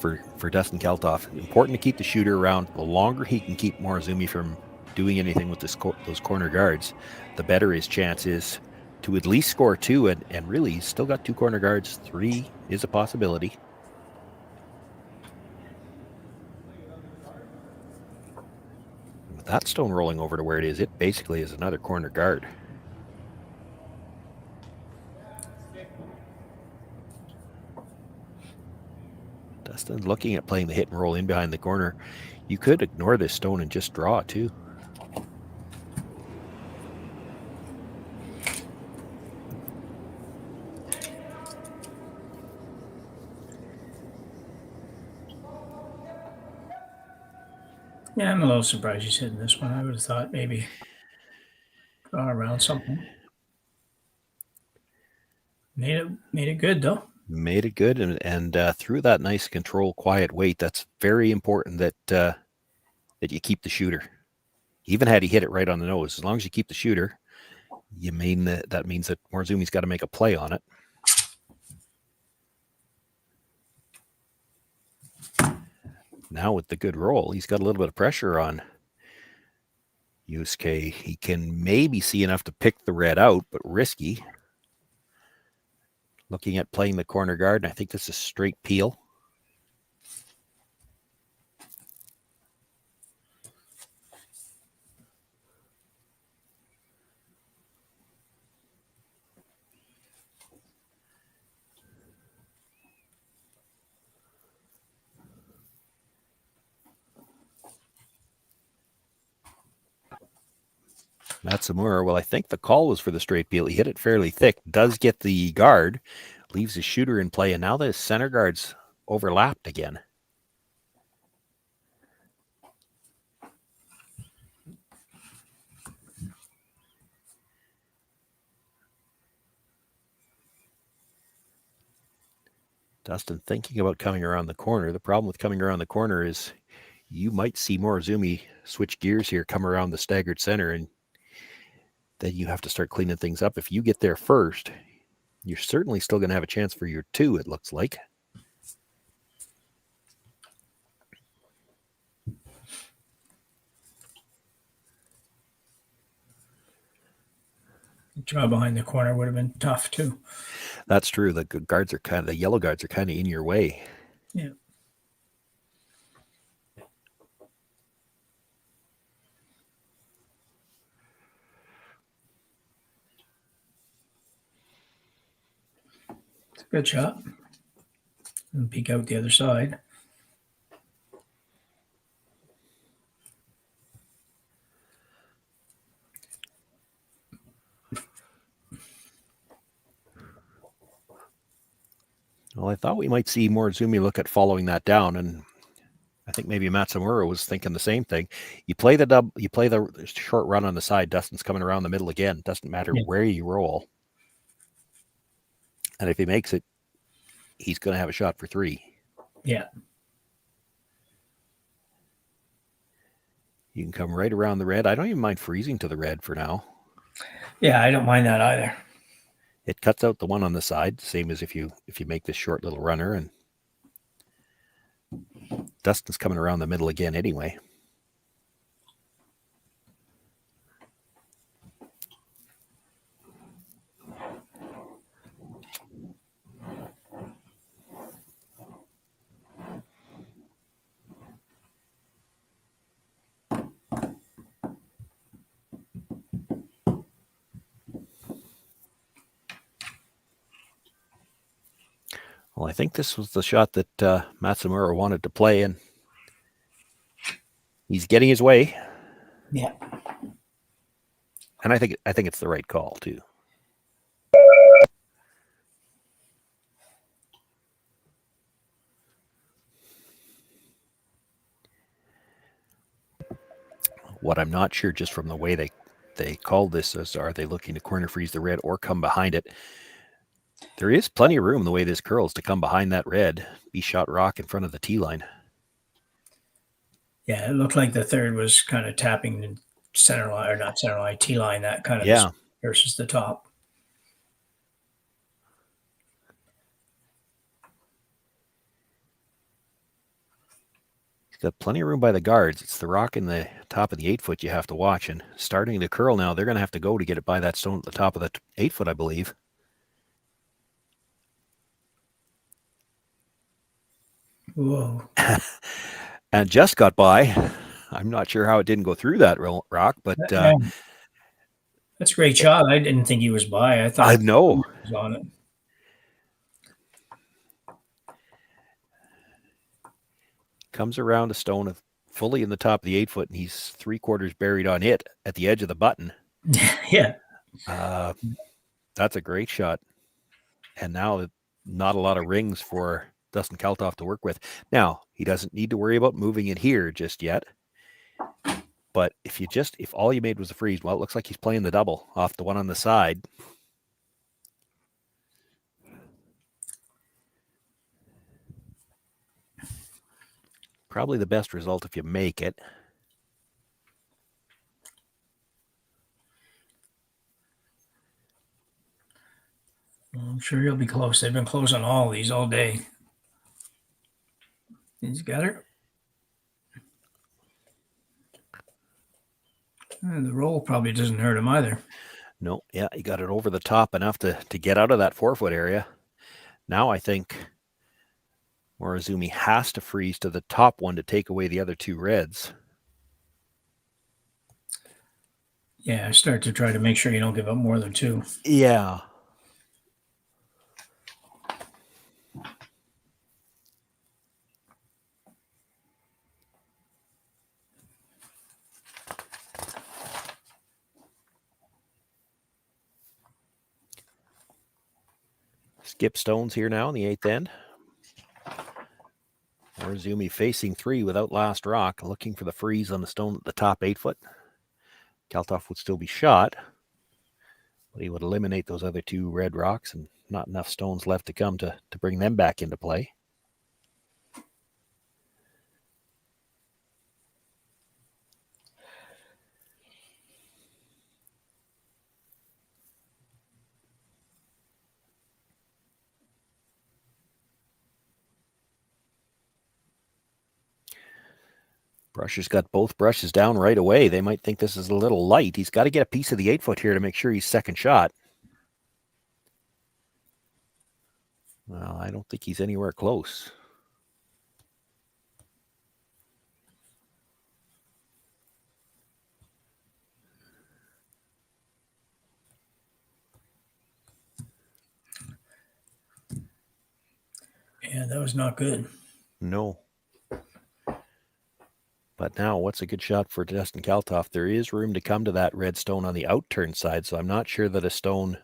for Dustin Kalthoff. Important to keep the shooter around. The longer he can keep Morozumi from doing anything with those corner guards, the better his chance is to at least score 2. And really, he's still got 2 corner guards. 3 is a possibility. With that stone rolling over to where it is, it basically is another corner guard. Dustin's looking at playing the hit and roll in behind the corner. You could ignore this stone and just draw too. Yeah, I'm a little surprised he's hitting this one. I would have thought maybe draw around something. Made it good though. Made it good, and through that nice control, quiet weight. That's very important that that you keep the shooter. Even had he hit it right on the nose, as long as you keep the shooter, you mean that means that Morozumi's got to make a play on it. Now with the good roll, he's got a little bit of pressure on Yusuke. He can maybe see enough to pick the red out, but risky. Looking at playing the corner guard, and I think this is straight peel. Matsumura, well, I think the call was for the straight peel. He hit it fairly thick, does get the guard, leaves his shooter in play, and now the center guard's overlapped again. Dustin thinking about coming around the corner. The problem with coming around the corner is you might see Morozumi switch gears here, come around the staggered center, and then you have to start cleaning things up. If you get there first, you're certainly still going to have a chance for your 2, it looks like. Draw behind the corner would have been tough too. That's true. The yellow guards are kind of in your way. Yeah. It's a good shot. And peek out the other side. Well, I thought we might see Morozumi look at following that down, and I think maybe Matsumura was thinking the same thing. You play the short run on the side. Dustin's coming around the middle again. Doesn't matter where you roll. And if he makes it, he's going to have a shot for 3. Yeah. You can come right around the red. I don't even mind freezing to the red for now. Yeah, I don't mind that either. It cuts out the one on the side, same as if you make this short little runner, and Dustin's coming around the middle again anyway. Well, I think this was the shot that Matsumura wanted to play, and he's getting his way. Yeah. And I think it's the right call too. What I'm not sure, just from the way they called this, is are they looking to corner freeze the red or come behind it? There is plenty of room the way this curls to come behind that red, be shot rock in front of the tee line. Yeah, it looked like the third was kind of tapping the center line, or not center line, tee line, that kind of versus the top. got plenty of room by the guards. It's the rock in the top of the 8-foot you have to watch. And starting to curl now, they're going to have to go to get it by that stone at the top of the 8-foot, I believe. Whoa. And just got by. I'm not sure how it didn't go through that rock, but that's a great shot. I didn't think he was by. I thought I know. he was on it. Comes around a stone fully in the top of the 8-foot, and he's 3/4 buried on it at the edge of the button. Yeah. That's a great shot. And now not a lot of rings for Dustin Kalthoff to work with. Now, he doesn't need to worry about moving it here just yet. But if all you made was a freeze, well, it looks like he's playing the double off the one on the side. Probably the best result if you make it. I'm sure he'll be close. They've been close on all these all day. He's got her. And the roll probably doesn't hurt him either. No, yeah, he got it over the top enough to get out of that 4-foot area. Now I think Morozumi has to freeze to the top one to take away the other two reds. Yeah, start to try to make sure you don't give up more than two. Yeah. Skip stones here now in the 8th end. Morozumi facing 3 without last rock, looking for the freeze on the stone at the top 8-foot. Kalthoff would still be shot, but he would eliminate those other 2 red rocks, and not enough stones left to come to bring them back into play. Brusher's got both brushes down right away. They might think this is a little light. He's got to get a piece of the 8-foot here to make sure he's second shot. Well, I don't think he's anywhere close. Yeah, that was not good. No. But now, what's a good shot for Dustin Kalthoff? There is room to come to that red stone on the outturn side, so I'm not sure that a stone,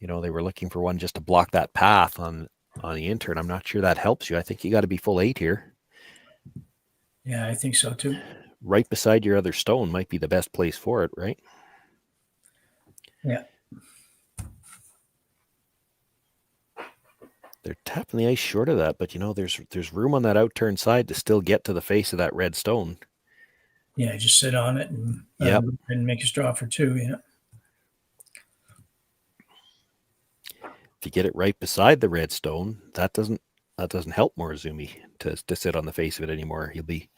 they were looking for one just to block that path on the intern. I'm not sure that helps you. I think you got to be full 8 here. Yeah, I think so too. Right beside your other stone might be the best place for it, right? Yeah. They're tapping the ice short of that, but there's room on that outturn side to still get to the face of that red stone. Yeah, just sit on it and make a straw for 2. Yeah. If you get it right beside the red stone, that doesn't help Morozumi to sit on the face of it anymore. He'll be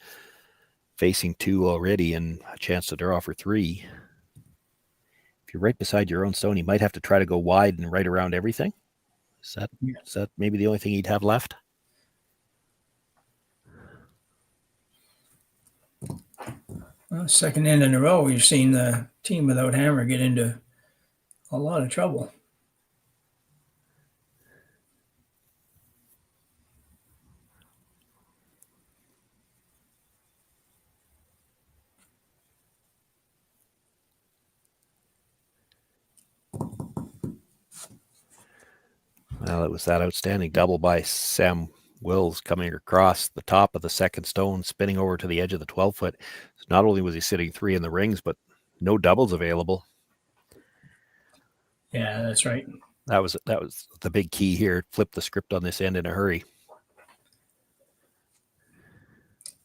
facing 2 already and a chance to draw for 3. If you're right beside your own stone, you might have to try to go wide and right around everything. Is that maybe the only thing he'd have left? Well, second end in a row, we've seen the team without hammer get into a lot of trouble. Well, it was that outstanding double by Sam Wills coming across the top of the second stone, spinning over to the edge of the 12-foot. So not only was he sitting 3 in the rings, but no doubles available. Yeah, that's right. That was the big key here. Flip the script on this end in a hurry.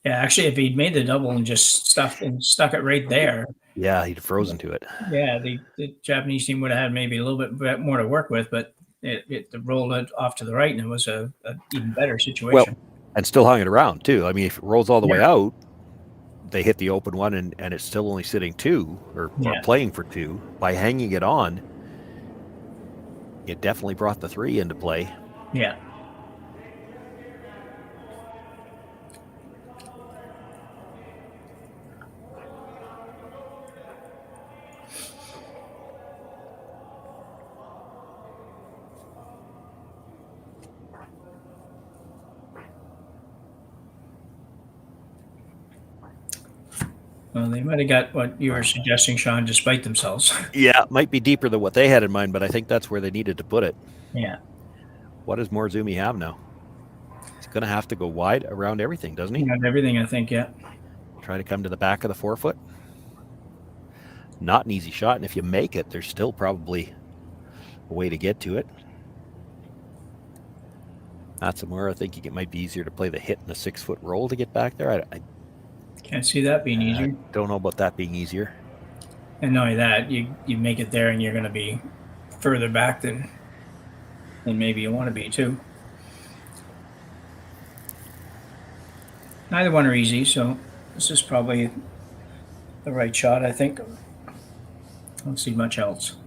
Yeah, actually, if he'd made the double and just stuck it right there. Yeah, he'd frozen to it. Yeah, the Japanese team would have had maybe a little bit more to work with, but it rolled it off to the right, and it was a even better situation. Well, And still hung it around, too. I mean, if it rolls all the way Yeah. out, they hit the open one and it's still only sitting 2 or playing for 2. By hanging it on, it definitely brought the 3 into play. Yeah. Well, they might have got what you were suggesting, Shawn, despite themselves. Yeah, it might be deeper than what they had in mind, but I think that's where they needed to put it. Yeah. What does Morozumi have now? He's going to have to go wide around everything, doesn't he? Got everything, I think, yeah. Try to come to the back of the forefoot. Not an easy shot, and if you make it, there's still probably a way to get to it. That's where I think it might be easier to play the hit and the 6-foot roll to get back there. I Can't see that being easier. I don't know about that being easier. And not only that, you make it there and you're going to be further back than maybe you want to be, too. Neither one are easy, so this is probably the right shot, I think. I don't see much else.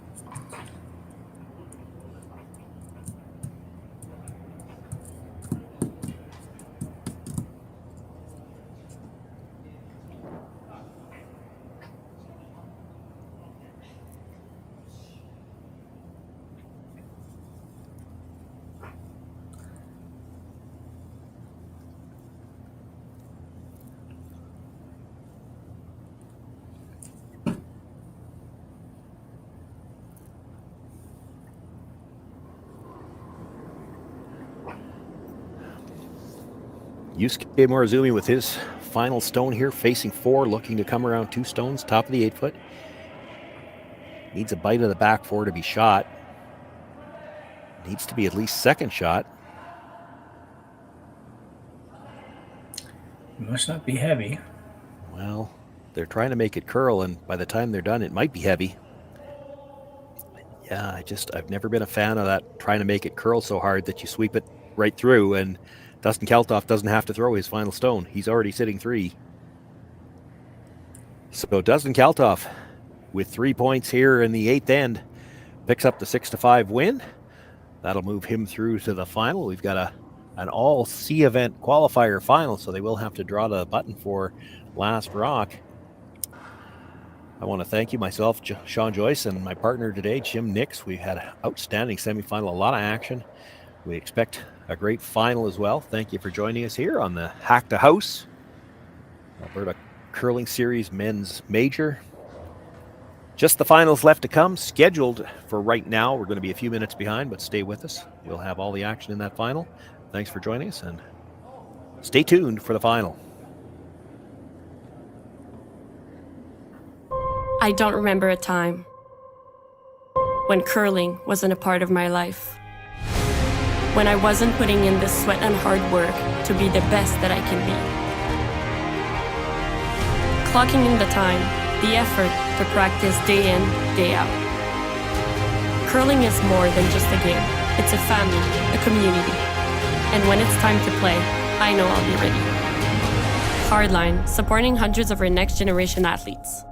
Yusuke Morozumi with his final stone here, facing 4, looking to come around 2 stones, top of the 8-foot. Needs a bite of the back 4 to be shot. Needs to be at least second shot. It must not be heavy. Well, they're trying to make it curl, and by the time they're done, it might be heavy. Yeah, I've never been a fan of that, trying to make it curl so hard that you sweep it right through, and Dustin Kalthoff doesn't have to throw his final stone. He's already sitting 3. So Dustin Kalthoff, with 3 points here in the 8th end, picks up the 6-5 win. That'll move him through to the final. We've got an all-C event qualifier final, so they will have to draw the button for last rock. I want to thank you, myself, Shawn, Joyce, and my partner today, Jim Nix. We've had an outstanding semifinal, a lot of action. We expect a great final as well. Thank you for joining us here on the Hack2House Alberta Curling Series Men's Major. Just the finals left to come, scheduled for right now. We're going to be a few minutes behind, but stay with us. We'll have all the action in that final. Thanks for joining us, and stay tuned for the final. I don't remember a time when curling wasn't a part of my life. When I wasn't putting in the sweat and hard work to be the best that I can be. Clocking in the time, the effort to practice day in, day out. Curling is more than just a game. It's a family, a community. And when it's time to play, I know I'll be ready. Hardline, supporting hundreds of our next generation athletes.